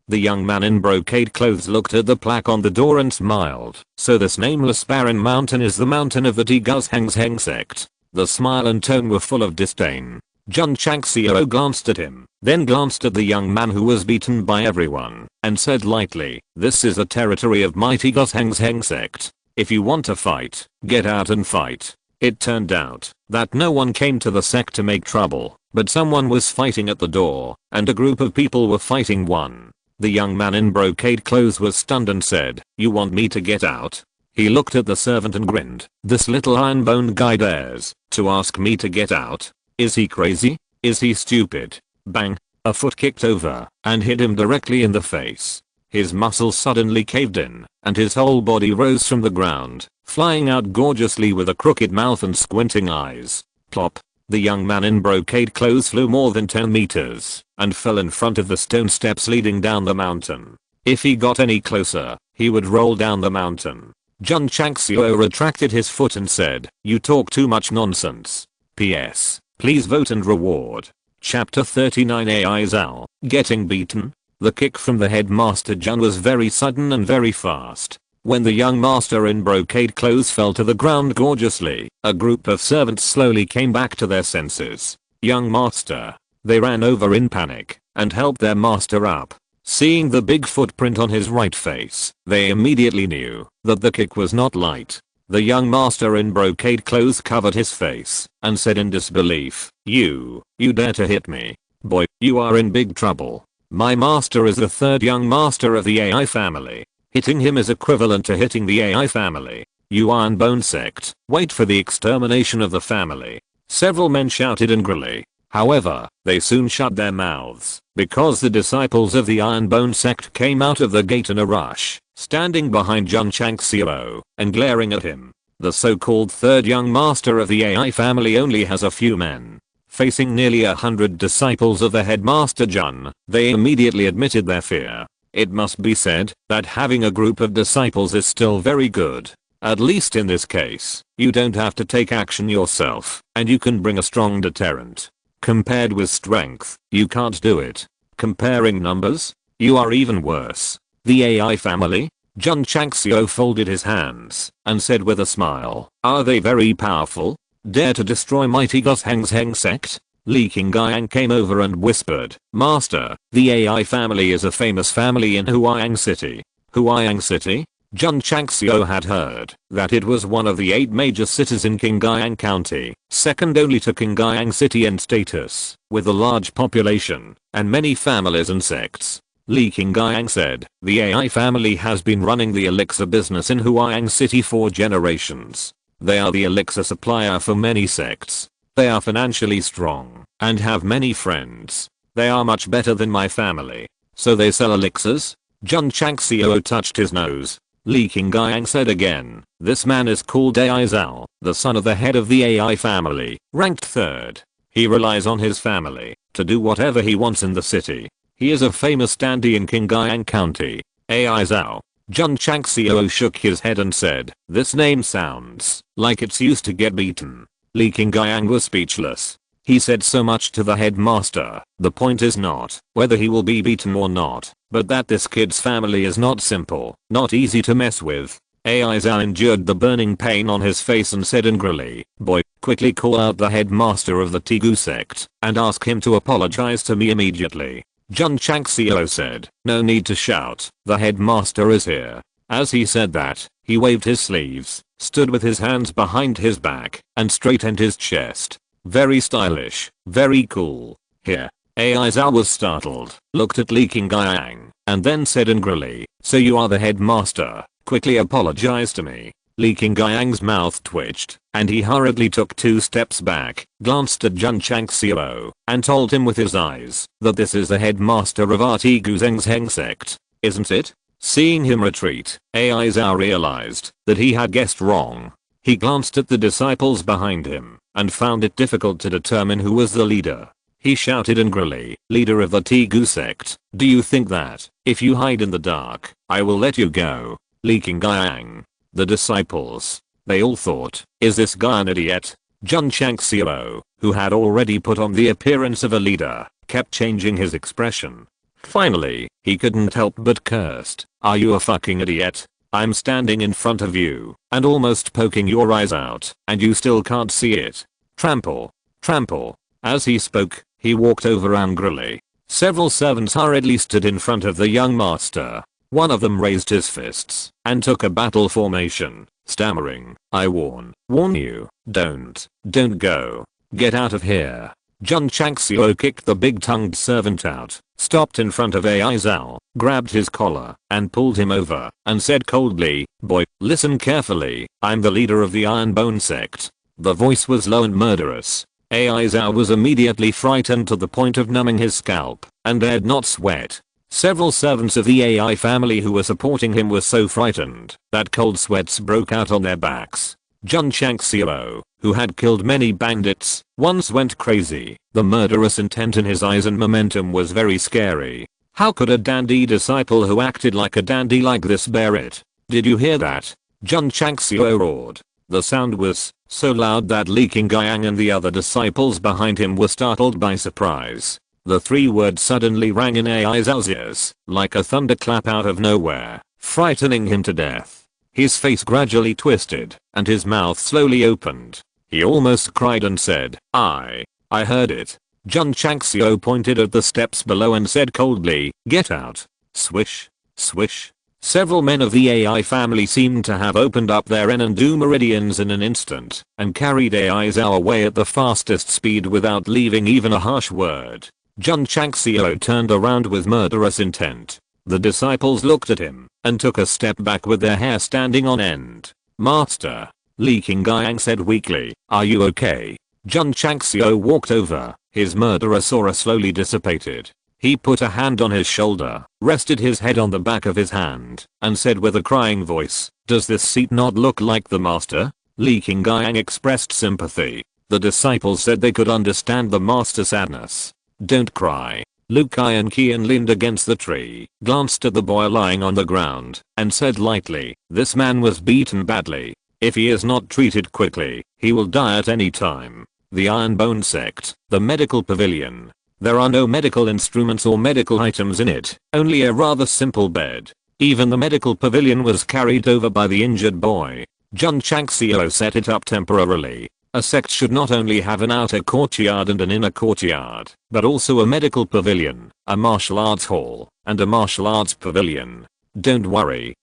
The young man in brocade clothes looked at the plaque on the door and smiled. So this nameless barren mountain is the mountain of the Strongest Sect. The smile and tone were full of disdain. Jun Changxiao glanced at him, then glanced at the young man who was beaten by everyone, and said lightly, this is the territory of mighty Strongest Sect. If you want to fight, get out and fight. It turned out that no one came to the sect to make trouble, but someone was fighting at the door, and a group of people were fighting one. The young man in brocade clothes was stunned and said, you want me to get out? He looked at the servant and grinned. This little iron bone guy dares to ask me to get out? Is he crazy? Is he stupid? Bang! A foot kicked over and hit him directly in the face. His muscles suddenly caved in, and his whole body rose from the ground, flying out gorgeously with a crooked mouth and squinting eyes. Plop. The young man in brocade clothes flew more than 10 meters and fell in front of the stone steps leading down the mountain. If he got any closer, he would roll down the mountain. Jun Changxiao retracted his foot and said, you talk too much nonsense. P.S. Please vote and reward. Chapter 39 AI Zhao, getting beaten. The kick from the headmaster Jun was very sudden and very fast. When the young master in brocade clothes fell to the ground gorgeously, a group of servants slowly came back to their senses. Young master. They ran over in panic and helped their master up. Seeing the big footprint on his right face, they immediately knew that the kick was not light. The young master in brocade clothes covered his face and said in disbelief, you dare to hit me? Boy, you are in big trouble. My master is the third young master of the AI family. Hitting him is equivalent to hitting the AI family. You Iron Bone Sect, wait for the extermination of the family. Several men shouted angrily. However, they soon shut their mouths, because the disciples of the Iron Bone Sect came out of the gate in a rush, standing behind Jun Changxiao and glaring at him. The so-called third young master of the AI family only has a few men. Facing nearly 100 disciples of the headmaster Jun, they immediately admitted their fear. It must be said that having a group of disciples is still very good. At least in this case, you don't have to take action yourself, and you can bring a strong deterrent. Compared with strength, you can't do it. Comparing numbers, you are even worse. The AI family? Jun Changxiao folded his hands and said with a smile, are they very powerful? Dare to destroy mighty Strongest Sect? Li Qingyang came over and whispered, Master, the AI family is a famous family in Huayang City. Huayang City? Jun Changxiao had heard that it was one of the 8 major cities in Qingyang County, second only to Qingyang City in status, with a large population and many families and sects. Li Qingyang said, the AI family has been running the elixir business in Huayang City for generations. They are the elixir supplier for many sects. They are financially strong and have many friends. They are much better than my family. So they sell elixirs? Jun Changxiao touched his nose. Li Qingyang said again, this man is called AI Zhao, the son of the head of the AI family, ranked 3rd. He relies on his family to do whatever he wants in the city. He is a famous dandy in Qingyang County. AI Zhao. Jun Changxiao shook his head and said, this name sounds like it's used to get beaten. Li Qingyang was speechless. He said so much to the headmaster. The point is not whether he will be beaten or not, but that this kid's family is not simple, not easy to mess with. AI Zhao endured the burning pain on his face and said angrily, boy, quickly call out the headmaster of the Tigu sect and ask him to apologize to me immediately. Jun Changxiao said, no need to shout, the headmaster is here. As he said that, he waved his sleeves, stood with his hands behind his back, and straightened his chest. Very stylish, very cool. Here. AI Zhao was startled, looked at Li Qingyang, and then said angrily, so you are the headmaster, quickly apologize to me. Li Qingyang's mouth twitched, and he hurriedly took 2 steps back, glanced at Jun Changxiao, and told him with his eyes that this is the headmaster of our Tigu Zheng sect, isn't it? Seeing him retreat, AI Zhao realized that he had guessed wrong. He glanced at the disciples behind him and found it difficult to determine who was the leader. He shouted angrily, leader of the Tigu sect, do you think that if you hide in the dark, I will let you go? Li Qingyang. The disciples. They all thought, is this guy an idiot? Jun Changxiao, who had already put on the appearance of a leader, kept changing his expression. Finally, he couldn't help but cursed, are you a fucking idiot? I'm standing in front of you and almost poking your eyes out, and you still can't see it. Trample. Trample. As he spoke, he walked over angrily. Several servants hurriedly stood in front of the young master. One of them raised his fists and took a battle formation, stammering, I warn you, don't go. Get out of here. Jun Changxiao kicked the big-tongued servant out, stopped in front of AI Zhao, grabbed his collar, and pulled him over, and said coldly, boy, listen carefully, I'm the leader of the Iron Bone Sect. The voice was low and murderous. AI Zhao was immediately frightened to the point of numbing his scalp, and dared not sweat. Several servants of the AI family who were supporting him were so frightened that cold sweats broke out on their backs. Jun Changxiao, who had killed many bandits, once went crazy. The murderous intent in his eyes and momentum was very scary. How could a dandy disciple who acted like a dandy like this bear it? Did you hear that? Jun Changxiao roared. The sound was so loud that Li Qingyang and the other disciples behind him were startled by surprise. The 3 words suddenly rang in AI Zhao's ears, like a thunderclap out of nowhere, frightening him to death. His face gradually twisted, and his mouth slowly opened. He almost cried and said, I heard it. Jun Changxiao pointed at the steps below and said coldly, get out. Swish. Swish. Several men of the AI family seemed to have opened up their Enendu meridians in an instant, and carried AI Zhao away at the fastest speed without leaving even a harsh word. Jun Changxiao turned around with murderous intent. The disciples looked at him, and took a step back with their hair standing on end. Master. Li Qingyang said weakly, are you okay? Jun Changxiao walked over, his murderous aura slowly dissipated. He put a hand on his shoulder, rested his head on the back of his hand, and said with a crying voice, does this seat not look like the master? Li Qingyang expressed sympathy. The disciples said they could understand the master's sadness. Don't cry. Lu Kai and Qian leaned against the tree, glanced at the boy lying on the ground, and said lightly, this man was beaten badly. If he is not treated quickly, he will die at any time. The Iron Bone Sect, the medical pavilion. There are no medical instruments or medical items in it, only a rather simple bed. Even the medical pavilion was carried over by the injured boy. Jun Changxiao set it up temporarily. A sect should not only have an outer courtyard and an inner courtyard, but also a medical pavilion, a martial arts hall, and a martial arts pavilion. Don't worry.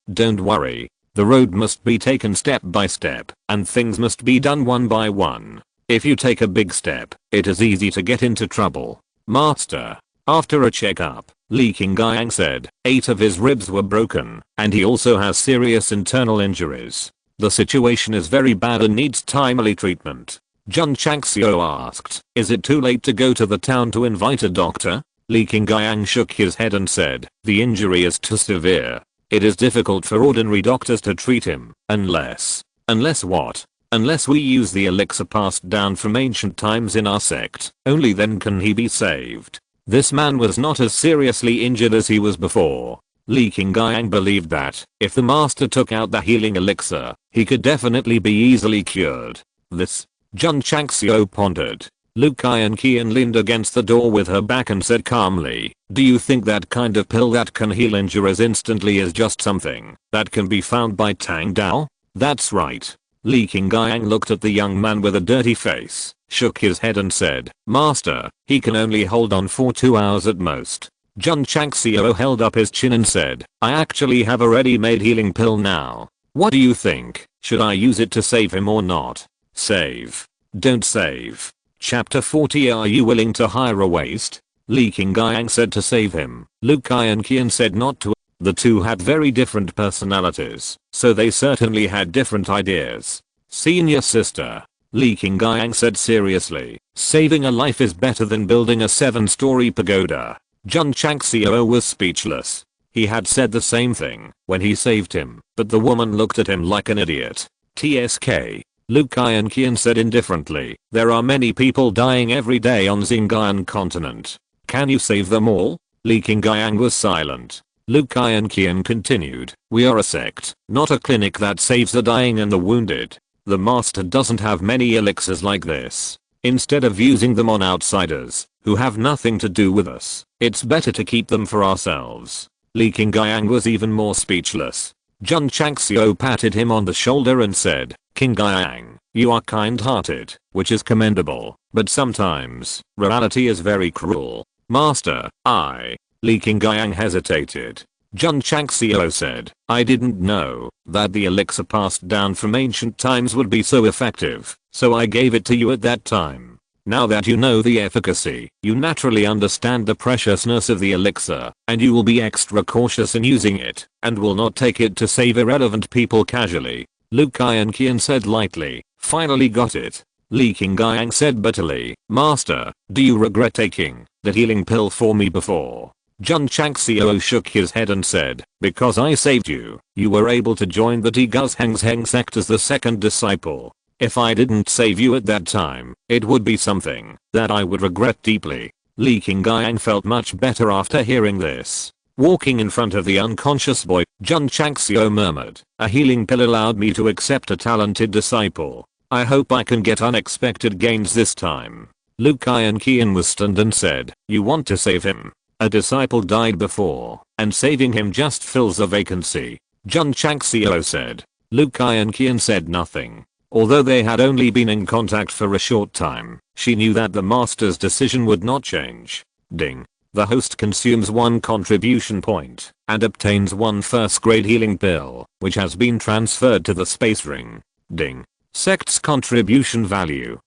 The road must be taken step by step, and things must be done one by one. If you take a big step, it is easy to get into trouble. Master. After a checkup, Li Qingyang said 8 of his ribs were broken, and he also has serious internal injuries. The situation is very bad and needs timely treatment. Jun Changxiao asked, is it too late to go to the town to invite a doctor? Li Qingyang shook his head and said, the injury is too severe. It is difficult for ordinary doctors to treat him, unless what? Unless we use the elixir passed down from ancient times in our sect, only then can he be saved. This man was not as seriously injured as he was before. Li Qingyang believed that, if the master took out the healing elixir, he could definitely be easily cured. This, Jun Changxiao pondered. Lu Qian leaned against the door with her back and said calmly, do you think that kind of pill that can heal injuries instantly is just something that can be found by Tang Dao? That's right. Li Qingyang looked at the young man with a dirty face, shook his head and said, master, he can only hold on for 2 hours at most. Jun Changxiao held up his chin and said, I actually have a ready-made healing pill now. What do you think? Should I use it to save him or not? Save. Don't save. Chapter 40. Are you willing to hire a waste? Li Qingyang said to save him. Lu Qian said not to. The two had very different personalities, so they certainly had different ideas. Senior sister, Li Qingyang said seriously, saving a life is better than building a 7-story pagoda. Jun Changxiao was speechless. He had said the same thing when he saved him, but the woman looked at him like an idiot. TSK. Lu Qian said indifferently, there are many people dying every day on Xinjiang continent. Can you save them all? Li Qingyang was silent. Lu Qian continued, we are a sect, not a clinic that saves the dying and the wounded. The master doesn't have many elixirs like this. Instead of using them on outsiders, who have nothing to do with us, it's better to keep them for ourselves. Li Qingyang was even more speechless. Jun Changxiao patted him on the shoulder and said, Qingyang, you are kind-hearted, which is commendable, but sometimes, reality is very cruel. Master, Li Qingyang hesitated. Jun Changxiao said, I didn't know that the elixir passed down from ancient times would be so effective, so I gave it to you at that time. Now that you know the efficacy, you naturally understand the preciousness of the elixir, and you will be extra cautious in using it, and will not take it to save irrelevant people casually. Lu Qian said lightly, finally got it. Li Qingyang said bitterly, Master, do you regret taking the healing pill for me before? Jun Changxiao shook his head and said, because I saved you, you were able to join the Strongest Sect as the second disciple. If I didn't save you at that time, it would be something that I would regret deeply. Li Qingyang felt much better after hearing this. Walking in front of the unconscious boy, Jun Changxiao murmured, a healing pill allowed me to accept a talented disciple. I hope I can get unexpected gains this time. Lu Qian was stunned and said, you want to save him? A disciple died before, and saving him just fills a vacancy. Jun Changxiao said. Lu Qian said nothing. Although they had only been in contact for a short time, she knew that the master's decision would not change. Ding. The host consumes 1 contribution point and obtains 1 first-grade healing pill, which has been transferred to the space ring. Ding. Sect's contribution value.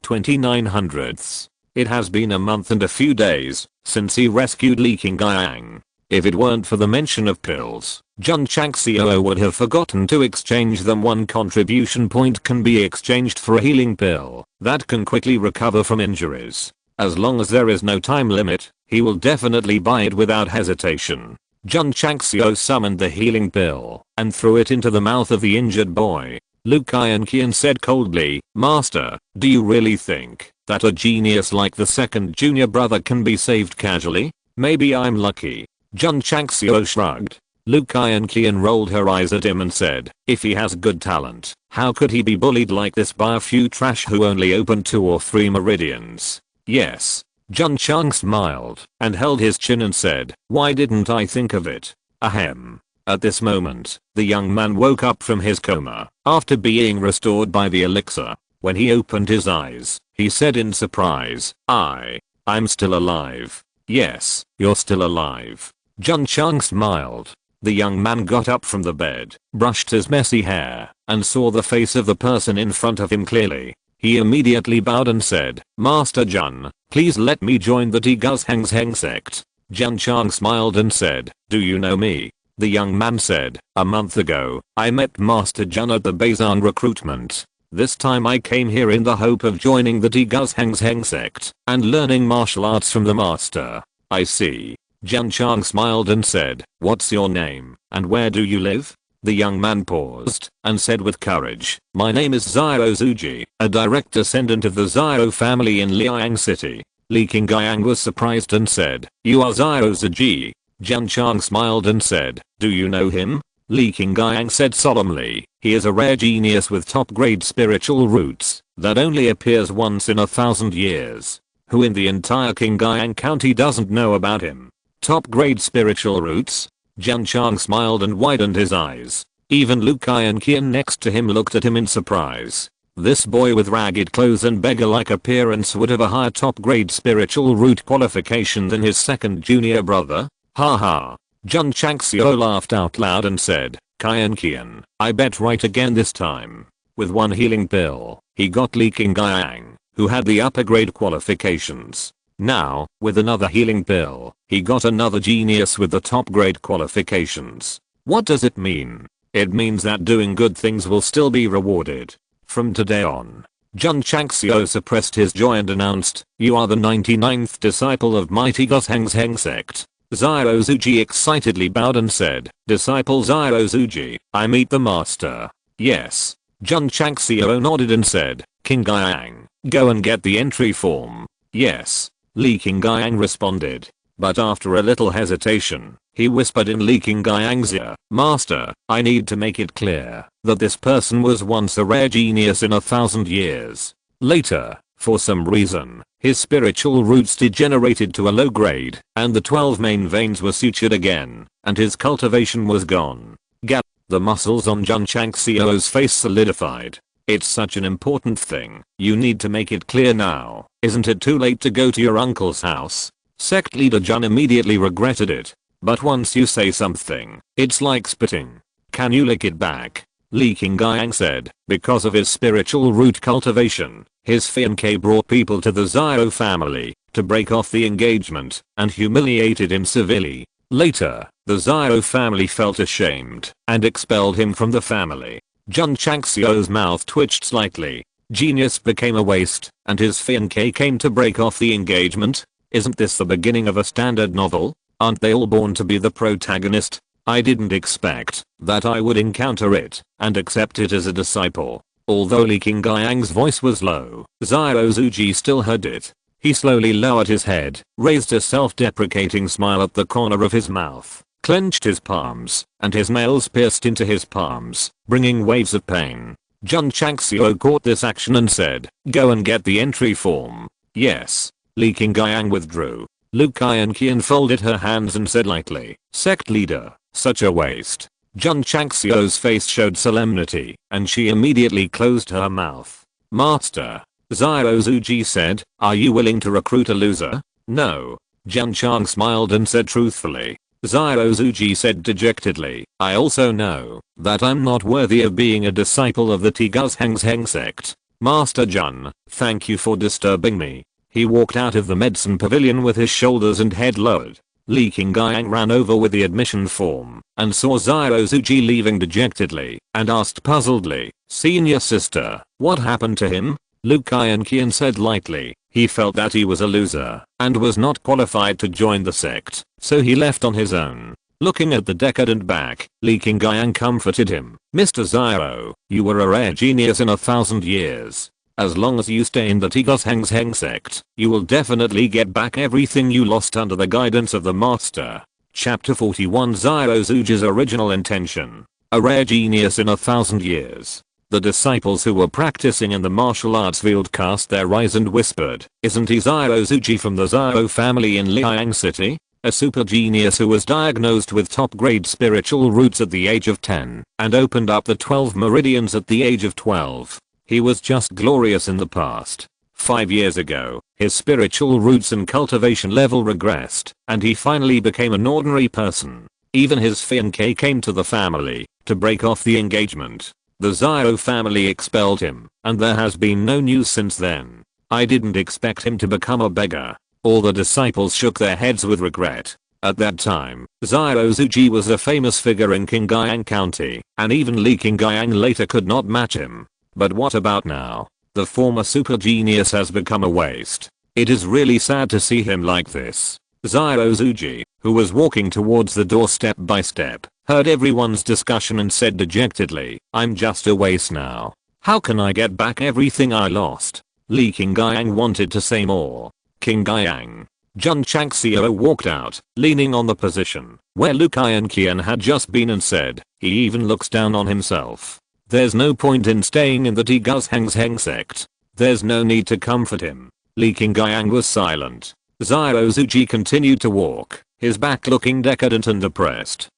29/100ths. It has been a month and a few days since he rescued Li Qingyang. If it weren't for the mention of pills, Jun Changxiao would have forgotten to exchange them. 1 contribution point can be exchanged for a healing pill that can quickly recover from injuries. As long as there is no time limit, he will definitely buy it without hesitation. Jun Changxiao summoned the healing pill and threw it into the mouth of the injured boy. Lu Qian said coldly, Master, do you really think that a genius like the second junior brother can be saved casually? Maybe I'm lucky. Jun Changxiao shrugged. Lu Qian rolled her eyes at him and said, if he has good talent, how could he be bullied like this by a few trash who only open 2 or 3 meridians? Yes. Jun Chang smiled and held his chin and said, why didn't I think of it? Ahem. At this moment, the young man woke up from his coma after being restored by the elixir. When he opened his eyes, he said in surprise, I'm still alive. Yes, you're still alive. Jun Chang smiled. The young man got up from the bed, brushed his messy hair, and saw the face of the person in front of him clearly. He immediately bowed and said, Master Jun, please let me join the Strongest Sect. Jun Chang smiled and said, do you know me? The young man said, a month ago, I met Master Jun at the Bazan recruitment. This time I came here in the hope of joining the Strongest Sect and learning martial arts from the master. I see. Jun Chang smiled and said, what's your name, and where do you live? The young man paused and said with courage, my name is Zhao Zuji, a direct descendant of the Zhao family in Liang City. Li Qingyang was surprised and said, you are Zhao Zuji. Jun Chang smiled and said, do you know him? Li Qingyang said solemnly, he is a rare genius with top-grade spiritual roots that only appears once in 1,000 years. Who in the entire Qingyang county doesn't know about him? Top-grade spiritual roots? Jun Chang smiled and widened his eyes. Even Lu Kai and Qian next to him looked at him in surprise. This boy with ragged clothes and beggar-like appearance would have a higher top-grade spiritual root qualification than his second junior brother? Ha ha. Jun Changxiao laughed out loud and said, Kai and Qian, I bet right again this time. With one healing pill, he got Li Qingyang, who had the upper grade qualifications. Now, with another healing pill, he got another genius with the top grade qualifications. What does it mean? It means that doing good things will still be rewarded. From today on. Jun Changxiao suppressed his joy and announced, you are the 99th disciple of mighty Strongest Sect. Zhao Zuji excitedly bowed and said, disciple Zhao Zuji, I meet the master. Yes. Jun Changxiao nodded and said, Qingyang, go and get the entry form. Yes. Li Qingyang responded. But after a little hesitation, he whispered in Li Qingyang's ear, Master, I need to make it clear that this person was once a rare genius in 1,000 years. Later, for some reason, his spiritual roots degenerated to a low grade, and the 12 main veins were sutured again, and his cultivation was gone. Gap. The muscles on Jun Changxiao's face solidified. It's such an important thing, you need to make it clear now. Isn't it too late to go to your uncle's house? Sect leader Jun immediately regretted it. But once you say something, it's like spitting. Can you lick it back? Li Qingyang said, because of his spiritual root cultivation, his fiancé brought people to the Zhao family to break off the engagement and humiliated him severely. Later, the Zhao family felt ashamed and expelled him from the family. Jun Changxiao's mouth twitched slightly. Genius became a waste, and his fiancé came to break off the engagement? Isn't this the beginning of a standard novel? Aren't they all born to be the protagonist? I didn't expect that I would encounter it and accept it as a disciple. Although Li Qingyang's voice was low, Zhao Zuji still heard it. He slowly lowered his head, raised a self-deprecating smile at the corner of his mouth, clenched his palms, and his nails pierced into his palms, bringing waves of pain. Jun Changxiao caught this action and said, go and get the entry form. Yes. Li Qingyang withdrew. Lu Kai and Qian folded her hands and said lightly, Sect leader, such a waste. Jun Changxiao's face showed solemnity, and she immediately closed her mouth. Master. Zhao Zuji said, are you willing to recruit a loser? No. Jun Chang smiled and said truthfully. Zhao Zuji said dejectedly, I also know that I'm not worthy of being a disciple of the Strongest Sect. Master Jun, thank you for disturbing me. He walked out of the medicine pavilion with his shoulders and head lowered. Li Qingyang ran over with the admission form and saw Zhao Zuji leaving dejectedly and asked puzzledly, senior sister, what happened to him? Lu Kai and Qian said lightly, he felt that he was a loser and was not qualified to join the sect, so he left on his own. Looking at the decadent back, Li Qingyang comforted him, Mr. Zhao, you were a rare genius in 1,000 years. As long as you stay in the Strongest Sect, you will definitely get back everything you lost under the guidance of the master. Chapter 41 Zhao Zuji's original intention. A rare genius in 1,000 years. The disciples who were practicing in the martial arts field cast their eyes and whispered, isn't he Zhao Zuji from the Zhao family in Liang City? A super genius who was diagnosed with top grade spiritual roots at the age of 10 and opened up the 12 meridians at the age of 12. He was just glorious in the past. 5 years ago, his spiritual roots and cultivation level regressed, and he finally became an ordinary person. Even his fiancé came to the family to break off the engagement. The Xiao family expelled him, and there has been no news since then. I didn't expect him to become a beggar. All the disciples shook their heads with regret. At that time, Xiao Zuji was a famous figure in Qingyang County, and even Li Qingyang later could not match him. But what about now? The former super genius has become a waste. It is really sad to see him like this. Xiao Zuji, who was walking towards the door step by step, heard everyone's discussion and said dejectedly, I'm just a waste now. How can I get back everything I lost? Li Qingyang wanted to say more. Qingyang. Jun Changxiao walked out, leaning on the position where Lu Qian had just been and said, he even looks down on himself. There's no point in staying in the Strongest Sect. There's no need to comfort him. Li Qingyang was silent. Xiao Zuji continued to walk, his back looking decadent and depressed.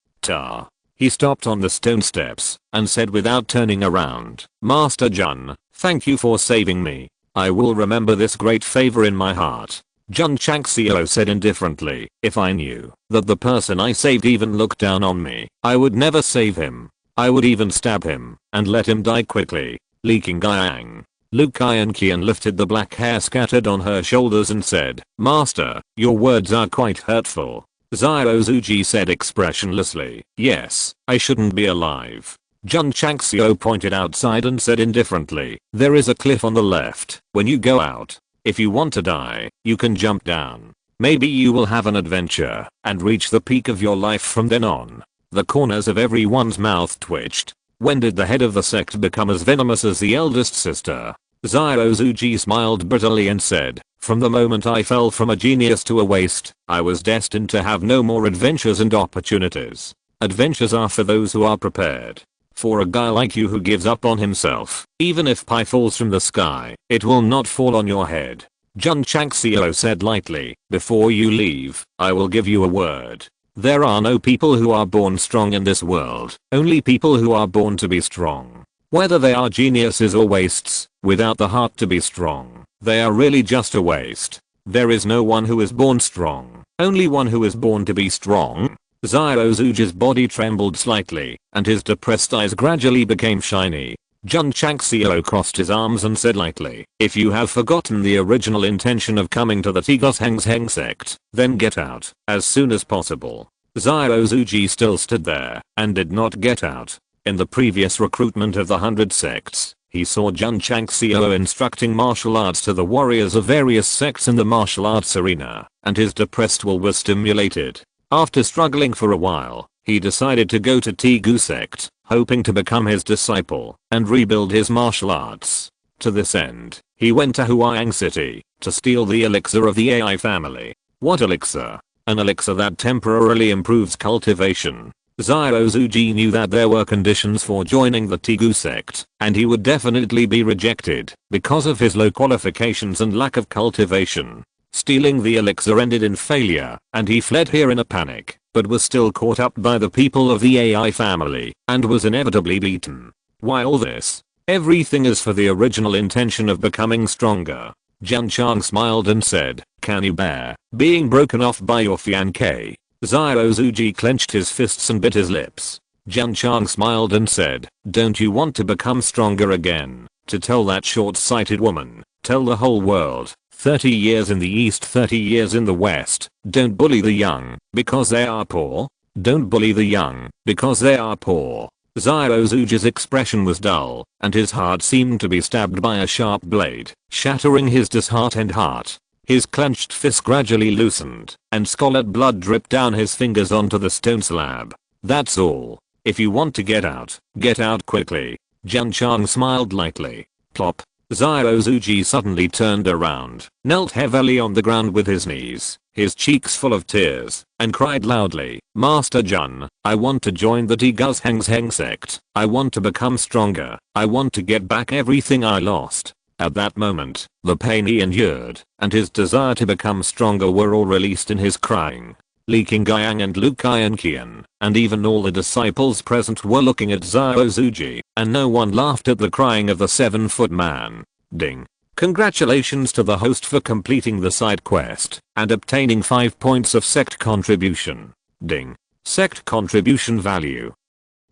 He stopped on the stone steps and said without turning around, Master Jun, thank you for saving me. I will remember this great favor in my heart. Jun Changxiao said indifferently, if I knew that the person I saved even looked down on me, I would never save him. I would even stab him and let him die quickly. Li Qingyang. Lu Qian lifted the black hair scattered on her shoulders and said, Master, your words are quite hurtful. Xiao Zuji said expressionlessly, yes, I shouldn't be alive. Jun Changxiao pointed outside and said indifferently, there is a cliff on the left. When you go out, if you want to die, you can jump down. Maybe you will have an adventure and reach the peak of your life from then on. The corners of everyone's mouth twitched. When did the head of the sect become as venomous as the eldest sister? Xiao Zuji smiled bitterly and said, from the moment I fell from a genius to a waste, I was destined to have no more adventures and opportunities. Adventures are for those who are prepared. For a guy like you who gives up on himself, even if pie falls from the sky, it will not fall on your head. Jun Changxiao said lightly, before you leave, I will give you a word. There are no people who are born strong in this world, only people who are born to be strong. Whether they are geniuses or wastes, without the heart to be strong, they are really just a waste. There is no one who is born strong, only one who is born to be strong. Xiao Zuji's body trembled slightly, and his depressed eyes gradually became shiny. Jun Changxiao crossed his arms and said lightly, if you have forgotten the original intention of coming to the Strongest Sect, then get out, as soon as possible. Xiao Zuji still stood there, and did not get out. In the previous recruitment of the 100 sects, he saw Jun Changxiao instructing martial arts to the warriors of various sects in the martial arts arena, and his depressed will was stimulated. After struggling for a while, he decided to go to Tegu sect, hoping to become his disciple and rebuild his martial arts. To this end, he went to Huang City to steal the elixir of the AI family. What elixir? An elixir that temporarily improves cultivation. Xiao Zuji knew that there were conditions for joining the Tegu sect, and he would definitely be rejected because of his low qualifications and lack of cultivation. Stealing the elixir ended in failure, and he fled here in a panic, but was still caught up by the people of the AI family, and was inevitably beaten. Why all this? Everything is for the original intention of becoming stronger. Jun Chang smiled and said, can you bear being broken off by your fiancé? Xiao Zuji clenched his fists and bit his lips. Jun Chang smiled and said, don't you want to become stronger again? To tell that short-sighted woman, tell the whole world. 30 years in the east, 30 years in the west. Don't bully the young, because they are poor. Don't bully the young, because they are poor. Xiao Zuji's expression was dull, and his heart seemed to be stabbed by a sharp blade, shattering his disheartened heart. His clenched fist gradually loosened, and scarlet blood dripped down his fingers onto the stone slab. That's all. If you want to get out quickly. Jun Chang smiled lightly. Plop. Xiao Zuji suddenly turned around, knelt heavily on the ground with his knees, his cheeks full of tears, and cried loudly, Master Jun, I want to join the Strongest Sect. I want to become stronger. I want to get back everything I lost. At that moment, the pain he endured, and his desire to become stronger were all released in his crying. Li Qingyang and Lu Qian, and even all the disciples present were looking at Xiao Zuji, and no one laughed at the crying of the 7-foot man. Ding. Congratulations to the host for completing the side quest, and obtaining 5 points of sect contribution. Ding. Sect contribution value.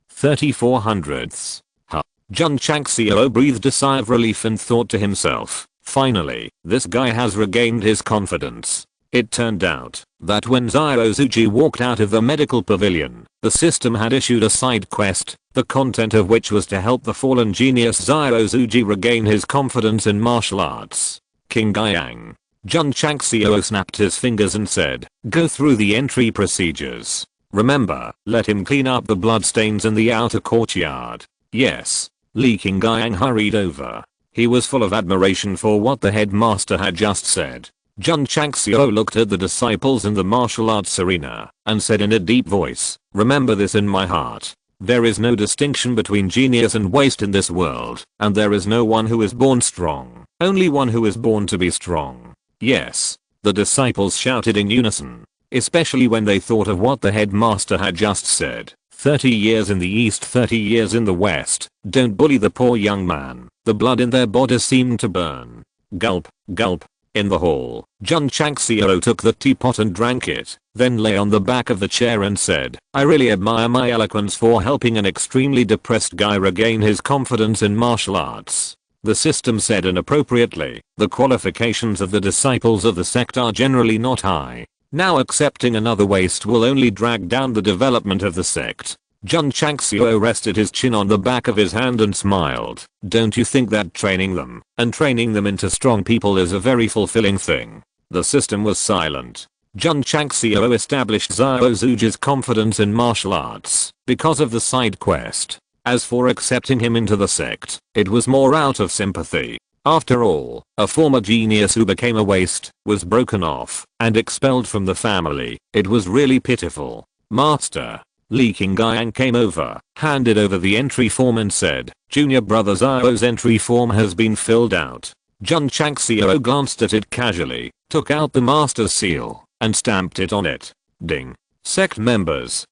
34 hundredths. Jun Changxiao breathed a sigh of relief and thought to himself, finally, this guy has regained his confidence. It turned out that when Ziozuji walked out of the medical pavilion, the system had issued a side quest, the content of which was to help the fallen genius Ziozuji regain his confidence in martial arts. King Guiyang. Jun Changxiao snapped his fingers and said, go through the entry procedures. Remember, let him clean up the bloodstains in the outer courtyard. Yes. King Guiyang hurried over. He was full of admiration for what the headmaster had just said. Jun Changxiao looked at the disciples in the martial arts arena and said in a deep voice, remember this in my heart. There is no distinction between genius and waste in this world, and there is no one who is born strong, only one who is born to be strong. Yes. The disciples shouted in unison, especially when they thought of what the headmaster had just said. 30 years in the east, 30 years in the west. Don't bully the poor young man. The blood in their bodies seemed to burn. Gulp, gulp. In the hall, Jun Changxiao took the teapot and drank it, then lay on the back of the chair and said, I really admire my eloquence for helping an extremely depressed guy regain his confidence in martial arts. The system said inappropriately, the qualifications of the disciples of the sect are generally not high. Now accepting another waste will only drag down the development of the sect. Jun Changxiao rested his chin on the back of his hand and smiled. Don't you think that training them into strong people is a very fulfilling thing? The system was silent. Jun Changxiao established Ziozuji's confidence in martial arts because of the side quest. As for accepting him into the sect, it was more out of sympathy. After all, a former genius who became a waste was broken off and expelled from the family. It was really pitiful. Master. King Guiyang came over, handed over the entry form and said, Junior Brother Zio's entry form has been filled out. Jun Changxiao glanced at it casually, took out the master's seal, and stamped it on it. Ding. Sect members.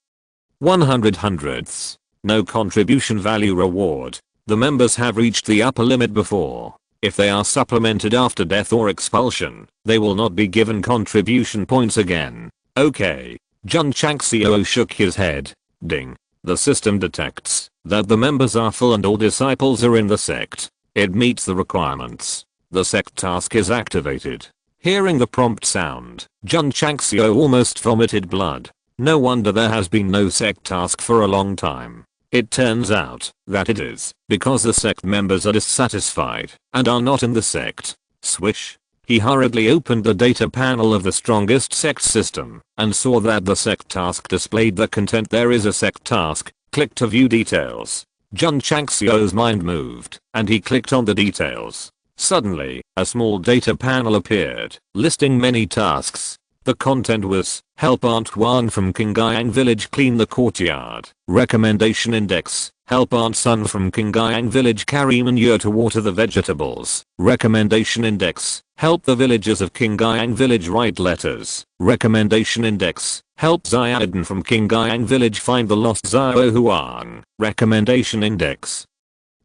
100 hundredths. No contribution value reward. The members have reached the upper limit before. If they are supplemented after death or expulsion, they will not be given contribution points again. Okay. Jun Changxiao shook his head. Ding. The system detects that the members are full and all disciples are in the sect. It meets the requirements. The sect task is activated. Hearing the prompt sound, Jun Changxiao almost vomited blood. No wonder there has been no sect task for a long time. It turns out that it is because the sect members are dissatisfied and are not in the sect. Swish. He hurriedly opened the data panel of the Strongest Sect system and saw that the sect task displayed the content. There is a sect task. Click to view details. Jun Changxiao's mind moved and he clicked on the details. Suddenly, a small data panel appeared, listing many tasks. The content was, help Aunt Wan from Qingyang village clean the courtyard. Recommendation index, help Aunt Sun from Qingyang village carry manure to water the vegetables. Recommendation index, help the villagers of Qingyang village write letters. Recommendation index, help Xiaodan from Qingyang village find the lost Xiao Huang. Recommendation index,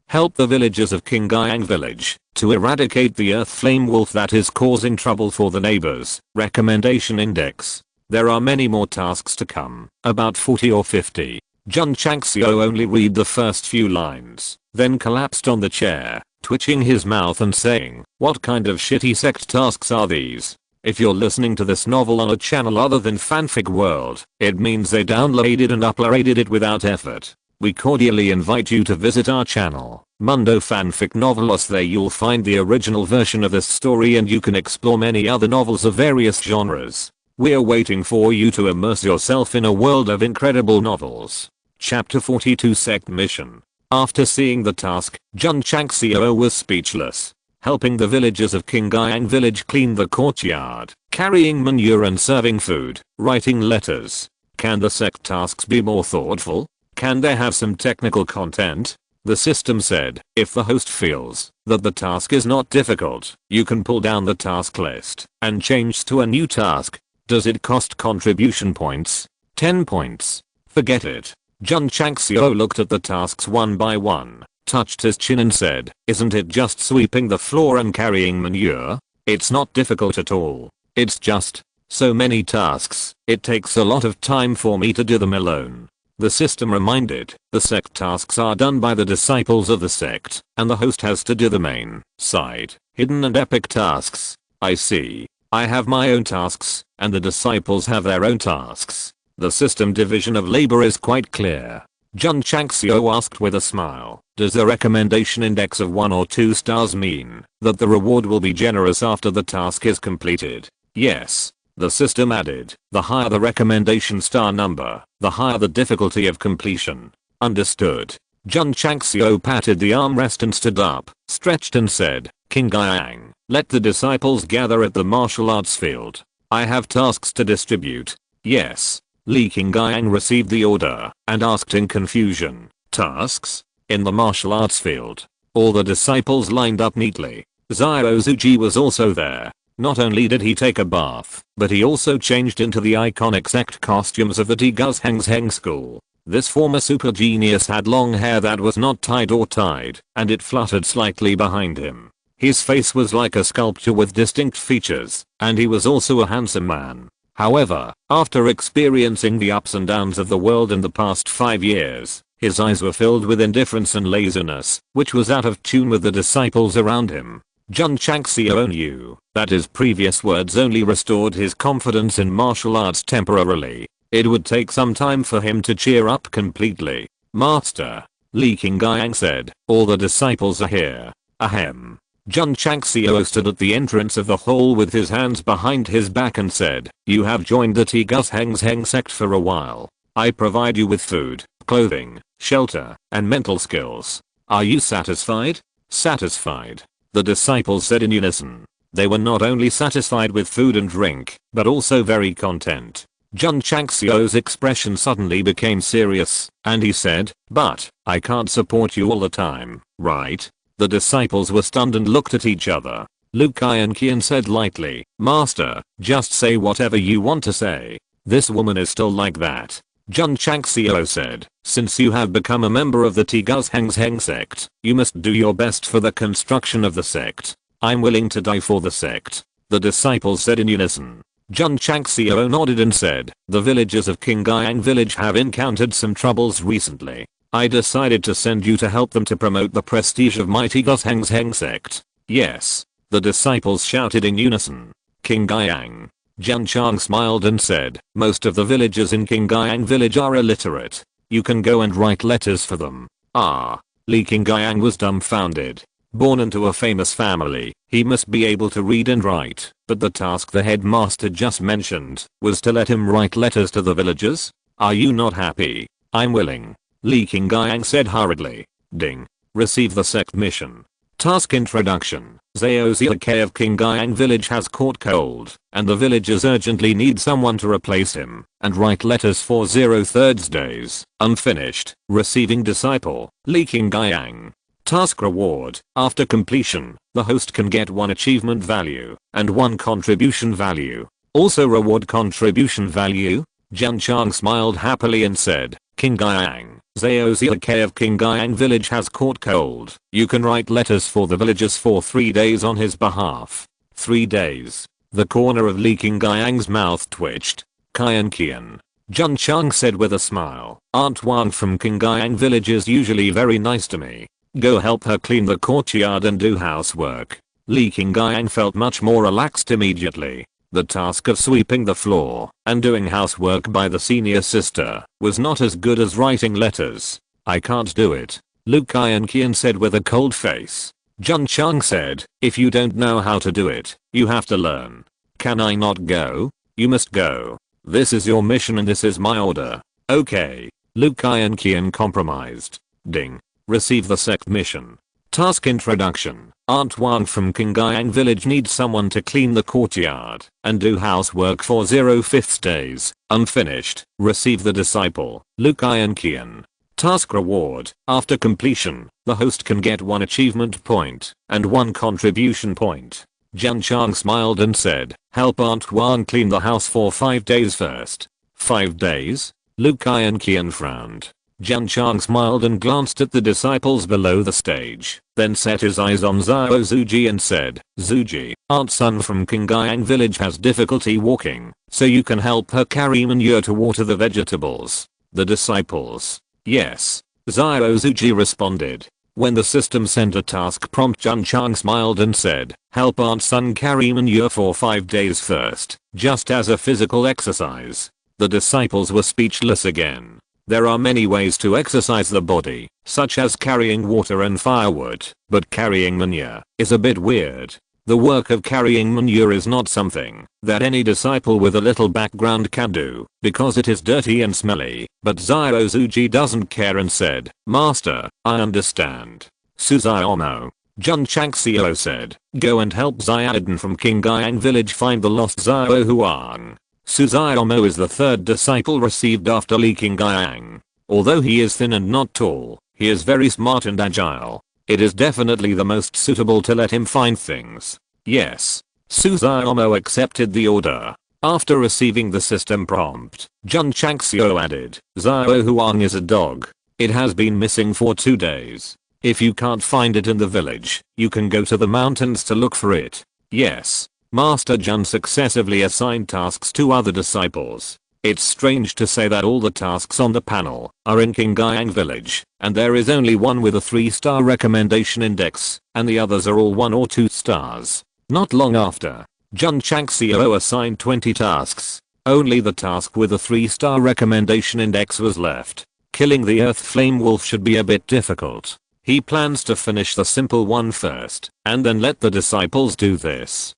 help the villagers of Qingyang village to eradicate the earth flame wolf that is causing trouble for the neighbors. Recommendation index. There are many more tasks to come, about 40 or 50. Jun Changxiao only read the first few lines, then collapsed on the chair, twitching his mouth and saying, what kind of shitty sect tasks are these? If you're listening to this novel on a channel other than Fanfic World, it means they downloaded and uploaded it without effort. We cordially invite you to visit our channel, Mundo Fanfic Novelos. There you'll find the original version of this story and you can explore many other novels of various genres. We're waiting for you to immerse yourself in a world of incredible novels. Chapter 42 Sect Mission. After seeing the task, Jun Changxiao was speechless. Helping the villagers of Qingyang village clean the courtyard, carrying manure and serving food, writing letters. Can the sect tasks be more thoughtful? Can they have some technical content? The system said, if the host feels that the task is not difficult, you can pull down the task list and change to a new task. Does it cost contribution points? 10 points. Forget it. Jun Changxiao looked at the tasks one by one, touched his chin and said, isn't it just sweeping the floor and carrying manure? It's not difficult at all. It's just so many tasks. It takes a lot of time for me to do them alone. The system reminded, the sect tasks are done by the disciples of the sect, and the host has to do the main, side, hidden and epic tasks. I see. I have my own tasks, and the disciples have their own tasks. The system division of labor is quite clear. Jun Changxiao asked with a smile, does a recommendation index of 1 or 2 stars mean that the reward will be generous after the task is completed? Yes. The system added, the higher the recommendation star number, the higher the difficulty of completion. Understood. Jun Changxiao patted the armrest and stood up, stretched and said, King Yang, let the disciples gather at the martial arts field. I have tasks to distribute. Yes. Li Qingyang received the order and asked in confusion, tasks? In the martial arts field. All the disciples lined up neatly. Xiao Zuji was also there. Not only did he take a bath, but he also changed into the iconic sect costumes of the Tiguzheng school. This former super genius had long hair that was not tied or tied, and it fluttered slightly behind him. His face was like a sculpture with distinct features, and he was also a handsome man. However, after experiencing the ups and downs of the world in the past 5 years, his eyes were filled with indifference and laziness, which was out of tune with the disciples around him. Jun Changxiao knew that his previous words only restored his confidence in martial arts temporarily. It would take some time for him to cheer up completely. Master, Li Qingyang said, all the disciples are here. Ahem. Jun Changxiao stood at the entrance of the hall with his hands behind his back and said, you have joined the Strongest Sect for a while. I provide you with food, clothing, shelter, and mental skills. Are you satisfied? Satisfied. The disciples said in unison. They were not only satisfied with food and drink, but also very content. Jun Changxiao's expression suddenly became serious, and he said, but, I can't support you all the time, right? The disciples were stunned and looked at each other. Lu Qian said lightly, Master, just say whatever you want to say. This woman is still like that. Jun Changxiao said, since you have become a member of the Strongest Sect, you must do your best for the construction of the sect. I'm willing to die for the sect. The disciples said in unison. Jun Changxiao nodded and said, the villagers of Qingyang village have encountered some troubles recently. I decided to send you to help them to promote the prestige of my Strongest Sect. Yes. The disciples shouted in unison. Qingyang. Jun Chang smiled and said, most of the villagers in Qingyang village are illiterate. You can go and write letters for them. Ah. Li Qingyang was dumbfounded. Born into a famous family, he must be able to read and write, but the task the headmaster just mentioned was to let him write letters to the villagers? Are you not happy? I'm willing. Li Qingyang said hurriedly. Ding. Receive the sect mission. Task introduction. Zhao Ziake of Qingyang village has caught cold, and the villagers urgently need someone to replace him, and write letters for 03rd days, unfinished, receiving disciple, Li Qingyang. Task reward. After completion, the host can get 1 achievement value, and 1 contribution value. Also reward contribution value? Jun Chang smiled happily and said, Qingyang, Zhao Ziake of Qingyang village has caught cold. You can write letters for the villagers for 3 days on his behalf. 3 days. The corner of Li Qingyang's mouth twitched. Qian. Jun Chang said with a smile, Aunt Wang from Qingyang village is usually very nice to me. Go help her clean the courtyard and do housework. Li Qingyang felt much more relaxed immediately. The task of sweeping the floor and doing housework by the senior sister was not as good as writing letters. I can't do it. Lu Qian said with a cold face. Jun Chang said, if you don't know how to do it, you have to learn. Can I not go? You must go. This is your mission and this is my order. Okay. Lu Qian compromised. Ding. Receive the sect mission. Task introduction. Aunt Wang from Qingyang village needs someone to clean the courtyard and do housework for 05th days, unfinished. Receive the disciple, Lu Qian. Task reward. After completion, the host can get 1 achievement point and 1 contribution point. Jun Chang smiled and said, help Aunt Wang clean the house for 5 days first. 5 days? Lu Qian frowned. Jun Chang smiled and glanced at the disciples below the stage, then set his eyes on Zhao Zuji and said, Zuji, Aunt Sun from Qingyang village has difficulty walking, so you can help her carry manure to water the vegetables. The disciples. Yes. Ziozuji responded. When the system sent a task prompt, Jun Chang smiled and said, help Aunt Sun carry manure for 5 days first, just as a physical exercise. The disciples were speechless again. There are many ways to exercise the body, such as carrying water and firewood, but carrying manure is a bit weird. The work of carrying manure is not something that any disciple with a little background can do, because it is dirty and smelly, but Ziozuji doesn't care and said, Master, I understand. Suzaomo. Jun Changxiao said, go and help Xiaodan from Qingyang village find the lost Xiao Huang. Suzaomo is the third disciple received after Li Qingyang. Although he is thin and not tall, he is very smart and agile. It is definitely the most suitable to let him find things. Yes. Suzaomo accepted the order. After receiving the system prompt, Jun Changxiao added, Xiao Huang is a dog. It has been missing for 2 days. If you can't find it in the village, you can go to the mountains to look for it. Yes. Master Jun successively assigned tasks to other disciples. It's strange to say that all the tasks on the panel are in Qingyang village, and there is only one with a 3-star recommendation index, and the others are all 1 or 2 stars. Not long after, Jun Changxiao assigned 20 tasks. Only the task with a 3-star recommendation index was left. Killing the Earth Flame Wolf should be a bit difficult. He plans to finish the simple one first, and then let the disciples do this.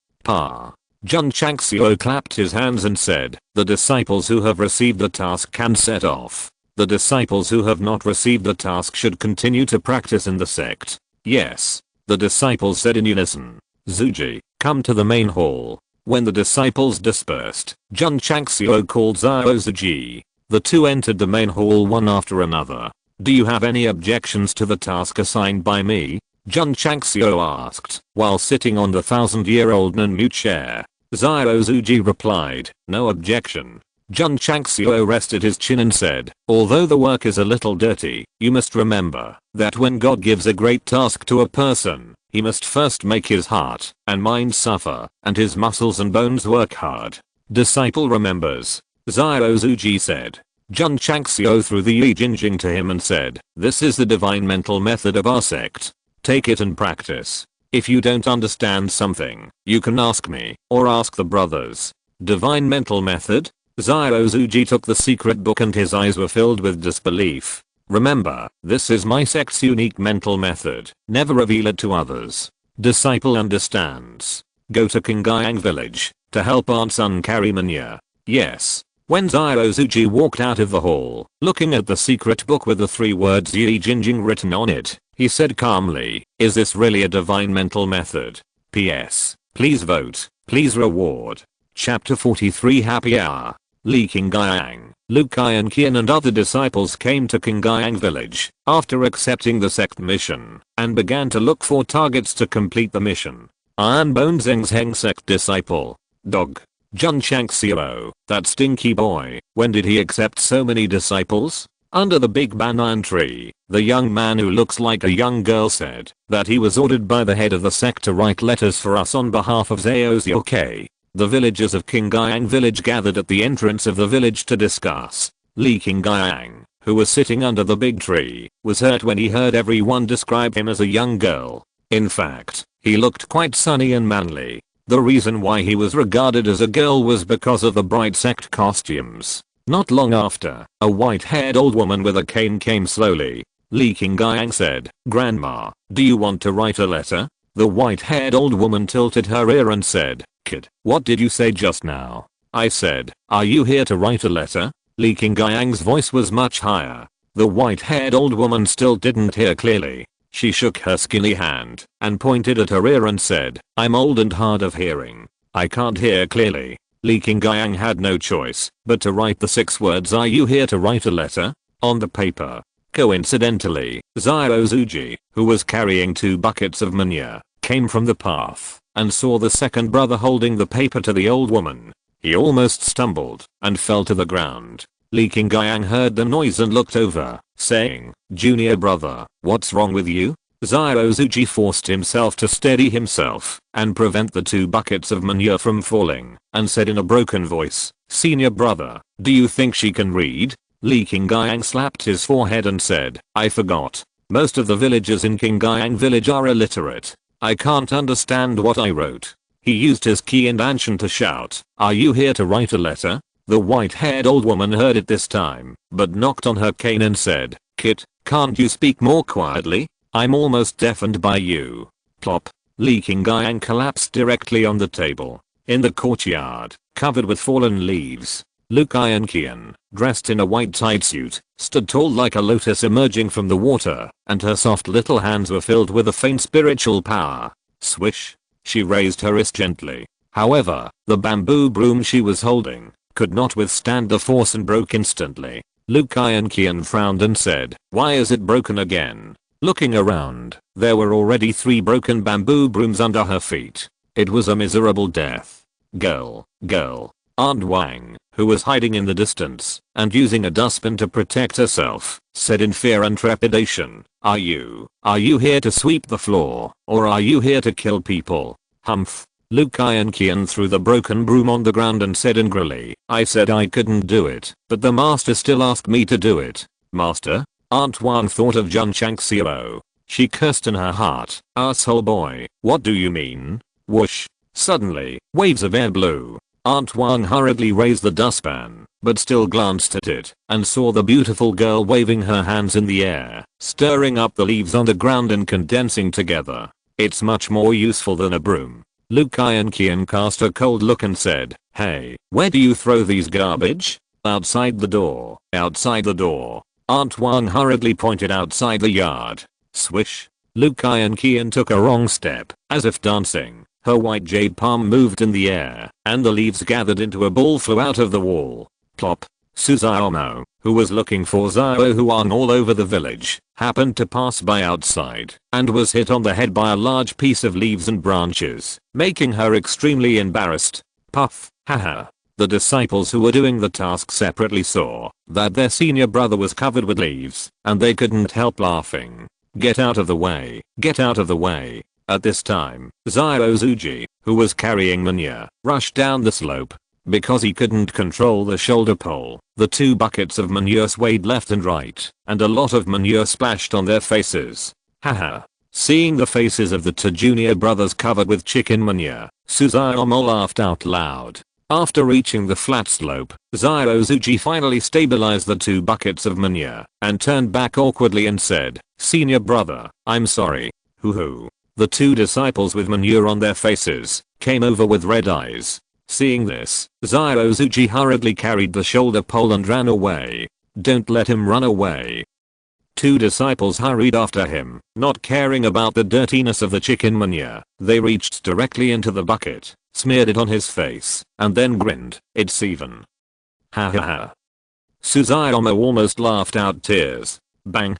Jun Changxiao clapped his hands and said, the disciples who have received the task can set off. The disciples who have not received the task should continue to practice in the sect. Yes. The disciples said in unison. Zuji, come to the main hall. When the disciples dispersed, Jun Changxiao called Ziozuji. The two entered the main hall one after another. Do you have any objections to the task assigned by me? Jun Changxiao asked, while sitting on the 1000-year-old Nanmu chair. Ziozuji replied, no objection. Jun Changxiao rested his chin and said, although the work is a little dirty, you must remember that when God gives a great task to a person, he must first make his heart and mind suffer, and his muscles and bones work hard. Disciple remembers. Ziozuji said. Jun Changxiao threw the Yi Jinjing to him and said, this is the divine mental method of our sect. Take it and practice. If you don't understand something, you can ask me, or ask the brothers. Divine mental method? Ziozuji took the secret book and his eyes were filled with disbelief. Remember, this is my sect's unique mental method. Never reveal it to others. Disciple understands. Go to Qingyang village to help Aunt Sun carry manure. Yes. When Ziozuji walked out of the hall, looking at the secret book with the 3 words Yi Jinjing written on it, he said calmly, is this really a divine mental method? P.S. Please vote. Please reward. Chapter 43 Happy Hour. Li Qingyang, Lu Qian and other disciples came to Qingyang village after accepting the sect mission and began to look for targets to complete the mission. Iron Bone Sect disciple. Dog. Jun Changxiao, that stinky boy, when did he accept so many disciples? Under the big banyan tree, the young man who looks like a young girl said that he was ordered by the head of the sect to write letters for us on behalf of Ziozuji. The villagers of Qingyang village gathered at the entrance of the village to discuss. Li Qingyang, who was sitting under the big tree, was hurt when he heard everyone describe him as a young girl. In fact, he looked quite sunny and manly. The reason why he was regarded as a girl was because of the bright sect costumes. Not long after, a white-haired old woman with a cane came slowly. Li Qingyang said, Grandma, do you want to write a letter? The white-haired old woman tilted her ear and said, Kid, what did you say just now? I said, are you here to write a letter? Li Qingyang's voice was much higher. The white-haired old woman still didn't hear clearly. She shook her skinny hand and pointed at her ear and said, I'm old and hard of hearing. I can't hear clearly. Li Qingyang had no choice but to write the 6 words, are you here to write a letter? On the paper. Coincidentally, Ziozuji, who was carrying 2 buckets of manure, came from the path and saw the second brother holding the paper to the old woman. He almost stumbled and fell to the ground. Li Qingyang heard the noise and looked over, saying, Junior brother, what's wrong with you? Ziozuji forced himself to steady himself and prevent the 2 buckets of manure from falling, and said in a broken voice, Senior brother, do you think she can read? Li Qingyang slapped his forehead and said, I forgot. Most of the villagers in Qingyang village are illiterate. I can't understand what I wrote. He used his key and ancient to shout, are you here to write a letter? The white-haired old woman heard it this time, but knocked on her cane and said, Kit, can't you speak more quietly? I'm almost deafened by you. Plop. Li Qingyang collapsed directly on the table. In the courtyard, covered with fallen leaves, Lu Qian, dressed in a white tight suit, stood tall like a lotus emerging from the water, and her soft little hands were filled with a faint spiritual power. Swish. She raised her wrist gently. However, the bamboo broom she was holding could not withstand the force and broke instantly. Lu Qian frowned and said, why is it broken again? Looking around, there were already 3 broken bamboo brooms under her feet. It was a miserable death. Girl. Aunt Wang, who was hiding in the distance and using a dustbin to protect herself, said in fear and trepidation, Are you here to sweep the floor, or are you here to kill people? Humph. Lu Qian threw the broken broom on the ground and said angrily, I said I couldn't do it, but the master still asked me to do it. Master? Aunt Wan thought of Jun Changxiao. She cursed in her heart, asshole boy, what do you mean? Whoosh. Suddenly, waves of air blew. Aunt Wang hurriedly raised the dustpan, but still glanced at it, and saw the beautiful girl waving her hands in the air, stirring up the leaves on the ground and condensing together. It's much more useful than a broom. Lu Qian cast a cold look and said, hey, where do you throw these garbage? Outside the door. Outside the door. Aunt Wang hurriedly pointed outside the yard. Swish. Lu Qian took a wrong step, as if dancing. Her white jade palm moved in the air, and the leaves gathered into a ball flew out of the wall. Plop. Suzaomo, who was looking for Zhao Huang all over the village, happened to pass by outside, and was hit on the head by a large piece of leaves and branches, making her extremely embarrassed. Puff. Haha. The disciples who were doing the task separately saw that their senior brother was covered with leaves, and they couldn't help laughing. Get out of the way. Get out of the way. At this time, Zhao Zuji, who was carrying manure, rushed down the slope. Because he couldn't control the shoulder pole, the 2 buckets of manure swayed left and right, and a lot of manure splashed on their faces. Haha. Seeing the faces of the 2 junior brothers covered with chicken manure, Suzaomo laughed out loud. After reaching the flat slope, Zhao Zuji finally stabilized the 2 buckets of manure, and turned back awkwardly and said, Senior brother, I'm sorry. Hoo-hoo. The 2 disciples with manure on their faces came over with red eyes. Seeing this, Zhao Zuji hurriedly carried the shoulder pole and ran away. Don't let him run away. 2 disciples hurried after him, not caring about the dirtiness of the chicken manure. They reached directly into the bucket, smeared it on his face, and then grinned. It's even. Ha ha ha. Suzaomo almost laughed out tears. Bang.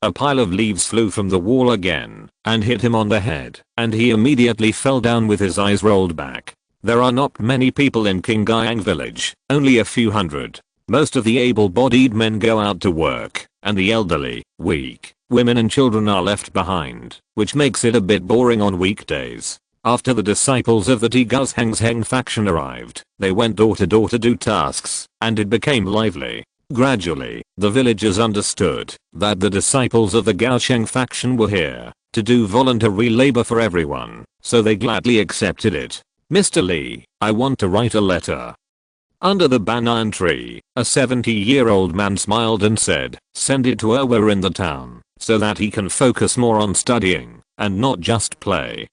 A pile of leaves flew from the wall again, and hit him on the head, and he immediately fell down with his eyes rolled back. There are not many people in Qingyang village, only a few hundred. Most of the able-bodied men go out to work, and the elderly, weak, women and children are left behind, which makes it a bit boring on weekdays. After the disciples of the Tiguzhengzheng faction arrived, they went door to door to do tasks, and it became lively. Gradually, the villagers understood that the disciples of the Gaosheng faction were here to do voluntary labor for everyone, so they gladly accepted it. Mr. Lee, I want to write a letter. Under the banyan tree, a 70-year-old man smiled and said, send it to Erwa in the town, so that he can focus more on studying, and not just play.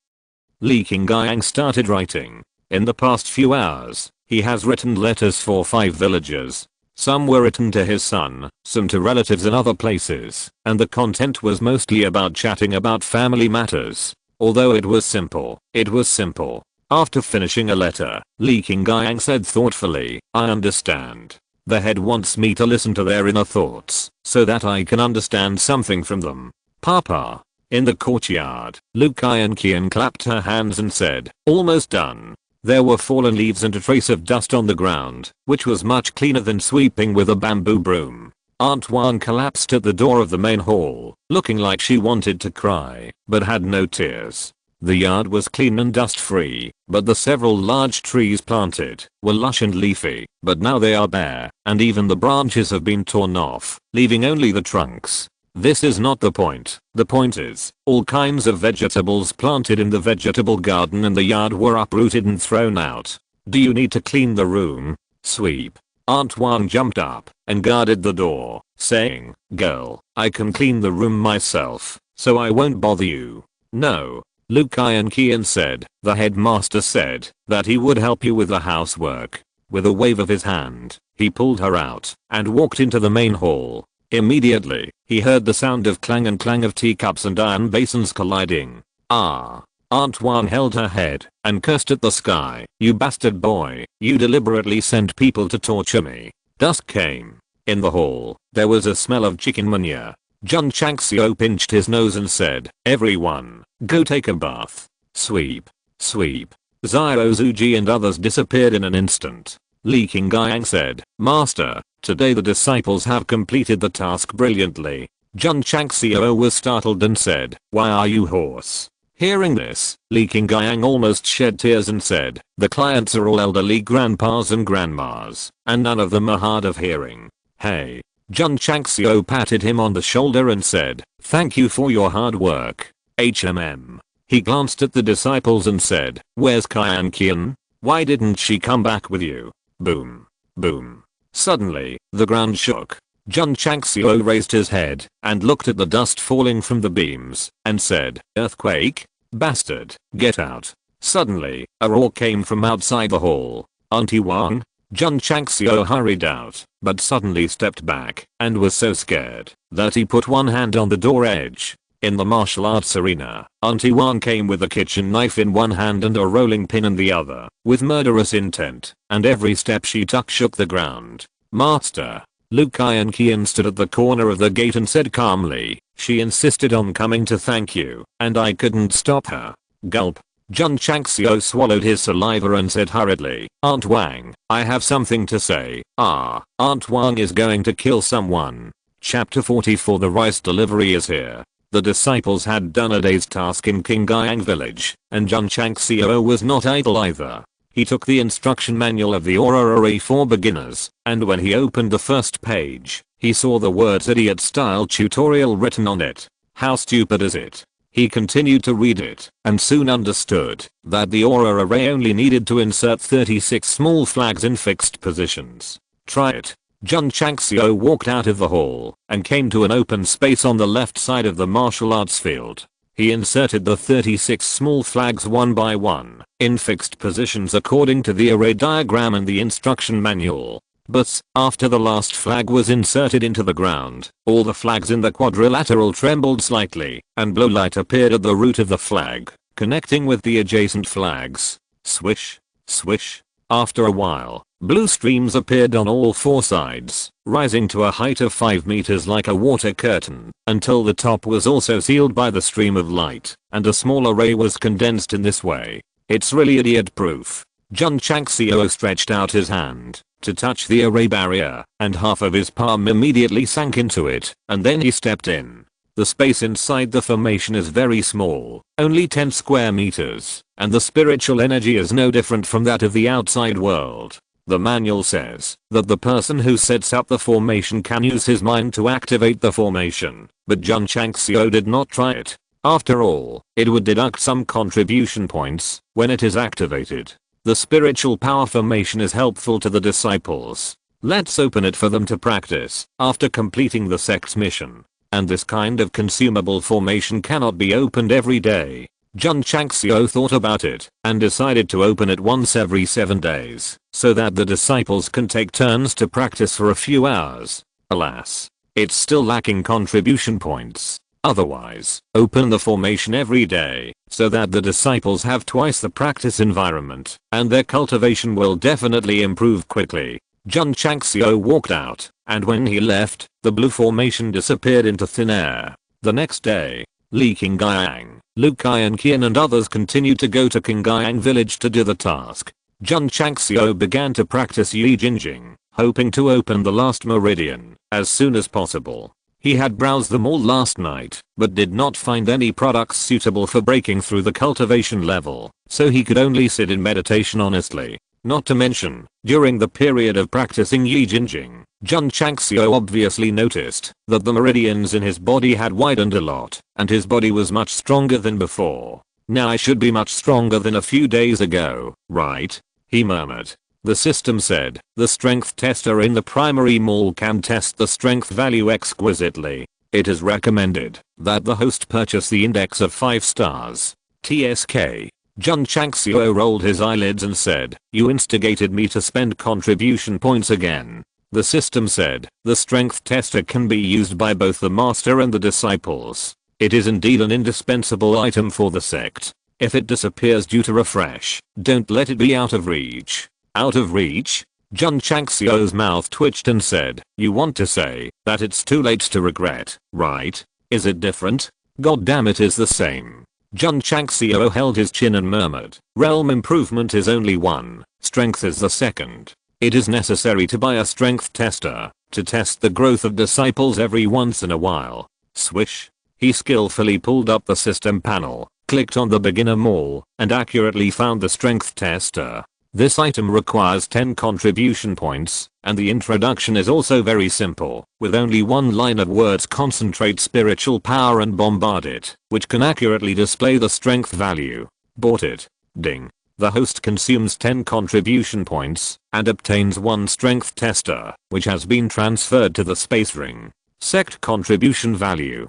Li Qingyang started writing. In the past few hours, he has written letters for 5 villagers. Some were written to his son, some to relatives in other places, and the content was mostly about chatting about family matters. Although it was simple, it was simple. After finishing a letter, Li Qingyang said thoughtfully, I understand. The head wants me to listen to their inner thoughts, so that I can understand something from them. Papa. In the courtyard, Lu Qian clapped her hands and said, almost done. There were fallen leaves and a trace of dust on the ground, which was much cleaner than sweeping with a bamboo broom. Aunt Wan collapsed at the door of the main hall, looking like she wanted to cry, but had no tears. The yard was clean and dust-free, but the several large trees planted were lush and leafy, but now they are bare, and even the branches have been torn off, leaving only the trunks. This is not the point. The point is, all kinds of vegetables planted in the vegetable garden in the yard were uprooted and thrown out. Do you need to clean the room? Sweep. Aunt Wang jumped up and guarded the door, saying, "Girl, I can clean the room myself, so I won't bother you." "No." Luke Iron Kian said. "The headmaster said that he would help you with the housework." With a wave of his hand, he pulled her out and walked into the main hall. Immediately, he heard the sound of clang and clang of teacups and iron basins colliding. Ah! Aunt Wang held her head and cursed at the sky. "You bastard boy, you deliberately sent people to torture me." Dusk came. In the hall, there was a smell of chicken manure. Jun Changxiao pinched his nose and said, "Everyone, go take a bath." Sweep. Sweep. Xiao Zuji and others disappeared in an instant. Li Qingyang said, "Master, today the disciples have completed the task brilliantly." Jun Changxiao was startled and said, "Why are you hoarse?" Hearing this, Li Qingyang almost shed tears and said, "The clients are all elderly grandpas and grandmas, and none of them are hard of hearing." "Hey." Jun Changxiao patted him on the shoulder and said, "Thank you for your hard work. HMM. He glanced at the disciples and said, "Where's Kian Qian? Why didn't she come back with you?" Boom. Boom. Suddenly, the ground shook. Jun Changxiao raised his head and looked at the dust falling from the beams and said, "Earthquake? Bastard, get out." Suddenly, a roar came from outside the hall. "Auntie Wang?" Jun Changxiao hurried out, but suddenly stepped back and was so scared that he put one hand on the door edge. In the martial arts arena, Auntie Wang came with a kitchen knife in one hand and a rolling pin in the other, with murderous intent, and every step she took shook the ground. "Master." Luke Iron Qian stood at the corner of the gate and said calmly, "She insisted on coming to thank you, and I couldn't stop her." Gulp. Jun Changxiao swallowed his saliva and said hurriedly, "Aunt Wang, I have something to say." Aunt Wang is going to kill someone. Chapter 44. The rice delivery is here. The disciples had done a day's task in Qingyang village, and Jun Changxiao was not idle either. He took the instruction manual of the Aura Array for beginners, and when he opened the first page, he saw the words "Idiot Style Tutorial" written on it. How stupid is it? He continued to read it, and soon understood that the Aura Array only needed to insert 36 small flags in fixed positions. Try it. Jun Changxiao walked out of the hall and came to an open space on the left side of the martial arts field. He inserted the 36 small flags one by one, in fixed positions according to the array diagram and the instruction manual. But, after the last flag was inserted into the ground, all the flags in the quadrilateral trembled slightly, and blue light appeared at the root of the flag, connecting with the adjacent flags. Swish. Swish. After a while, blue streams appeared on all four sides, rising to a height of 5 meters like a water curtain, until the top was also sealed by the stream of light, and a small array was condensed in this way. "It's really idiot-proof." Jun Changxiao stretched out his hand to touch the array barrier, and half of his palm immediately sank into it, and then he stepped in. The space inside the formation is very small, only 10 square meters, and the spiritual energy is no different from that of the outside world. The manual says that the person who sets up the formation can use his mind to activate the formation, but Jun Changxiao did not try it. After all, it would deduct some contribution points when it is activated. The spiritual power formation is helpful to the disciples. Let's open it for them to practice after completing the sect's mission. And this kind of consumable formation cannot be opened every day. Jun Changxiao thought about it and decided to open it once every 7 days, so that the disciples can take turns to practice for a few hours. Alas, it's still lacking contribution points. Otherwise, open the formation every day, so that the disciples have twice the practice environment, and their cultivation will definitely improve quickly. Jun Changxiao walked out, and when he left, the blue formation disappeared into thin air. The next day, Li Qingyang, Luke Iron Qian and others continued to go to Qingyang village to do the task. Jun Changxiao began to practice Yi Jinjing, hoping to open the last meridian as soon as possible. He had browsed them all last night, but did not find any products suitable for breaking through the cultivation level, so he could only sit in meditation honestly. Not to mention, during the period of practicing Yi Jinjing, Jun Changxiao obviously noticed that the meridians in his body had widened a lot, and his body was much stronger than before. Now I should be much stronger than a few days ago, right? He murmured. The system said, the strength tester in the primary mall can test the strength value exquisitely. It is recommended that the host purchase the index of 5 stars. TSK. Jun Changxiao rolled his eyelids and said, you instigated me to spend contribution points again. The system said, the strength tester can be used by both the master and the disciples. It is indeed an indispensable item for the sect. If it disappears due to refresh, don't let it be out of reach. Out of reach? Jun Changxiao's mouth twitched and said, you want to say that it's too late to regret, right? Is it different? God damn, it is the same. Jun Changxiao held his chin and murmured, realm improvement is only 1, strength is the 2nd. It is necessary to buy a strength tester to test the growth of disciples every once in a while. Swish. He skillfully pulled up the system panel, clicked on the beginner mall, and accurately found the strength tester. This item requires 10 contribution points, and the introduction is also very simple, with only one line of words: concentrate spiritual power and bombard it, which can accurately display the strength value. Bought it. Ding. The host consumes 10 contribution points, and obtains 1 strength tester, which has been transferred to the space ring. Sect contribution value.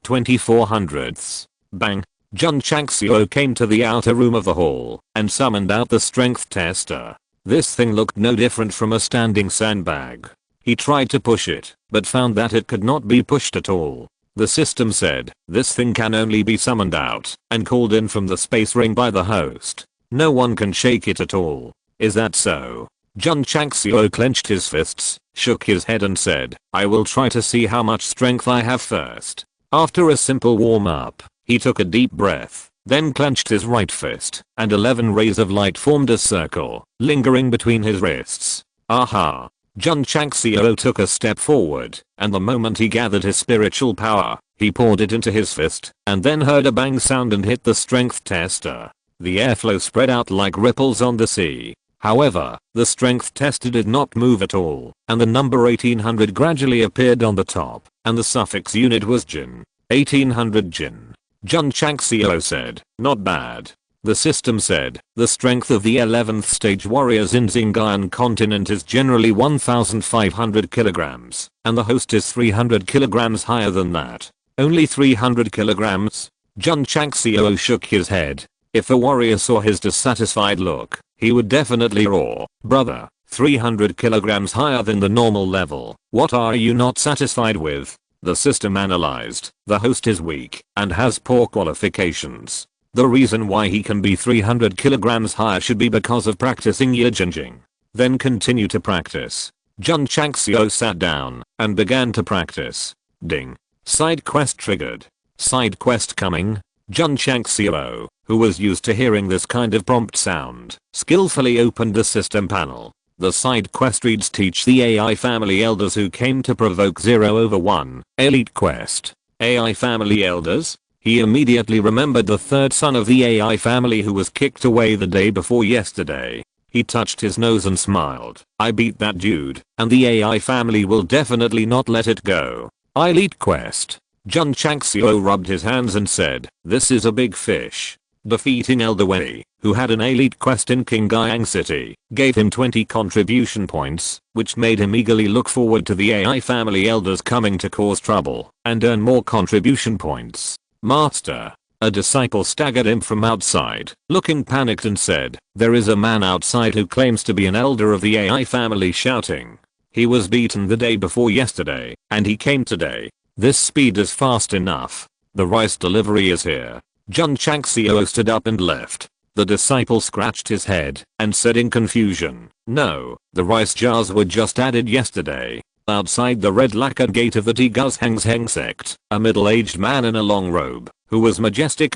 2400ths. Bang. Jun Changxiao came to the outer room of the hall and summoned out the strength tester. This thing looked no different from a standing sandbag. He tried to push it, but found that it could not be pushed at all. The system said, this thing can only be summoned out and called in from the space ring by the host. No one can shake it at all. Is that so? Jun Changxiao clenched his fists, shook his head and said, I will try to see how much strength I have first. After a simple warm-up, he took a deep breath, then clenched his right fist, and 11 rays of light formed a circle, lingering between his wrists. Aha! Jun Changxiao took a step forward, and the moment he gathered his spiritual power, he poured it into his fist, and then heard a bang sound and hit the strength tester. The airflow spread out like ripples on the sea. However, the strength tester did not move at all, and the number 1800 gradually appeared on the top, and the suffix unit was Jin. 1800 Jin. Jun Changxiao said, not bad. The system said, the strength of the 11th stage warriors in Xinjiang continent is generally 1500 kilograms, and the host is 300 kilograms higher than that. Only 300 kilograms? Jun Changxiao shook his head. If a warrior saw his dissatisfied look, he would definitely roar, brother, 300 kilograms higher than the normal level. What are you not satisfied with? The system analyzed, the host is weak and has poor qualifications. The reason why he can be 300 kilograms higher should be because of practicing Yi Jinjing. Then continue to practice. Jun Changxiao sat down and began to practice. Ding. Side quest triggered. Side quest coming. Jun Changxiao, who was used to hearing this kind of prompt sound, skillfully opened the system panel. The side quest reads, teach the AI family elders who came to provoke 0/1, elite quest. AI family elders? He immediately remembered the third son of the AI family who was kicked away the day before yesterday. He touched his nose and smiled. I beat that dude, and the AI family will definitely not let it go. Elite quest. Jun Changxiao rubbed his hands and said, this is a big fish. Defeating Elder Wei, who had an elite quest in Qingyang City, gave him 20 contribution points, which made him eagerly look forward to the AI family elders coming to cause trouble and earn more contribution points. Master. A disciple staggered in from outside, looking panicked and said, there is a man outside who claims to be an elder of the AI family, shouting. He was beaten the day before yesterday, and he came today. This speed is fast enough. The rice delivery is here. Jun Changxiao stood up and left. The disciple scratched his head and said in confusion, no, the rice jars were just added yesterday. Outside the red lacquered gate of the Strongest Sect, a middle-aged man in a long robe, who was majestic,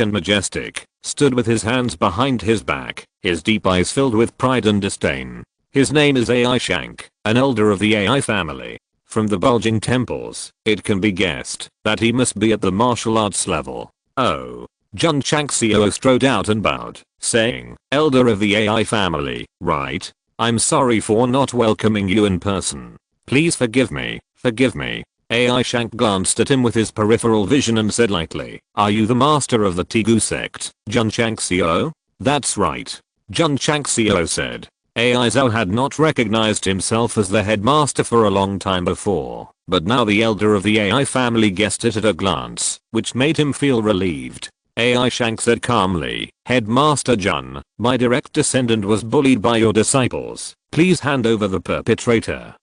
stood with his hands behind his back, his deep eyes filled with pride and disdain. His name is AI Shank, an elder of the AI family. From the bulging temples, it can be guessed that he must be at the martial arts level. Oh. Jun Changxiao strode out and bowed, saying, "Elder of the AI family, right? I'm sorry for not welcoming you in person. Please forgive me, forgive me." AI Shank glanced at him with his peripheral vision and said lightly, "Are you the master of the Tigu sect, Jun Changxiao?" "That's right," Jun Changxiao said. AI Zhao had not recognized himself as the headmaster for a long time before, but now the elder of the AI family guessed it at a glance, which made him feel relieved. AI Shank said calmly, "Headmaster Jun, my direct descendant was bullied by your disciples. Please hand over the perpetrator."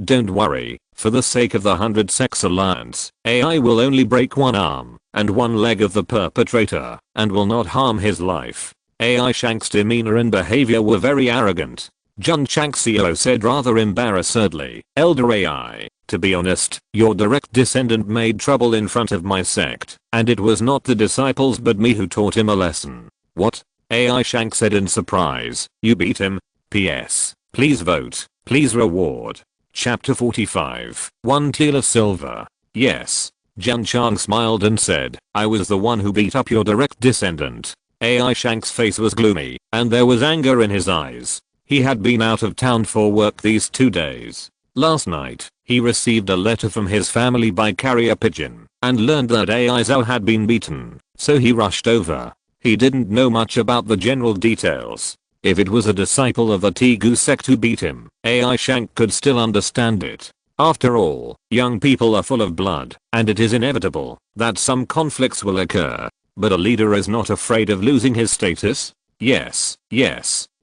Don't worry, for the sake of the 100 Sects Alliance, AI will only break one arm and one leg of the perpetrator and will not harm his life. AI Shank's demeanor and behavior were very arrogant. Jun Changxiao said rather embarrassedly, "Elder AI, to be honest, your direct descendant made trouble in front of my sect, and it was not the disciples but me who taught him a lesson." "What?" AI Shank said in surprise. "You beat him? PS. Please vote. Please reward." Chapter 45. 1 Teal of Silver. "Yes." Jun Chang smiled and said, "I was the one who beat up your direct descendant." AI Shank's face was gloomy, and there was anger in his eyes. He had been out of town for work these 2 days. Last night, he received a letter from his family by carrier pigeon, and learned that AI Zhao had been beaten, so he rushed over. He didn't know much about the general details. If it was a disciple of the Tigu sect who beat him, AI Shank could still understand it. After all, young people are full of blood, and it is inevitable that some conflicts will occur. But a leader is not afraid of losing his status? Yes.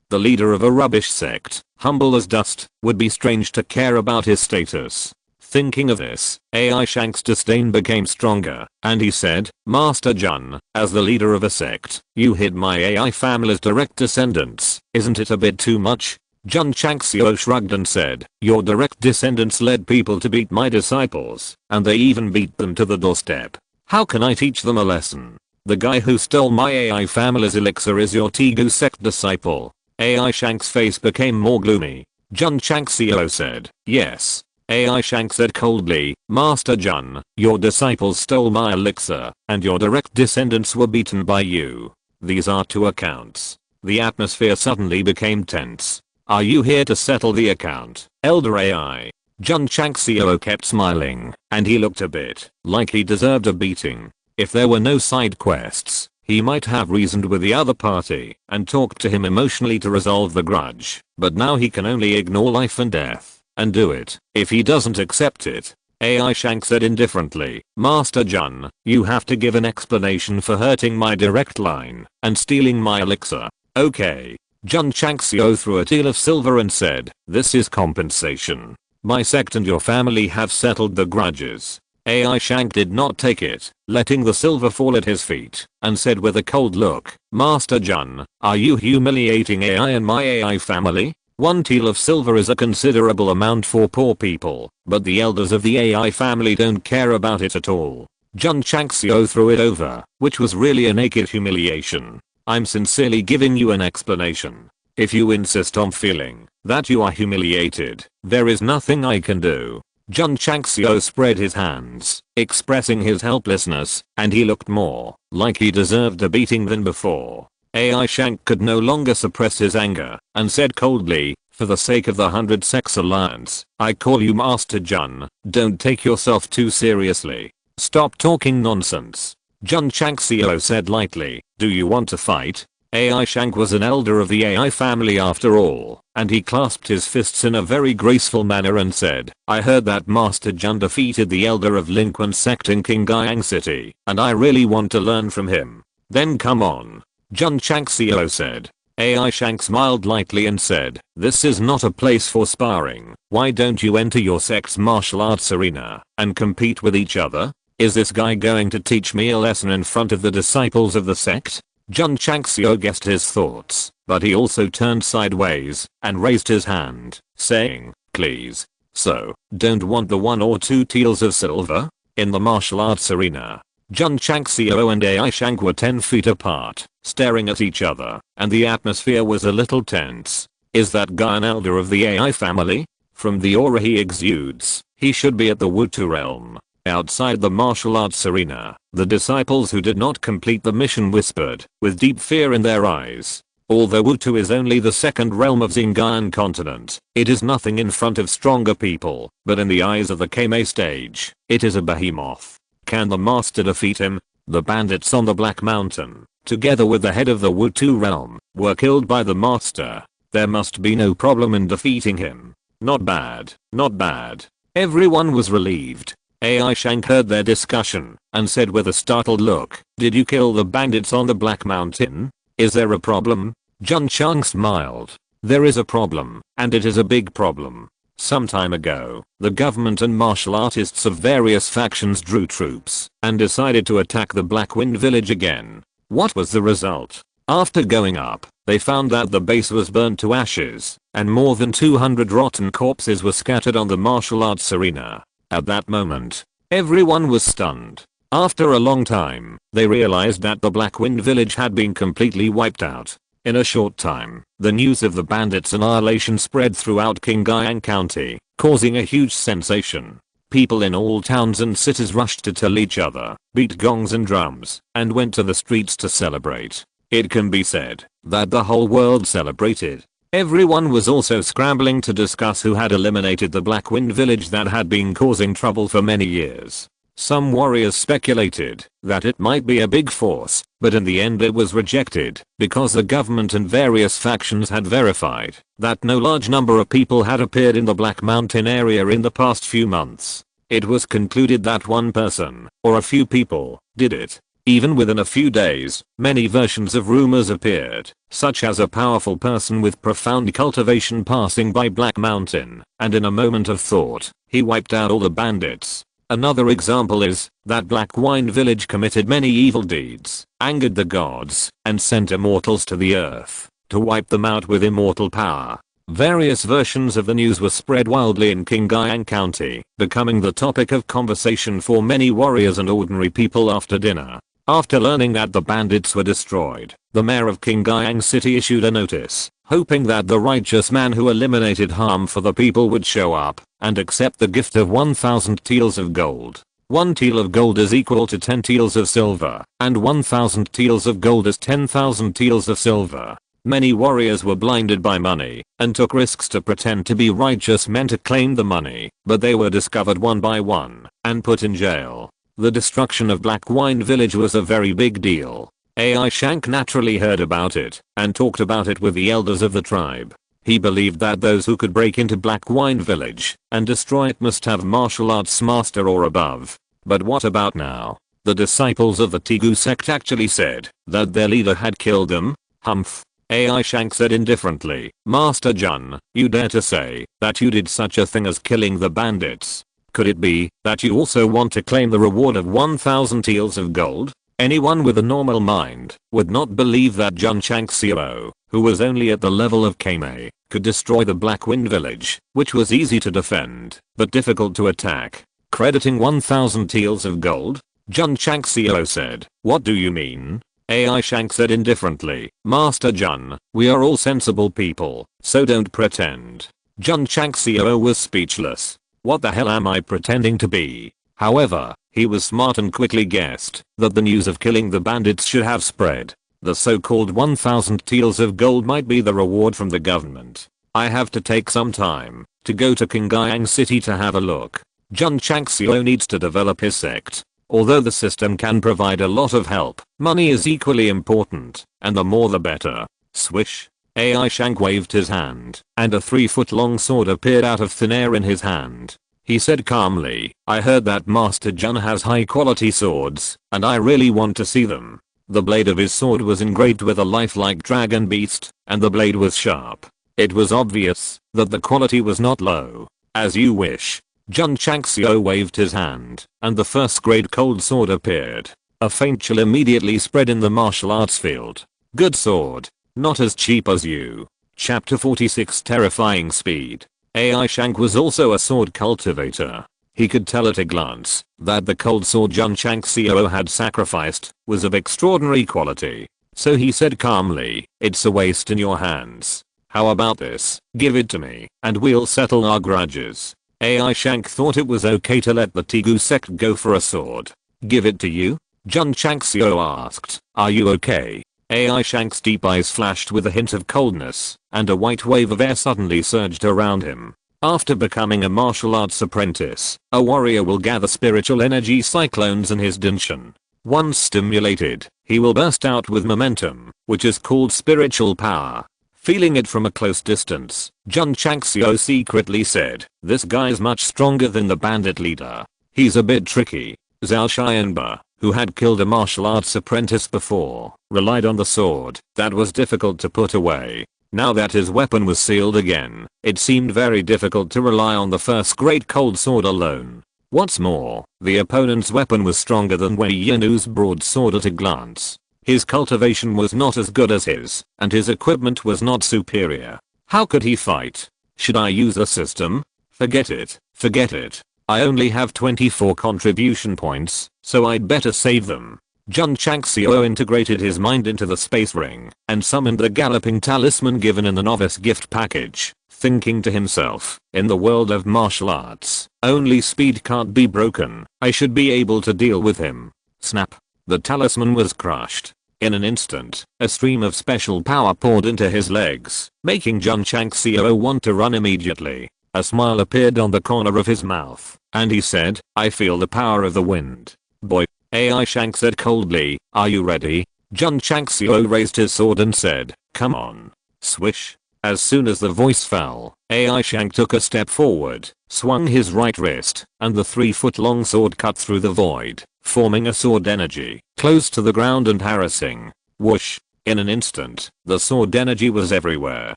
The leader of a rubbish sect, humble as dust, would be strange to care about his status. Thinking of this, AI Shank's disdain became stronger, and he said, "Master Jun, as the leader of a sect, you hid my AI family's direct descendants. Isn't it a bit too much?" Jun Changxiao shrugged and said, "Your direct descendants led people to beat my disciples, and they even beat them to the doorstep. How can I teach them a lesson? The guy who stole my AI family's elixir is your Tigu sect disciple." AI Shank's face became more gloomy. Jun Changxiao said, "Yes." AI Shank said coldly, "Master Jun, your disciples stole my elixir, and your direct descendants were beaten by you. These are 2 accounts." The atmosphere suddenly became tense. "Are you here to settle the account, Elder AI?" Jun Changxiao kept smiling, and he looked a bit like he deserved a beating. If there were no side quests, he might have reasoned with the other party and talked to him emotionally to resolve the grudge, but now he can only ignore life and death and do it if he doesn't accept it. AI Shank said indifferently, "Master Jun, you have to give an explanation for hurting my direct line and stealing my elixir." "Okay." Jun Changxiao threw a teal of silver and said, "This is compensation. My sect and your family have settled the grudges." AI Shank did not take it, letting the silver fall at his feet, and said with a cold look, "Master Jun, are you humiliating AI and my AI family? 1 teal of silver is a considerable amount for poor people, but the elders of the AI family don't care about it at all." Jun Changxiao threw it over, which was really a naked humiliation. "I'm sincerely giving you an explanation. If you insist on feeling that you are humiliated, there is nothing I can do." Jun Changxiao spread his hands, expressing his helplessness, and he looked more like he deserved a beating than before. AI Shank could no longer suppress his anger, and said coldly, "For the sake of the 100 Sects Alliance, I call you Master Jun. Don't take yourself too seriously. Stop talking nonsense." Jun Changxiao said lightly, "Do you want to fight?" AI Shank was an elder of the AI family after all, and he clasped his fists in a very graceful manner and said, "I heard that Master Jun defeated the elder of Linquan sect in Qingyang City, and I really want to learn from him." "Then come on," Jun Changxiao said. AI Shank smiled lightly and said, "This is not a place for sparring. Why don't you enter your sect's martial arts arena and compete with each other? Is this guy going to teach me a lesson in front of the disciples of the sect?" Jun Changxiao guessed his thoughts, but he also turned sideways and raised his hand, saying, "Please. So, don't want the 1 or 2 teals of silver?" In the martial arts arena, Jun Changxiao and AI Shank were 10 feet apart, staring at each other, and the atmosphere was a little tense. Is that guy an elder of the AI family? From the aura he exudes, He should be at the Wutu realm. Outside the martial arts arena, the disciples who did not complete the mission whispered, with deep fear in their eyes. Although Wutu is only the second realm of Xingyan continent, it is nothing in front of stronger people, but in the eyes of the Kame stage, it is a behemoth. Can the master defeat him? The bandits on the Black Mountain, together with the head of the Wutu realm, were killed by the master. There must be no problem in defeating him. Not bad, not bad. Everyone was relieved. Ai Shank heard their discussion and said with a startled look, "Did you kill the bandits on the Black Mountain? Is there a problem?" Jun Chang smiled. "There is a problem, and it is a big problem. Some time ago, the government and martial artists of various factions drew troops and decided to attack the Black Wind village again. What was the result? After going up, they found that the base was burned to ashes, and more than 200 rotten corpses were scattered on the martial arts arena. At that moment, everyone was stunned. After a long time, they realized that the Black Wind village had been completely wiped out. In a short time, the news of the bandits' annihilation spread throughout Qingyang County, causing a huge sensation. People in all towns and cities rushed to tell each other, beat gongs and drums, and went to the streets to celebrate. It can be said that the whole world celebrated. Everyone was also scrambling to discuss who had eliminated the Black Wind village that had been causing trouble for many years. Some warriors speculated that it might be a big force, but in the end it was rejected because the government and various factions had verified that no large number of people had appeared in the Black Mountain area in the past few months. It was concluded that one person, or a few people, did it. Even within a few days, many versions of rumors appeared, such as a powerful person with profound cultivation passing by Black Mountain, and in a moment of thought, he wiped out all the bandits. Another example is that Black Wind village committed many evil deeds, angered the gods, and sent immortals to the earth to wipe them out with immortal power. Various versions of the news were spread wildly in Qingyang County, becoming the topic of conversation for many warriors and ordinary people after dinner. After learning that the bandits were destroyed, the mayor of Qingyang City issued a notice, hoping that the righteous man who eliminated harm for the people would show up and accept the gift of 1,000 taels of gold. 1 tael of gold is equal to 10 taels of silver, and 1,000 taels of gold is 10,000 taels of silver. Many warriors were blinded by money and took risks to pretend to be righteous men to claim the money, but they were discovered one by one and put in jail. The destruction of Black Wind village was a very big deal. Ai Shank naturally heard about it and talked about it with the elders of the tribe. He believed that those who could break into Black Wind village and destroy it must have martial arts master or above. But what about now? The disciples of the Tegu sect actually said that their leader had killed them? Humph. Ai Shank said indifferently, "Master Jun, you dare to say that you did such a thing as killing the bandits? Could it be that you also want to claim the reward of 1,000 taels of gold?" Anyone with a normal mind would not believe that Jun Changxiao, who was only at the level of Kame, could destroy the Black Wind village, which was easy to defend, but difficult to attack. Crediting 1,000 taels of gold? Jun Changxiao said, "What do you mean?" Ai Shank said indifferently, "Master Jun, we are all sensible people, so don't pretend." Jun Changxiao was speechless. What the hell am I pretending to be? However, he was smart and quickly guessed that the news of killing the bandits should have spread. The so-called 1,000 taels of gold might be the reward from the government. I have to take some time to go to Qingyang City to have a look. Jun Changxiao needs to develop his sect. Although the system can provide a lot of help, money is equally important, and the more the better. Swish. Ai Shank waved his hand, and a 3-foot-long sword appeared out of thin air in his hand. He said calmly, "I heard that Master Jun has high-quality swords, and I really want to see them." The blade of his sword was engraved with a lifelike dragon beast, and the blade was sharp. It was obvious that the quality was not low. "As you wish." Jun Changxiao waved his hand, and the first-grade cold sword appeared. A faint chill immediately spread in the martial arts field. "Good sword. Not as cheap as you." Chapter 46 Terrifying Speed. Ai Shank was also a sword cultivator. He could tell at a glance that the cold sword Jun Changxiao had sacrificed was of extraordinary quality. So he said calmly, "It's a waste in your hands. How about this? Give it to me, and we'll settle our grudges." AI Shank thought it was okay to let the Tigu sect go for a sword. Give it to you? Jun Changxiao asked. Are you okay? AI Shank's deep eyes flashed with a hint of coldness, and a white wave of air suddenly surged around him. After becoming a martial arts apprentice, a warrior will gather spiritual energy cyclones in his dinshin. Once stimulated, he will burst out with momentum, which is called spiritual power. Feeling it from a close distance, Jun Changxiao secretly said, this guy's much stronger than the bandit leader. He's a bit tricky. Zhao Xianba, who had killed a martial arts apprentice before, relied on the sword that was difficult to put away. Now that his weapon was sealed again, it seemed very difficult to rely on the first great cold sword alone. What's more, the opponent's weapon was stronger than Wei Yinu's broadsword at a glance. His cultivation was not as good as his, and his equipment was not superior. How could he fight? Should I use a system? Forget it, forget it. I only have 24 contribution points, so I'd better save them. Jun Changxiao integrated his mind into the space ring and summoned the galloping talisman given in the novice gift package, thinking to himself, in the world of martial arts, only speed can't be broken. I should be able to deal with him. Snap. The talisman was crushed. In an instant, a stream of special power poured into his legs, making Jun Changxiao want to run immediately. A smile appeared on the corner of his mouth, and he said, I feel the power of the wind. Boy. AI Shank said coldly, are you ready? Jun Changxiao raised his sword and said, come on. Swish. As soon as the voice fell, AI Shank took a step forward, swung his right wrist, and the 3-foot-long sword cut through the void, forming a sword energy, close to the ground and harassing. Whoosh. In an instant, the sword energy was everywhere.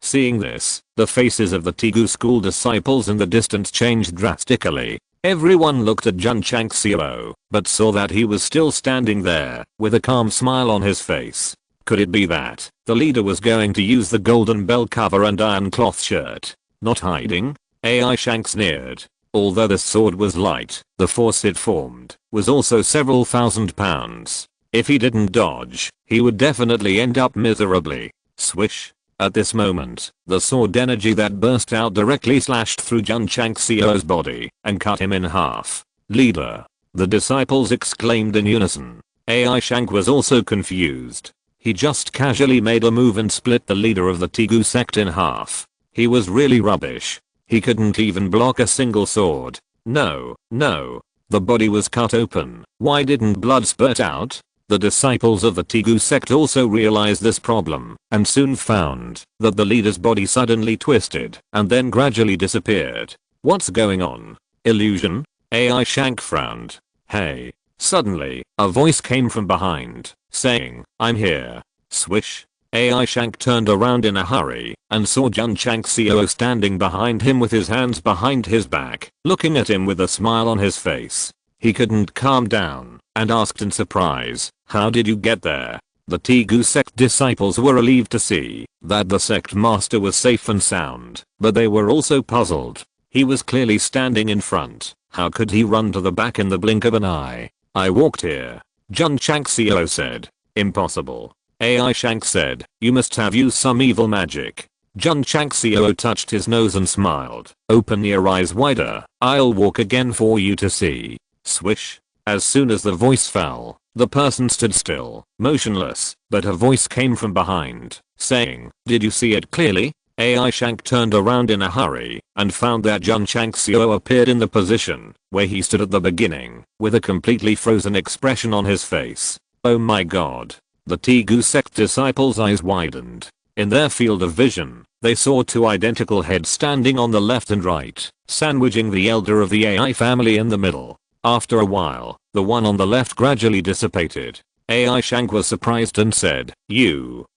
Seeing this, the faces of the Tigu school disciples in the distance changed drastically. Everyone looked at Jun Changxiao, but saw that he was still standing there, with a calm smile on his face. Could it be that the leader was going to use the golden bell cover and iron cloth shirt? Not hiding? AI Shank sneered. Although the sword was light, the force it formed was also several thousand pounds. If he didn't dodge, he would definitely end up miserably. Swish. At this moment, the sword energy that burst out directly slashed through Jun Changxiao's body and cut him in half. Leader. The disciples exclaimed in unison. AI Shank was also confused. He just casually made a move and split the leader of the Tigu sect in half. He was really rubbish. He couldn't even block a single sword. No. The body was cut open. Why didn't blood spurt out? The disciples of the Tigu sect also realized this problem, and soon found that the leader's body suddenly twisted and then gradually disappeared. What's going on? Illusion? AI Shank frowned. Hey. Suddenly, a voice came from behind, saying, I'm here. Swish. AI Shank turned around in a hurry and saw Jun Changxiao standing behind him with his hands behind his back, looking at him with a smile on his face. He couldn't calm down and asked in surprise, how did you get there? The Tigu sect disciples were relieved to see that the sect master was safe and sound, but they were also puzzled. He was clearly standing in front. How could he run to the back in the blink of an eye? I walked here. Jun Changxiao said. Impossible. AI Shank said, you must have used some evil magic. Jun Changxiao touched his nose and smiled. Open your eyes wider. I'll walk again for you to see. Swish. As soon as the voice fell, the person stood still, motionless, but a voice came from behind, saying, did you see it clearly? AI Shank turned around in a hurry and found that Jun Changxiao appeared in the position where he stood at the beginning, with a completely frozen expression on his face. Oh my god. The Tigu sect disciples' eyes widened. In their field of vision, they saw two identical heads standing on the left and right, sandwiching the elder of the AI family in the middle. After a while, the one on the left gradually dissipated. AI Shank was surprised and said,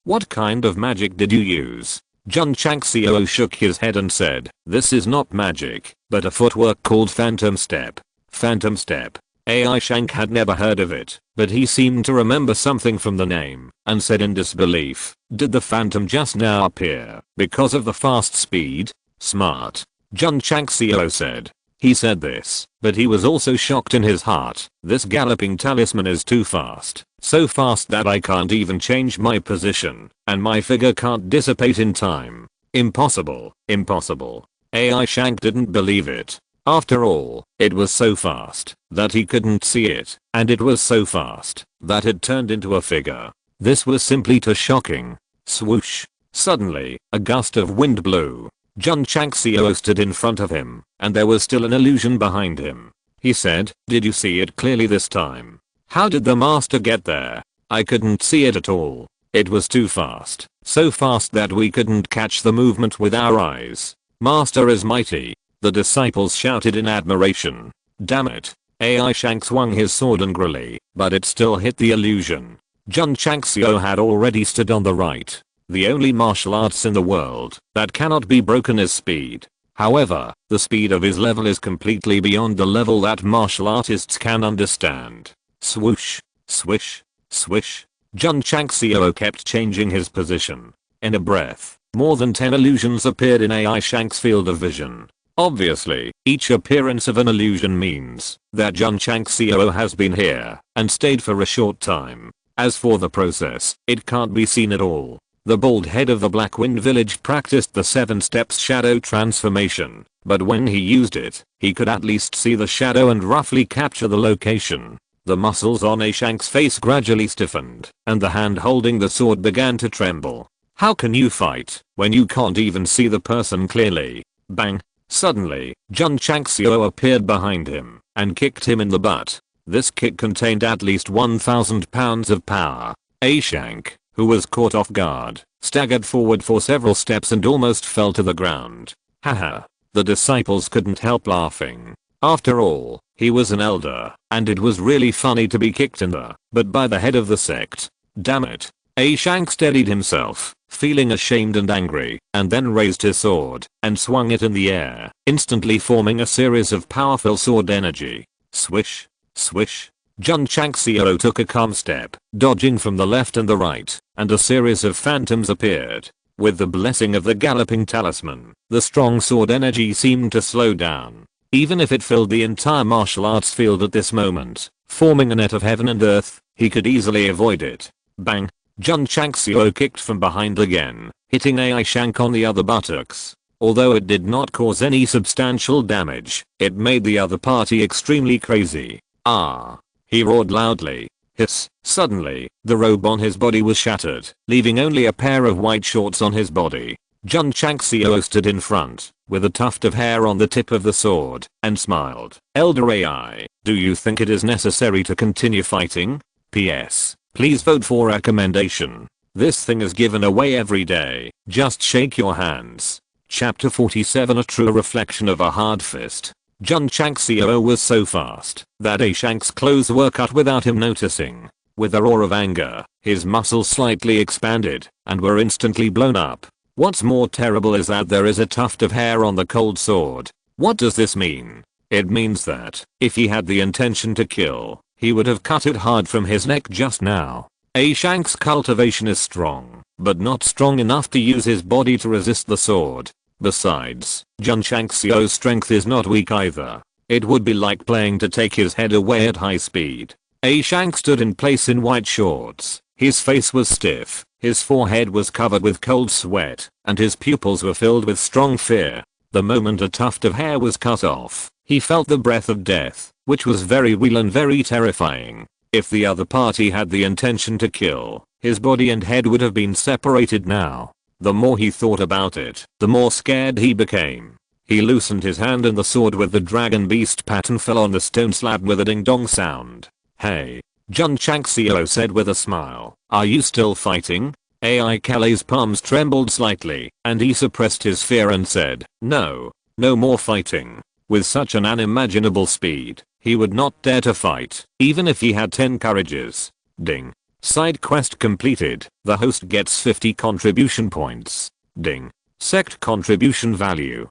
what kind of magic did you use? Jun Changxiao shook his head and said, this is not magic, but a footwork called Phantom Step. Phantom Step. AI Shank had never heard of it, but he seemed to remember something from the name, and said in disbelief, did the phantom just now appear because of the fast speed? Smart. Jun Changxiao said. He said this, but he was also shocked in his heart. This galloping talisman is too fast. So fast that I can't even change my position, and my figure can't dissipate in time. Impossible. Impossible. AI Shank didn't believe it. After all, it was so fast that he couldn't see it, and it was so fast that it turned into a figure. This was simply too shocking. Swoosh. Suddenly, a gust of wind blew. Jun Changxiao stood in front of him, and there was still an illusion behind him. He said, "Did you see it clearly this time? How did the master get there?" "I couldn't see it at all. It was too fast, so fast that we couldn't catch the movement with our eyes." "Master is mighty," the disciples shouted in admiration. "Damn it." AI Shank swung his sword angrily, but it still hit the illusion. Jun Changxiao had already stood on the right. The only martial arts in the world that cannot be broken is speed. However, the speed of his level is completely beyond the level that martial artists can understand. Swoosh, swish, swish. Jun Changxiao kept changing his position. In a breath, more than 10 illusions appeared in AI Shank's field of vision. Obviously, each appearance of an illusion means that Jun Changxiao has been here and stayed for a short time. As for the process, it can't be seen at all. The bald head of the Black Wind Village practiced the 7 steps shadow transformation, but when he used it, he could at least see the shadow and roughly capture the location. The muscles on A Shank's face gradually stiffened, and the hand holding the sword began to tremble. How can you fight when you can't even see the person clearly? Bang! Suddenly, Jun Changxiao appeared behind him and kicked him in the butt. This kick contained at least 1,000 pounds of power. A Shank, who was caught off guard, staggered forward for several steps and almost fell to the ground. Haha. The disciples couldn't help laughing. After all, he was an elder, and it was really funny to be kicked in the butt by the head of the sect. Damn it. A Shank steadied himself, feeling ashamed and angry, and then raised his sword and swung it in the air, instantly forming a series of powerful sword energy. Swish, swish. Jun Changxiao took a calm step, dodging from the left and the right, and a series of phantoms appeared. With the blessing of the galloping talisman, the strong sword energy seemed to slow down. Even if it filled the entire martial arts field at this moment, forming a net of heaven and earth, he could easily avoid it. Bang! Jun Changxiao kicked from behind again, hitting AI Shank on the other buttocks. Although it did not cause any substantial damage, it made the other party extremely crazy. Ah! He roared loudly. Hiss. Suddenly, the robe on his body was shattered, leaving only a pair of white shorts on his body. Jun Changxiao stood in front, with a tuft of hair on the tip of the sword, and smiled. Elder AI, do you think it is necessary to continue fighting? PS. Please vote for recommendation. This thing is given away every day. Just shake your hands. Chapter 47 A true reflection of a hard fist. Jun Changxiao was so fast that A Shank's clothes were cut without him noticing. With a roar of anger, his muscles slightly expanded and were instantly blown up. What's more terrible is that there is a tuft of hair on the cold sword. What does this mean? It means that, if he had the intention to kill, he would have cut it hard from his neck just now. A Shank's cultivation is strong, but not strong enough to use his body to resist the sword. Besides, Jun Changxiao's strength is not weak either. It would be like playing to take his head away at high speed. A Shank stood in place in white shorts. His face was stiff, his forehead was covered with cold sweat, and his pupils were filled with strong fear. The moment a tuft of hair was cut off, he felt the breath of death, which was very real and very terrifying. If the other party had the intention to kill, his body and head would have been separated now. The more he thought about it, the more scared he became. He loosened his hand and the sword with the dragon beast pattern fell on the stone slab with a ding-dong sound. Hey. Jun Changxiao said with a smile. Are you still fighting? AI Kale's palms trembled slightly, and he suppressed his fear and said, no. No more fighting. With such an unimaginable speed, he would not dare to fight, even if he had 10 courages. Ding. Side quest completed. The host gets 50 contribution points. Ding. Sect contribution value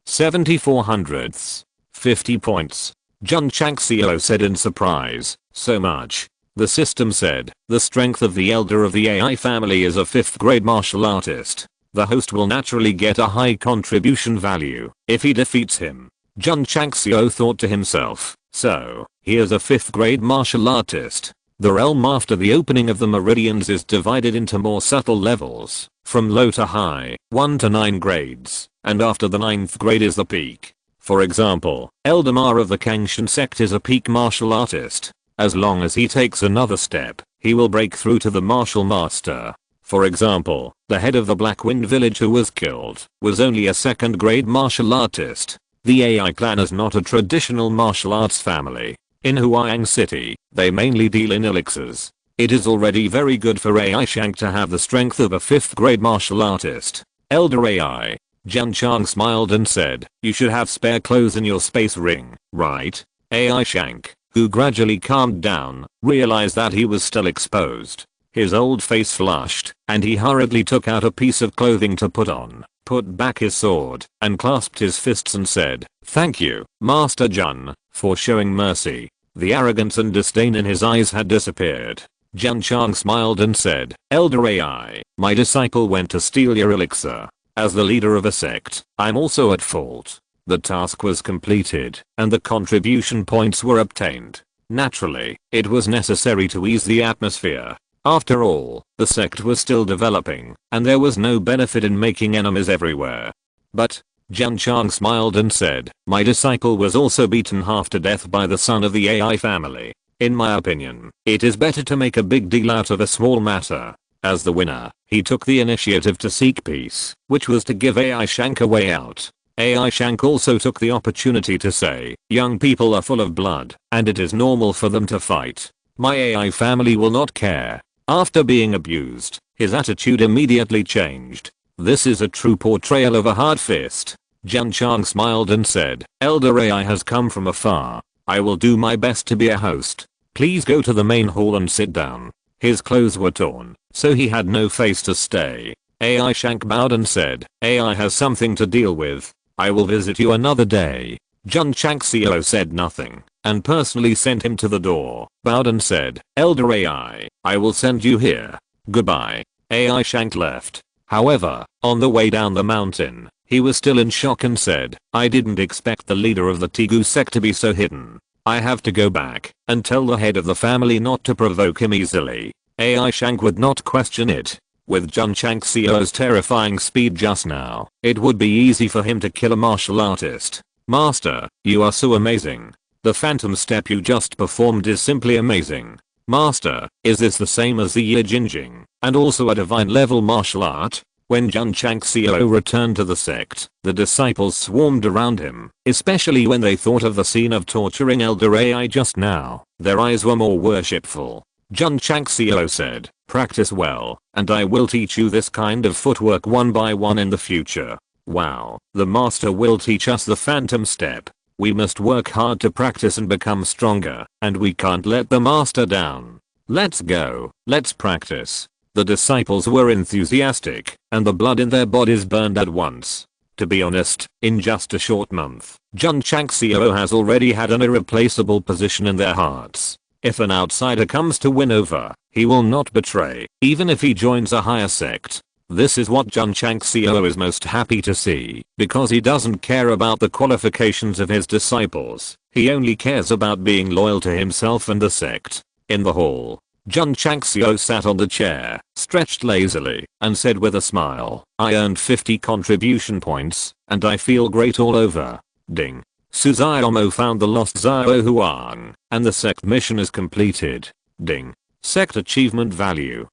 74 hundredths. 50 points. Jun Changxiao said in surprise. So much. The system said, the strength of the elder of the AI family is a 5th grade martial artist. The host will naturally get a high contribution value if he defeats him. Jun Changxiao thought to himself, so, he is a 5th grade martial artist. The realm after the opening of the meridians is divided into more subtle levels, from low to high, 1 to 9 grades, and after the 9th grade is the peak. For example, Eldamar of the Kangshan sect is a peak martial artist. As long as he takes another step, he will break through to the martial master. For example, the head of the Blackwind village who was killed was only a second grade martial artist. The AI clan is not a traditional martial arts family. In Huayang City, they mainly deal in elixirs. It is already very good for AI Shank to have the strength of a 5th grade martial artist. Elder AI. Jun Chang smiled and said, you should have spare clothes in your space ring, right? AI Shank, who gradually calmed down, realized that he was still exposed. His old face flushed, and he hurriedly took out a piece of clothing to put on, put back his sword, and clasped his fists and said, thank you, Master Jun, for showing mercy. The arrogance and disdain in his eyes had disappeared. Jun Chang smiled and said, Elder AI, my disciple went to steal your elixir. As the leader of a sect, I'm also at fault. The task was completed, and the contribution points were obtained. Naturally, it was necessary to ease the atmosphere. After all, the sect was still developing, and there was no benefit in making enemies everywhere. But, Jun Chang smiled and said, my disciple was also beaten half to death by the son of the AI family. In my opinion, it is better to make a big deal out of a small matter. As the winner, he took the initiative to seek peace, which was to give AI Shank a way out. AI Shank also took the opportunity to say, young people are full of blood, and it is normal for them to fight. My AI family will not care. After being abused, his attitude immediately changed. This is a true portrayal of a hard fist. Jun Chang smiled and said, Elder AI has come from afar. I will do my best to be a host. Please go to the main hall and sit down. His clothes were torn, so he had no face to stay. AI Shank bowed and said, AI has something to deal with. I will visit you another day. Jun Changxiao said nothing, and personally sent him to the door, bowed and said, Elder AI, I will send you here. Goodbye. AI Shank left. However, on the way down the mountain, he was still in shock and said, I didn't expect the leader of the Tigu sect to be so hidden. I have to go back and tell the head of the family not to provoke him easily. AI Shank would not question it. With Jun Changxiao's terrifying speed just now, it would be easy for him to kill a martial artist. Master, you are so amazing. The phantom step you just performed is simply amazing. Master, is this the same as the Yi Jinjing, and also a divine level martial art? When Jun Changxiao returned to the sect, the disciples swarmed around him, especially when they thought of the scene of torturing Elder AI just now. Their eyes were more worshipful. Jun Changxiao said, practice well, and I will teach you this kind of footwork one by one in the future. Wow, the master will teach us the phantom step. We must work hard to practice and become stronger, and we can't let the master down. Let's go, let's practice. The disciples were enthusiastic, and the blood in their bodies burned at once. To be honest, in just a short month, Jun Changxiao has already had an irreplaceable position in their hearts. If an outsider comes to win over, he will not betray, even if he joins a higher sect. This is what Jun Changxiao is most happy to see, because he doesn't care about the qualifications of his disciples, he only cares about being loyal to himself and the sect. In the hall, Jun Changxiao sat on the chair, stretched lazily, and said with a smile, I earned 50 contribution points, and I feel great all over. Ding. Suzaomo found the lost Zhao Huang, and the sect mission is completed. Ding. Sect achievement value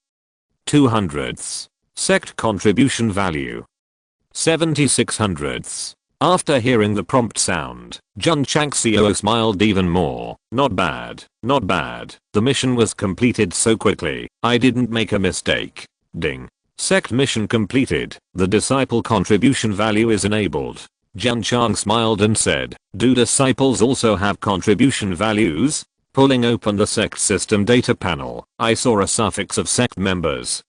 200ths. Sect contribution value 7600ths. After hearing the prompt sound, Jun Changxiao smiled even more. Not bad, not bad. The mission was completed so quickly, I didn't make a mistake. Ding. Sect mission completed. The disciple contribution value is enabled. Jun Chang smiled and said, do disciples also have contribution values? Pulling open the sect system data panel, I saw a suffix of sect members.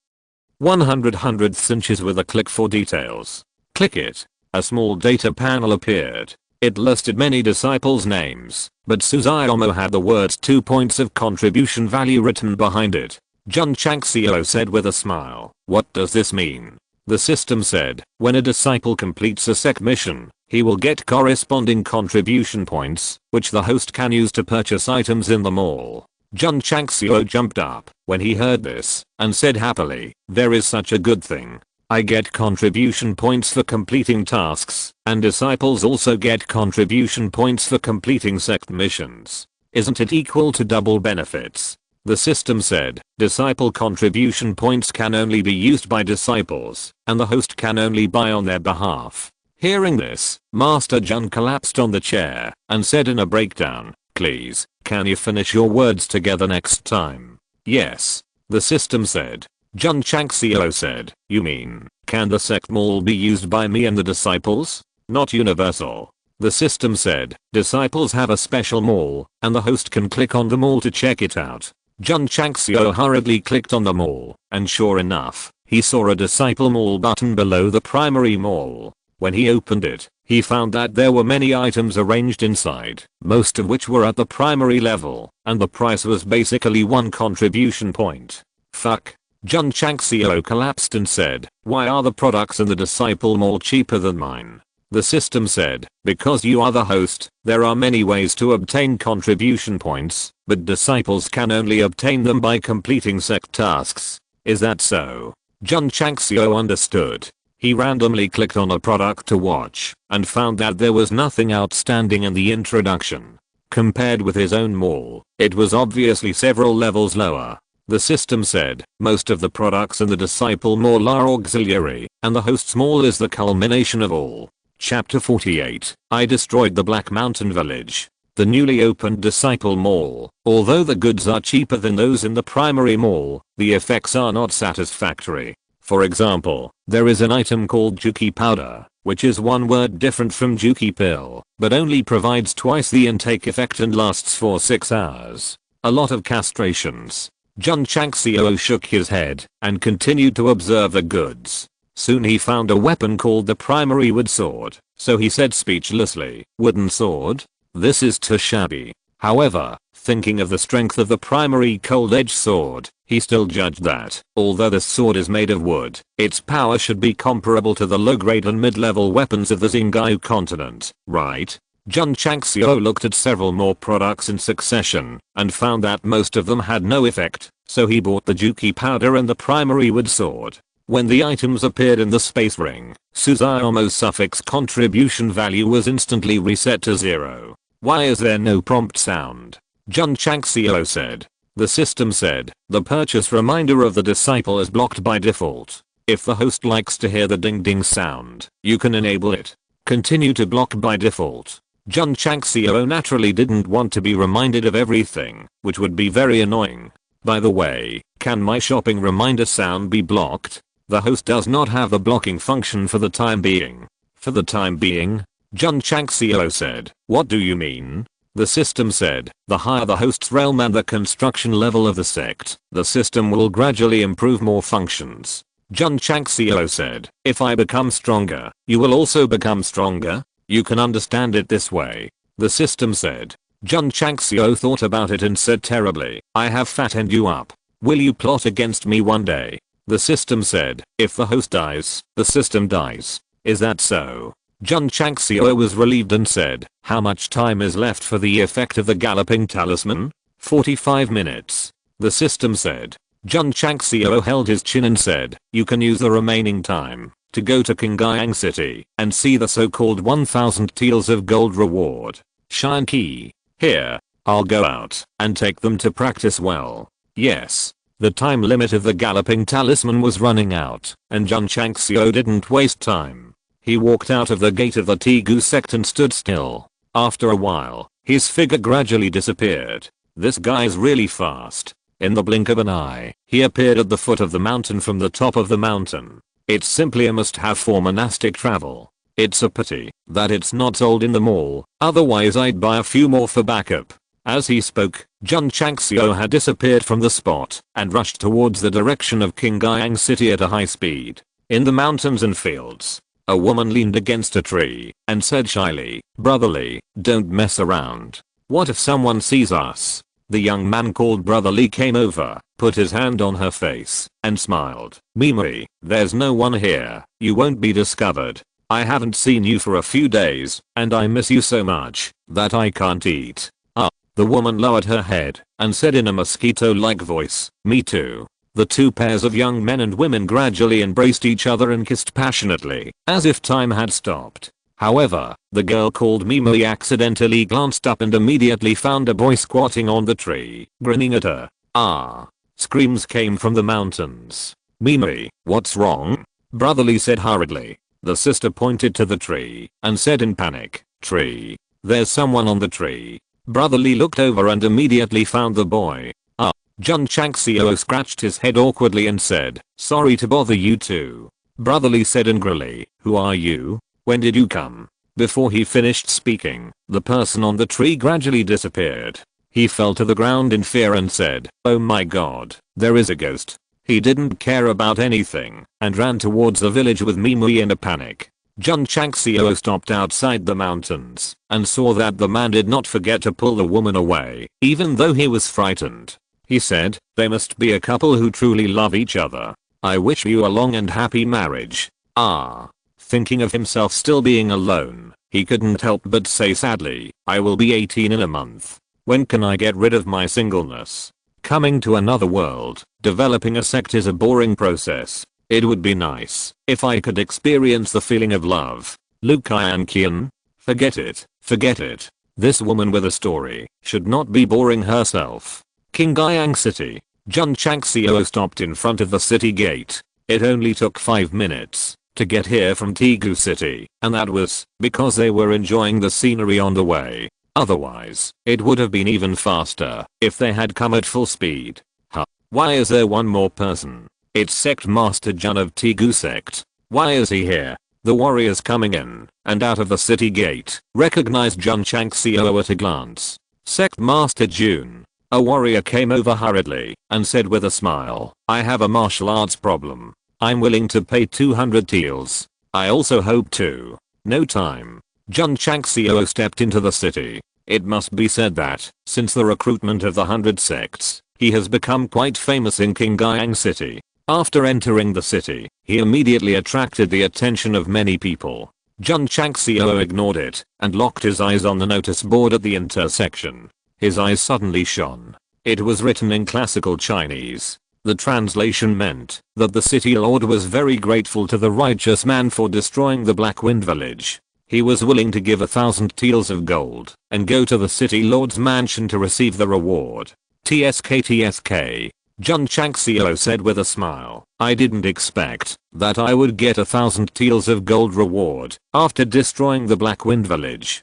100 hundredths inches with a click for details. Click it. A small data panel appeared. It listed many disciples' names, but Suzaomo had the words 2 points of contribution value written behind it. Jun Changxiao said with a smile, what does this mean? The system said, when a disciple completes a sect mission, he will get corresponding contribution points, which the host can use to purchase items in the mall. Jun Changxiao jumped up when he heard this, and said happily, there is such a good thing. I get contribution points for completing tasks, and disciples also get contribution points for completing sect missions. Isn't it equal to double benefits? The system said, disciple contribution points can only be used by disciples, and the host can only buy on their behalf. Hearing this, Master Jun collapsed on the chair, and said in a breakdown, please, can you finish your words together next time? Yes. The system said. Jun Changxiao said, you mean, can the sect mall be used by me and the disciples? Not universal. The system said, disciples have a special mall, and the host can click on the mall to check it out. Jun Changxiao hurriedly clicked on the mall, and sure enough, he saw a disciple mall button below the primary mall. When he opened it, he found that there were many items arranged inside, most of which were at the primary level, and the price was basically 1 contribution point. Fuck. Jun Changxiao collapsed and said, why are the products in the disciple mall cheaper than mine? The system said, because you are the host, there are many ways to obtain contribution points, but disciples can only obtain them by completing sect tasks. Is that so? Jun Changxiao understood. He randomly clicked on a product to watch, and found that there was nothing outstanding in the introduction. Compared with his own mall, it was obviously several levels lower. The system said, most of the products in the disciple mall are auxiliary, and the host's mall is the culmination of all. Chapter 48, I destroyed the Black Mountain Village. The newly opened disciple mall, although the goods are cheaper than those in the primary mall, the effects are not satisfactory. For example, there is an item called Juki powder, which is one word different from Juki pill, but only provides twice the intake effect and lasts for 6 hours. A lot of castrations. Jun Changxiao shook his head and continued to observe the goods. Soon he found a weapon called the primary wood sword, so he said speechlessly, wooden sword? This is too shabby. However, thinking of the strength of the primary cold edge sword, he still judged that, although the sword is made of wood, its power should be comparable to the low-grade and mid-level weapons of the Xingqiu continent, right? Jun Changxiao looked at several more products in succession, and found that most of them had no effect, so he bought the Juki powder and the primary wood sword. When the items appeared in the space ring, Suzumo's suffix contribution value was instantly reset to 0. Why is there no prompt sound? Jun Changxiao said. The system said, the purchase reminder of the disciple is blocked by default. If the host likes to hear the ding ding sound, you can enable it. Continue to block by default. Jun Changxiao naturally didn't want to be reminded of everything, which would be very annoying. By the way, can my shopping reminder sound be blocked? The host does not have the blocking function for the time being. For the time being? Jun Changxiao said, what do you mean? The system said, the higher the host's realm and the construction level of the sect, the system will gradually improve more functions. Jun Changxiao said, if I become stronger, you will also become stronger? You can understand it this way. The system said. Jun Changxiao thought about it and said terribly, I have fattened you up. Will you plot against me one day? The system said, if the host dies, the system dies. Is that so? Jun Changxiao was relieved and said, how much time is left for the effect of the galloping talisman? 45 minutes. The system said. Jun Changxiao held his chin and said, you can use the remaining time to go to Qingyang City and see the so-called 1000 taels of gold reward. Shine key. Here, I'll go out and take them to practice well. Yes. The time limit of the galloping talisman was running out, and Jun Changxiao didn't waste time. He walked out of the gate of the Tegu sect and stood still. After a while, his figure gradually disappeared. This guy's really fast. In the blink of an eye, he appeared at the foot of the mountain from the top of the mountain. It's simply a must-have for monastic travel. It's a pity that it's not sold in the mall, otherwise I'd buy a few more for backup. As he spoke, Jun Changxiao had disappeared from the spot and rushed towards the direction of Qingyang City at a high speed. In the mountains and fields, a woman leaned against a tree and said shyly, brotherly, don't mess around. What if someone sees us? The young man called Brotherly came over, put his hand on her face, and smiled. Mimi, there's no one here, you won't be discovered. I haven't seen you for a few days, and I miss you so much that I can't eat. The woman lowered her head and said in a mosquito-like voice, me too. The two pairs of young men and women gradually embraced each other and kissed passionately, as if time had stopped. However, the girl called Mimi accidentally glanced up and immediately found a boy squatting on the tree, grinning at her. Ah! Screams came from the mountains. Mimi, what's wrong? Brotherly said hurriedly. The sister pointed to the tree and said in panic, "Tree. There's someone on the tree." Brotherly looked over and immediately found the boy. Jun Changxiao scratched his head awkwardly and said, "Sorry to bother you two." Brotherly said angrily, "Who are you? When did you come?" Before he finished speaking, the person on the tree gradually disappeared. He fell to the ground in fear and said, "Oh my god, there is a ghost." He didn't care about anything and ran towards the village with Mimi in a panic. Jun Changxiao stopped outside the mountains and saw that the man did not forget to pull the woman away, even though he was frightened. He said, "They must be a couple who truly love each other. I wish you a long and happy marriage." Thinking of himself still being alone, he couldn't help but say sadly, "I will be 18 in a month. When can I get rid of my singleness?" Coming to another world, developing a sect is a boring process. It would be nice if I could experience the feeling of love. Lu Qian. Forget it, forget it. This woman with a story should not be boring herself. Qingyang City. Jun Changxiao stopped in front of the city gate. It only took 5 minutes to get here from Tigu City, and that was because they were enjoying the scenery on the way. Otherwise, it would have been even faster if they had come at full speed. Why is there one more person? It's Sect Master Jun of Tigu Sect. Why is he here? The warriors coming in and out of the city gate recognized Jun Changxiao at a glance. Sect Master Jun. A warrior came over hurriedly and said with a smile, "I have a martial arts problem. I'm willing to pay 200 taels. I also hope to." No time. Jun Changxiao stepped into the city. It must be said that, since the recruitment of the 100 sects, he has become quite famous in Qingyang City. After entering the city, he immediately attracted the attention of many people. Jun Changxiao ignored it and locked his eyes on the notice board at the intersection. His eyes suddenly shone. It was written in classical Chinese. The translation meant that the city lord was very grateful to the righteous man for destroying the Black Wind village. He was willing to give 1,000 taels of gold and go to the city lord's mansion to receive the reward. TSK. Jun Changxiao said with a smile, "I didn't expect that I would get 1,000 taels of gold reward after destroying the Black Wind village."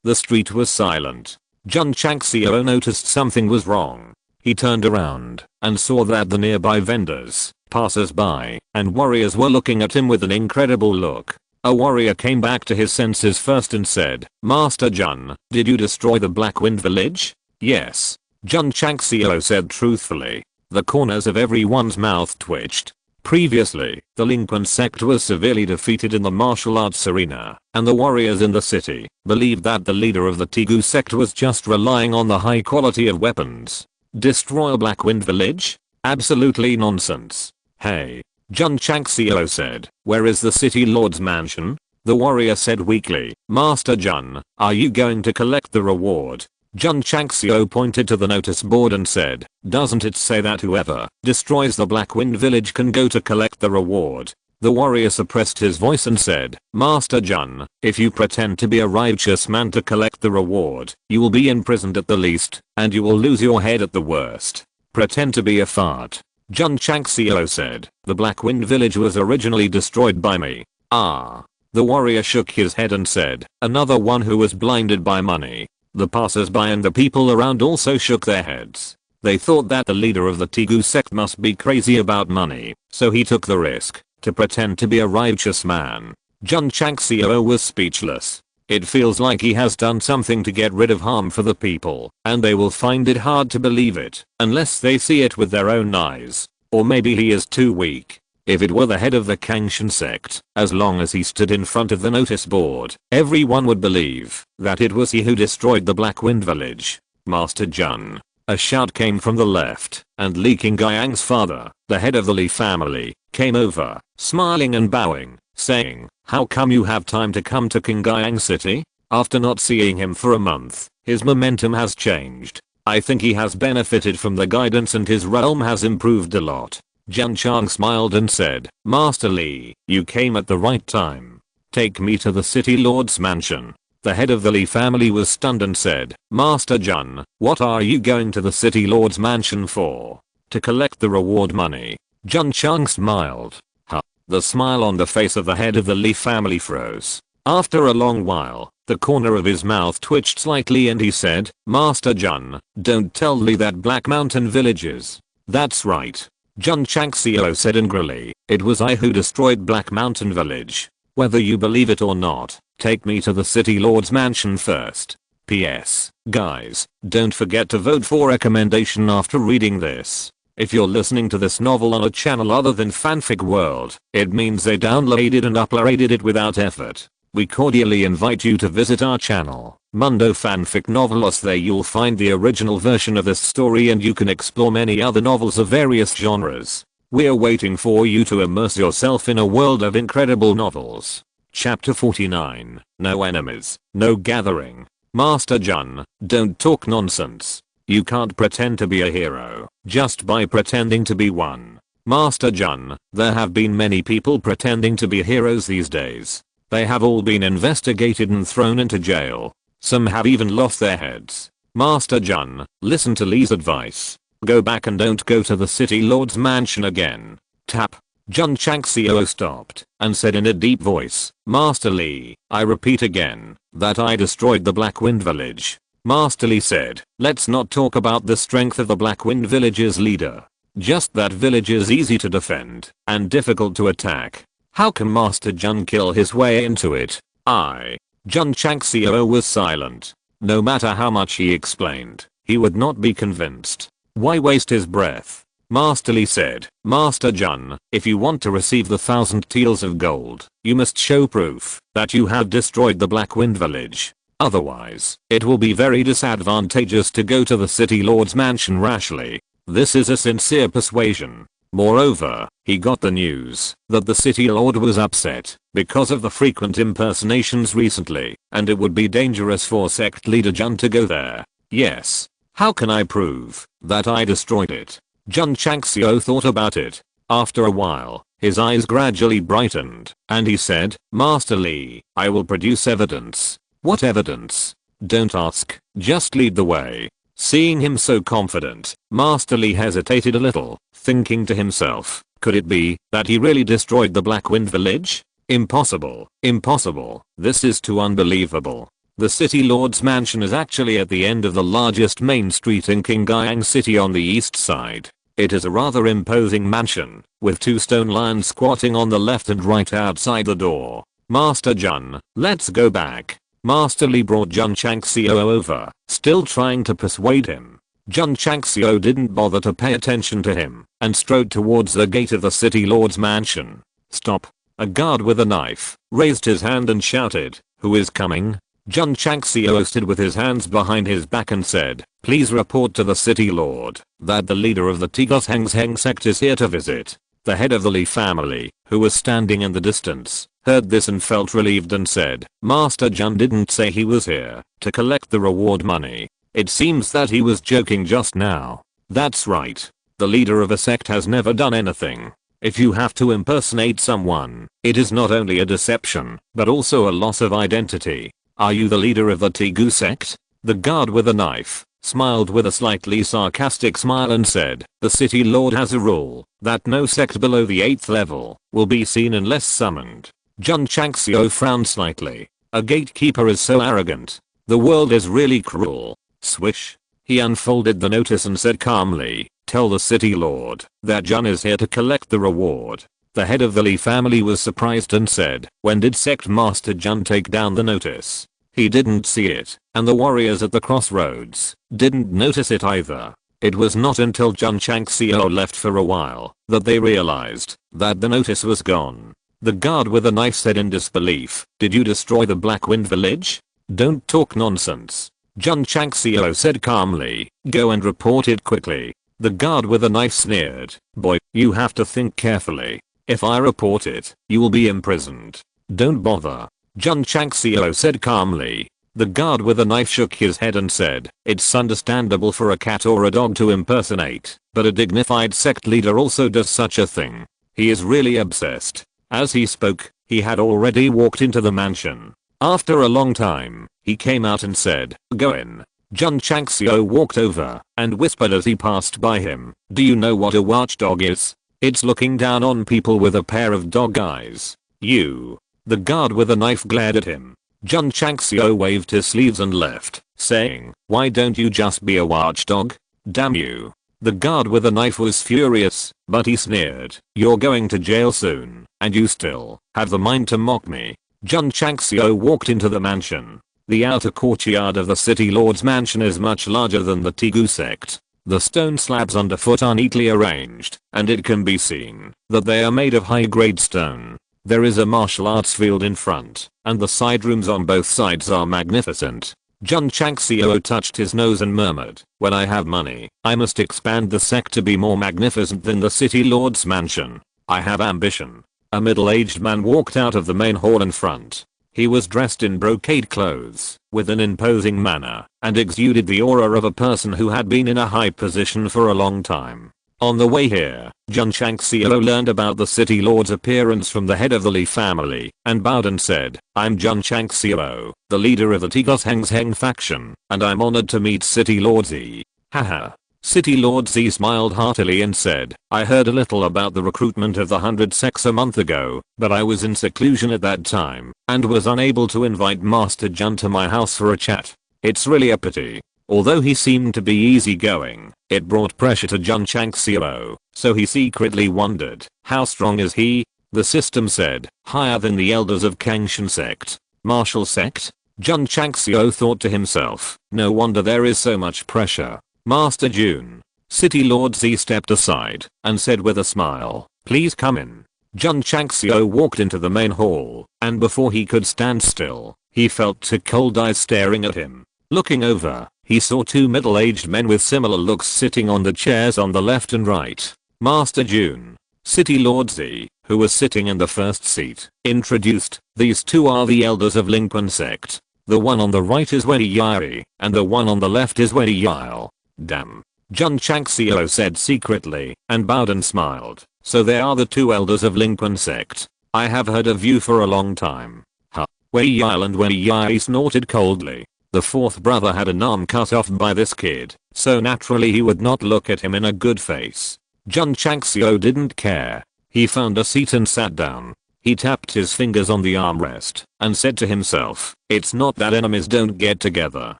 The street was silent. Jun Changxiao noticed something was wrong. He turned around and saw that the nearby vendors, passers-by, and warriors were looking at him with an incredible look. A warrior came back to his senses first and said, "Master Jun, did you destroy the Black Wind village?" "Yes." Jun Changxiao said truthfully. The corners of everyone's mouth twitched. Previously, the Iron Sect was severely defeated in the martial arts arena, and the warriors in the city believed that the leader of the Tigu Sect was just relying on the high quality of weapons. Destroy a Black Wind village? Absolutely nonsense. "Hey," Jun Changxiao said, "where is the city lord's mansion?" The warrior said weakly, "Master Jun, are you going to collect the reward?" Jun Changxiao pointed to the notice board and said, "Doesn't it say that whoever destroys the Black Wind village can go to collect the reward?" The warrior suppressed his voice and said, "Master Jun, if you pretend to be a righteous man to collect the reward, you will be imprisoned at the least, and you will lose your head at the worst. Pretend to be a fart." Jun Changxiao said, "The Black Wind village was originally destroyed by me." The warrior shook his head and said, "Another one who was blinded by money." The passers-by and the people around also shook their heads. They thought that the leader of the Tigu Sect must be crazy about money, so he took the risk to pretend to be a righteous man. Jun Changxiao was speechless. It feels like he has done something to get rid of harm for the people, and they will find it hard to believe it unless they see it with their own eyes. Or maybe he is too weak. If it were the head of the Kangshan sect, as long as he stood in front of the notice board, everyone would believe that it was he who destroyed the Black Wind village. "Master Jun." A shout came from the left, and Li Qingyang's father, the head of the Li family, came over, smiling and bowing, saying, "How come you have time to come to Qingyang City?" After not seeing him for a month, his momentum has changed. I think he has benefited from the guidance and his realm has improved a lot. Jun Chang smiled and said, Master Li, you came at the right time. Take me to the city lord's mansion. The head of the Li family was stunned and said, Master Jun, what are you going to the city lord's mansion for? To collect the reward money. Jun Chang smiled. Huh. The smile on the face of the head of the Li family froze. After a long while, the corner of his mouth twitched slightly and he said, Master Jun, don't tell Li that Black Mountain villages. That's right. Jun Changxiao said angrily, it was I who destroyed Black Mountain village. Whether you believe it or not, take me to the city lord's mansion first. P.S. Guys, don't forget to vote for recommendation after reading this. If you're listening to this novel on a channel other than Fanfic World, it means they downloaded and uploaded it without effort. We cordially invite you to visit our channel, Mundo Fanfic Novelos. There you'll find the original version of this story and you can explore many other novels of various genres. We're waiting for you to immerse yourself in a world of incredible novels. Chapter 49, No Enemies, No Gathering. Master Jun, don't talk nonsense. You can't pretend to be a hero just by pretending to be one. Master Jun, there have been many people pretending to be heroes these days. They have all been investigated and thrown into jail. Some have even lost their heads. Master Jun, listen to Li's advice. Go back and don't go to the city lord's mansion again. Tap. Jun Changxiao stopped and said in a deep voice, Master Li, I repeat again that I destroyed the Black Wind village. Master Li said, let's not talk about the strength of the Black Wind village's leader. Just that village is easy to defend and difficult to attack. How can Master Jun kill his way into it? Jun Changxiao was silent. No matter how much he explained, he would not be convinced. Why waste his breath? Master Li said, Master Jun, if you want to receive the 1,000 taels of gold, you must show proof that you have destroyed the Black Wind village. Otherwise, it will be very disadvantageous to go to the city lord's mansion rashly. This is a sincere persuasion. Moreover, he got the news that the city lord was upset because of the frequent impersonations recently, and it would be dangerous for sect leader Jun to go there. Yes. How can I prove that I destroyed it? Jun Changxiao thought about it. After a while, his eyes gradually brightened, and he said, Master Li, I will produce evidence. What evidence? Don't ask, just lead the way. Seeing him so confident, Master Li hesitated a little, thinking to himself, could it be that he really destroyed the Black Wind village? Impossible, impossible, this is too unbelievable. The city lord's mansion is actually at the end of the largest main street in Qingyang City on the east side. It is a rather imposing mansion, with 2 stone lions squatting on the left and right outside the door. Master Jun, let's go back. Master Li brought Jun Changxiao over, still trying to persuade him. Jun Changxiao didn't bother to pay attention to him, and strode towards the gate of the city lord's mansion. Stop. A guard with a knife raised his hand and shouted, who is coming? Jun Changxiao stood with his hands behind his back and said, please report to the city lord that the leader of the Strongest Sect is here to visit. The head of the Li family, who was standing in the distance, heard this and felt relieved and said, Master Jun didn't say he was here to collect the reward money. It seems that he was joking just now. That's right. The leader of a sect has never done anything. If you have to impersonate someone, it is not only a deception, but also a loss of identity. Are you the leader of the Strongest Sect? The guard with a knife smiled with a slightly sarcastic smile and said, the city lord has a rule that no sect below the 8th level will be seen unless summoned. Jun Changxiao frowned slightly. A gatekeeper is so arrogant. The world is really cruel. Swish. He unfolded the notice and said calmly, tell the city lord that Jun is here to collect the reward. The head of the Li family was surprised and said, when did Sect Master Jun take down the notice? He didn't see it, and the warriors at the crossroads didn't notice it either. It was not until Jun Changxiao left for a while that they realized that the notice was gone. The guard with a knife said in disbelief, did you destroy the Black Wind village? Don't talk nonsense. Jun Changxiao said calmly, go and report it quickly. The guard with a knife sneered, boy, you have to think carefully. If I report it, you will be imprisoned. Don't bother. Jun Changxiao said calmly. The guard with a knife shook his head and said, "It's understandable for a cat or a dog to impersonate, but a dignified sect leader also does such a thing. He is really obsessed." As he spoke, he had already walked into the mansion. After a long time, he came out and said, "Go in." Jun Changxiao walked over and whispered as he passed by him, "Do you know what a watchdog is? It's looking down on people with a pair of dog eyes. You." The guard with a knife glared at him. Jun Changxiao waved his sleeves and left, saying, "Why don't you just be a watchdog? Damn you." The guard with a knife was furious, but he sneered, "You're going to jail soon, and you still have the mind to mock me." Jun Changxiao walked into the mansion. The outer courtyard of the city lord's mansion is much larger than the Tigu sect. The stone slabs underfoot are neatly arranged, and it can be seen that they are made of high-grade stone. There is a martial arts field in front, and the side rooms on both sides are magnificent. Jun Changxiao touched his nose and murmured, "When I have money, I must expand the sect to be more magnificent than the city lord's mansion. I have ambition." A middle-aged man walked out of the main hall in front. He was dressed in brocade clothes, with an imposing manner, and exuded the aura of a person who had been in a high position for a long time. On the way here, Jun Changxiao learned about the city lord's appearance from the head of the Li family, and bowed and said, "I'm Jun Changxiao, the leader of the Tigos Heng faction, and I'm honored to meet City Lord Z." Haha. City Lord Z smiled heartily and said, "I heard a little about the recruitment of the 100 sects a month ago, but I was in seclusion at that time, and was unable to invite Master Jun to my house for a chat. It's really a pity." Although he seemed to be easygoing, it brought pressure to Jun Changxiao, so he secretly wondered, how strong is he? The system said, higher than the elders of Kangshan sect. Martial sect? Jun Changxiao thought to himself, no wonder there is so much pressure. Master Jun. City Lord Z stepped aside and said with a smile, "Please come in." Jun Changxiao walked into the main hall, and before he could stand still, he felt two cold eyes staring at him. Looking over, he saw two middle-aged men with similar looks sitting on the chairs on the left and right. Master Jun. City Lord Z, who was sitting in the first seat, introduced, "These two are the elders of Iron Bone Sect. The one on the right is Wei Yai, and the one on the left is Wei Yile." Damn. Jun Changxiao said secretly, and bowed and smiled. "So they are the two elders of Iron Bone Sect. I have heard of you for a long time." Huh. Wei Yile and Wei Yai snorted coldly. The fourth brother had an arm cut off by this kid, so naturally he would not look at him in a good face. Jun Changxiao didn't care. He found a seat and sat down. He tapped his fingers on the armrest and said to himself, "It's not that enemies don't get together."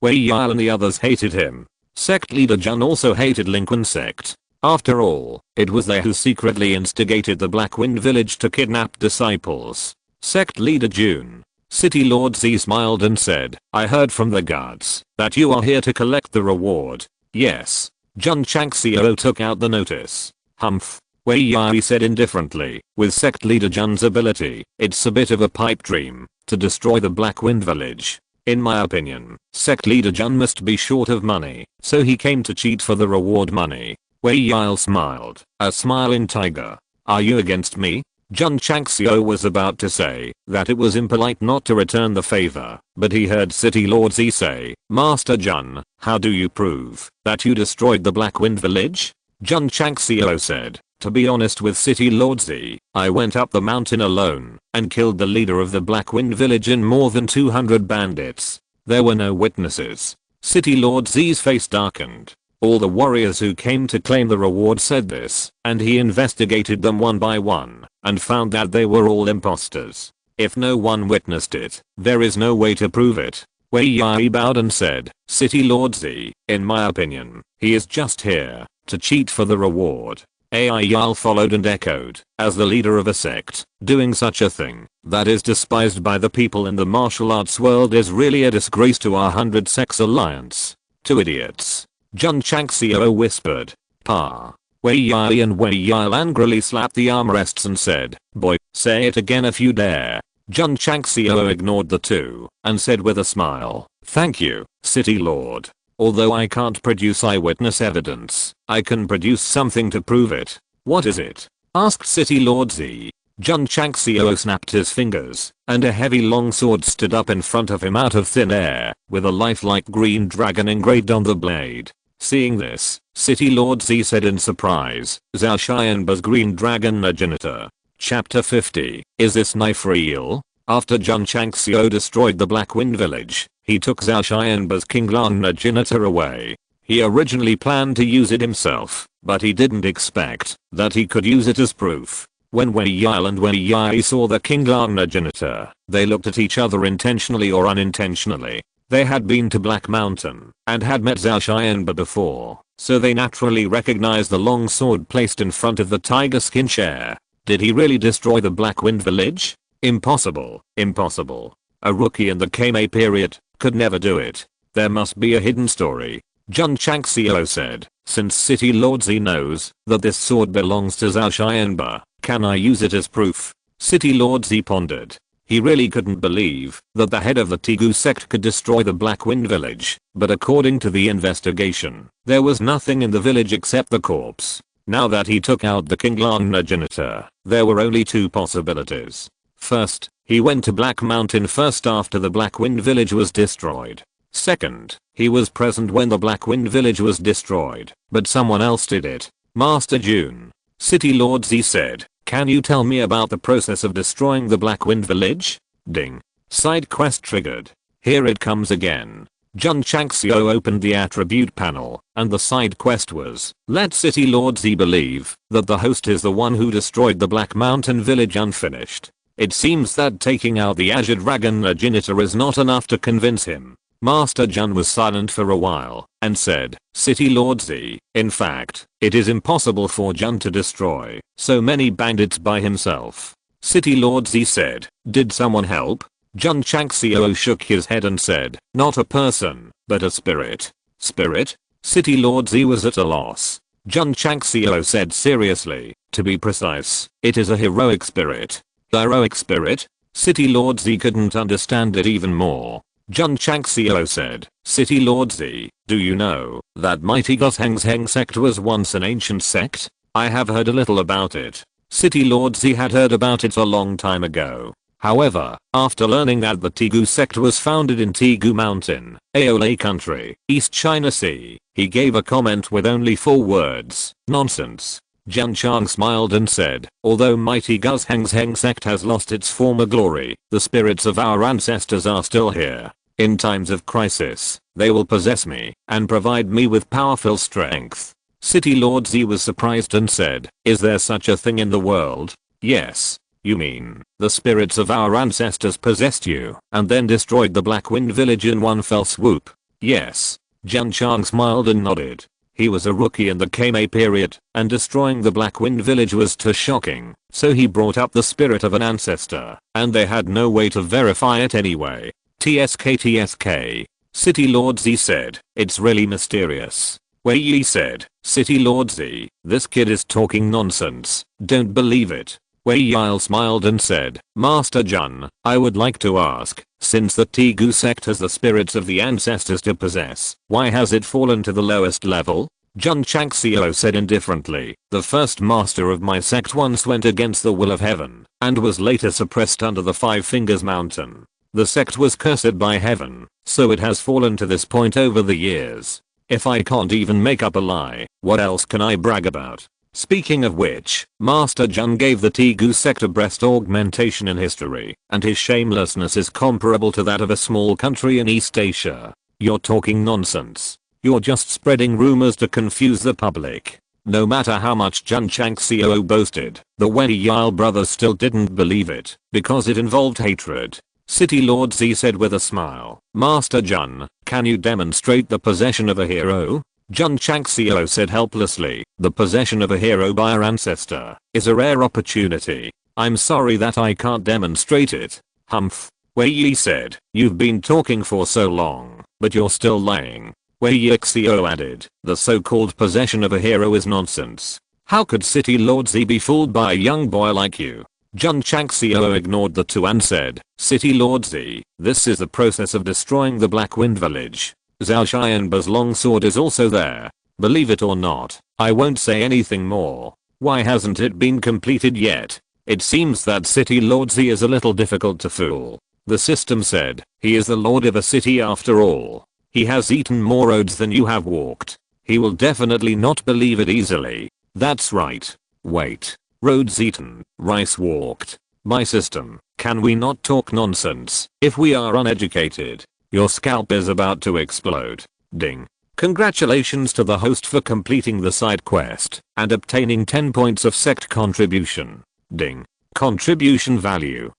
Wei Yile and the others hated him. Sect leader Jun also hated Iron Bone Sect. After all, it was they who secretly instigated the Black Wind village to kidnap disciples. Sect leader Jun. City Lord Z smiled and said, "I heard from the guards that you are here to collect the reward." "Yes." Jun Changxiao took out the notice. "Humph." Wei Yai said indifferently, with sect leader Jun's ability, it's a bit of a pipe dream to destroy the Black Wind village. In my opinion, sect leader Jun must be short of money, so he came to cheat for the reward money. Wei Yile smiled, a smiling tiger. "Are you against me?" Jun Changxiao was about to say that it was impolite not to return the favor, but he heard City Lord Z say, "Master Jun, how do you prove that you destroyed the Black Wind village?" Jun Changxiao said, "To be honest with City Lord Z, I went up the mountain alone and killed the leader of the Black Wind village and more than 200 bandits. There were no witnesses." City Lord Z's face darkened. All the warriors who came to claim the reward said this, and he investigated them one by one, and found that they were all imposters. If no one witnessed it, there is no way to prove it. Wei Yai bowed and said, "City Lord Z, in my opinion, he is just here to cheat for the reward." Ai Yile followed and echoed, "As the leader of a sect, doing such a thing that is despised by the people in the martial arts world is really a disgrace to our 100 Sects alliance. Two idiots." Jun Changxiao whispered, "Pa." Wei Yai and Wei Yile angrily slapped the armrests and said, "Boy, say it again if you dare." Jun Changxiao ignored the two and said with a smile, "Thank you, City Lord. Although I can't produce eyewitness evidence, I can produce something to prove it." "What is it?" asked City Lord Z. Jun Changxiao snapped his fingers, and a heavy long sword stood up in front of him out of thin air, with a lifelike green dragon engraved on the blade. Seeing this, City Lord Z said in surprise, Zhao Xianba's green dragon agitator. Chapter 50. Is this knife real? After Jun Changxiao destroyed the Black Wind village, he took Zhao Xianba's Qinglan agitator away. He originally planned to use it himself, but he didn't expect that he could use it as proof. When Wei Yile and Wei Yi saw the Qinglan agitator, they looked at each other intentionally or unintentionally. They had been to Black Mountain and had met Zhao Xianba before, so they naturally recognized the long sword placed in front of the tiger skin chair. Did he really destroy the Black Wind village? Impossible. Impossible. A rookie in the Kame period could never do it. There must be a hidden story. Jun Changxiao said, since City Lord Z knows that this sword belongs to Zhao Xianba, can I use it as proof? City Lord Z pondered. He really couldn't believe that the head of the Tigu sect could destroy the Black Wind village, but according to the investigation, there was nothing in the village except the corpse. Now that he took out the Qinglan agitator, there were only two possibilities. First, he went to Black Mountain first after the Black Wind village was destroyed. Second, he was present when the Black Wind village was destroyed, but someone else did it. Master Jun. City Lord Z said, can you tell me about the process of destroying the Black Wind village? Ding. Side quest triggered. Here it comes again. Jun Changxiao opened the attribute panel, and the side quest was, let City Lord Z believe that the host is the one who destroyed the Black Mountain village unfinished. It seems that taking out the Azure Dragon agitator is not enough to convince him. Master Jun was silent for a while, and said, City Lord Z, in fact, it is impossible for Jun to destroy so many bandits by himself. City Lord Z said, did someone help? Jun Changxiao shook his head and said, not a person, but a spirit. Spirit? City Lord Z was at a loss. Jun Changxiao said seriously, to be precise, it is a heroic spirit. Heroic spirit? City Lord Z couldn't understand it even more. Jun Changxiao said, City Lord Z, do you know that mighty Strongest Sect was once an ancient sect? I have heard a little about it. City Lord Z had heard about it a long time ago. However, after learning that the Tigu sect was founded in Tigu Mountain, Aole country, East China Sea, he gave a comment with only 4 words, nonsense. Jun Chang smiled and said, although mighty Strongest Sect has lost its former glory, the spirits of our ancestors are still here. In times of crisis, they will possess me and provide me with powerful strength. City Lord Z was surprised and said, is there such a thing in the world? Yes. You mean, the spirits of our ancestors possessed you and then destroyed the Black Wind village in one fell swoop? Yes. Jun Chang smiled and nodded. He was a rookie in the Kame period, and destroying the Black Wind village was too shocking, so he brought up the spirit of an ancestor, and they had no way to verify it anyway. TSK. City Lord Z said, it's really mysterious. Wei Yi said, City Lord Z, this kid is talking nonsense, don't believe it. Wei Yile smiled and said, Master Jun, I would like to ask, since the Tigu sect has the spirits of the ancestors to possess, why has it fallen to the lowest level? Jun Changxiao said indifferently, the first master of my sect once went against the will of heaven, and was later suppressed under the Five Fingers Mountain. The sect was cursed by heaven, so it has fallen to this point over the years. If I can't even make up a lie, what else can I brag about? Speaking of which, Master Jun gave the Tigu sect a breast augmentation in history, and his shamelessness is comparable to that of a small country in East Asia. You're talking nonsense. You're just spreading rumors to confuse the public. No matter how much Jun Changxiao boasted, the Wei Yile brothers still didn't believe it, because it involved hatred. City Lord Z said with a smile, Master Jun, can you demonstrate the possession of a hero? Jun Changxiao said helplessly, the possession of a hero by our ancestor is a rare opportunity. I'm sorry that I can't demonstrate it. Humph. Wei Yi said, you've been talking for so long, but you're still lying. Wei Yixio added, the so-called possession of a hero is nonsense. How could City Lord Z be fooled by a young boy like you? Jun Changxiao ignored the two and said, City Lord Z, this is the process of destroying the Black Wind village. Zhao Xianba's long sword is also there. Believe it or not, I won't say anything more. Why hasn't it been completed yet? It seems that City Lord Z is a little difficult to fool. The system said, he is the lord of a city after all. He has eaten more roads than you have walked. He will definitely not believe it easily. That's right. Wait. Roads eaten, rice walked. My system, can we not talk nonsense? If we are uneducated, your scalp is about to explode. Ding. Congratulations to the host for completing the side quest and obtaining 10 points of sect contribution. Ding. Contribution value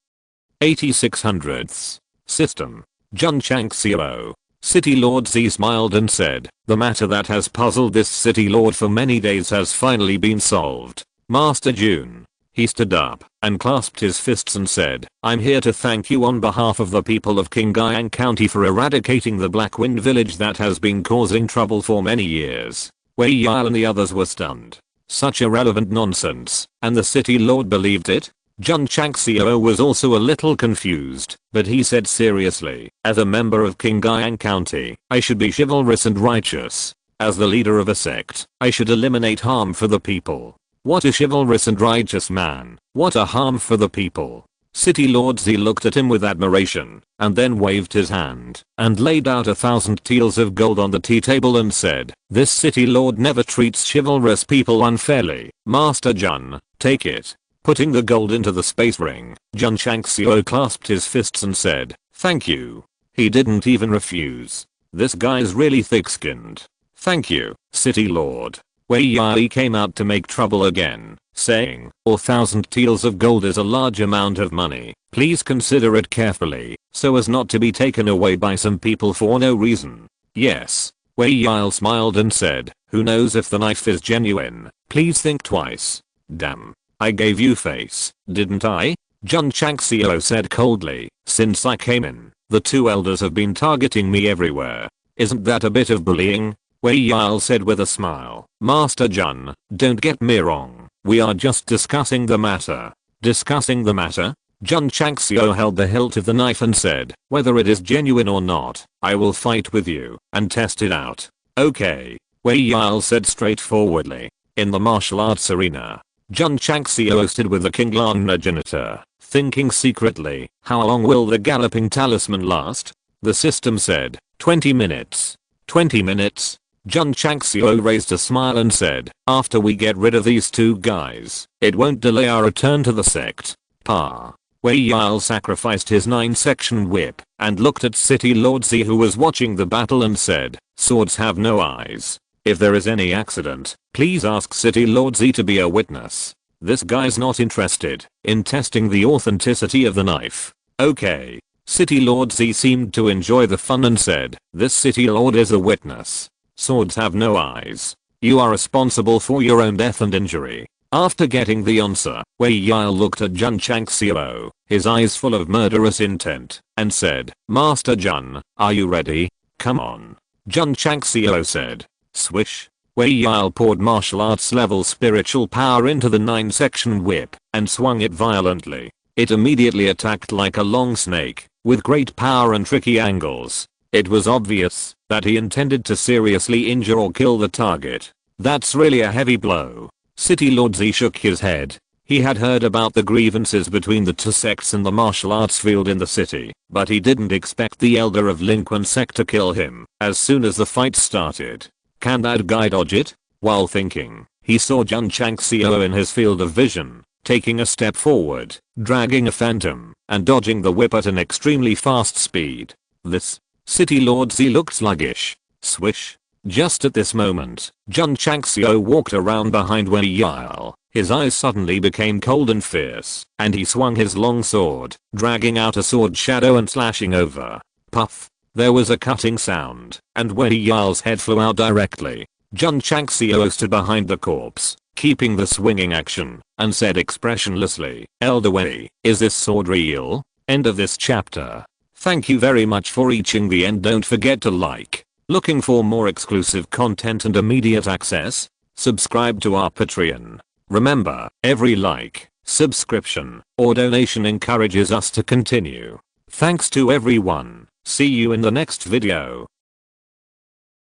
8600ths. System. Jun Changxiao. City Lord Z smiled and said, the matter that has puzzled this city lord for many days has finally been solved. Master Jun. He stood up and clasped his fists and said, I'm here to thank you on behalf of the people of Qingyang County for eradicating the Black Wind village that has been causing trouble for many years. Wei Yile and the others were stunned. Such irrelevant nonsense, and the city lord believed it? Jun Changxiao was also a little confused, but he said seriously, as a member of Qingyang County, I should be chivalrous and righteous. As the leader of a sect, I should eliminate harm for the people. What a chivalrous and righteous man. What a harm for the people. City Lord Z looked at him with admiration, and then waved his hand, and laid out 1,000 taels of gold on the tea table and said, this city lord never treats chivalrous people unfairly. Master Jun, take it. Putting the gold into the space ring, Jun Changxiao clasped his fists and said, thank you. He didn't even refuse. This guy's really thick-skinned. Thank you, City Lord. Wei Yile came out to make trouble again, saying, 4,000 taels of gold is a large amount of money. Please consider it carefully, so as not to be taken away by some people for no reason. Yes. Wei Yile smiled and said, who knows if the knife is genuine? Please think twice. Damn. I gave you face, didn't I? Jun Changxiao said coldly, since I came in, the two elders have been targeting me everywhere. Isn't that a bit of bullying? Wei Yile said with a smile. Master Jun, don't get me wrong, we are just discussing the matter. Discussing the matter? Jun Changxiao held the hilt of the knife and said, whether it is genuine or not, I will fight with you and test it out. Okay. Wei Yile said straightforwardly. In the martial arts arena, Jun Changxiao stood with the Qingyang janitor, thinking secretly, how long will the galloping talisman last? The system said, 20 minutes. 20 minutes? Jun Changxiao raised a smile and said, after we get rid of these two guys, it won't delay our return to the sect. Pa. Wei Yile sacrificed his 9-section whip and looked at City Lord Z who was watching the battle and said, swords have no eyes. If there is any accident, please ask City Lord Z to be a witness. This guy's not interested in testing the authenticity of the knife. Okay. City Lord Z seemed to enjoy the fun and said, this city lord is a witness. Swords have no eyes. You are responsible for your own death and injury. After getting the answer, Wei Yile looked at Jun Changxiao, his eyes full of murderous intent, and said, Master Jun, are you ready? Come on. Jun Changxiao said. Swish. Wei Yile poured martial arts level spiritual power into the 9-section whip and swung it violently. It immediately attacked like a long snake, with great power and tricky angles. It was obvious that he intended to seriously injure or kill the target. That's really a heavy blow. City Lord Z shook his head. He had heard about the grievances between the two sects in the martial arts field in the city, but he didn't expect the elder of Linquan Sect to kill him as soon as the fight started. Can that guy dodge it? While thinking, he saw Jun Changxiao in his field of vision, taking a step forward, dragging a phantom, and dodging the whip at an extremely fast speed. This City Lord Z looked sluggish. Swish. Just at this moment, Jun Changxiao walked around behind Wei Yile. His eyes suddenly became cold and fierce, and he swung his long sword, dragging out a sword shadow and slashing over. Puff. There was a cutting sound, and Wei Yile's head flew out directly. Jun Changxiao stood behind the corpse, keeping the swinging action, and said expressionlessly, Elder Wei, is this sword real? End of this chapter. Thank you very much for reaching the end. Don't forget to like. Looking for more exclusive content and immediate access? Subscribe to our Patreon. Remember, every like, subscription, or donation encourages us to continue. Thanks to everyone. See you in the next video.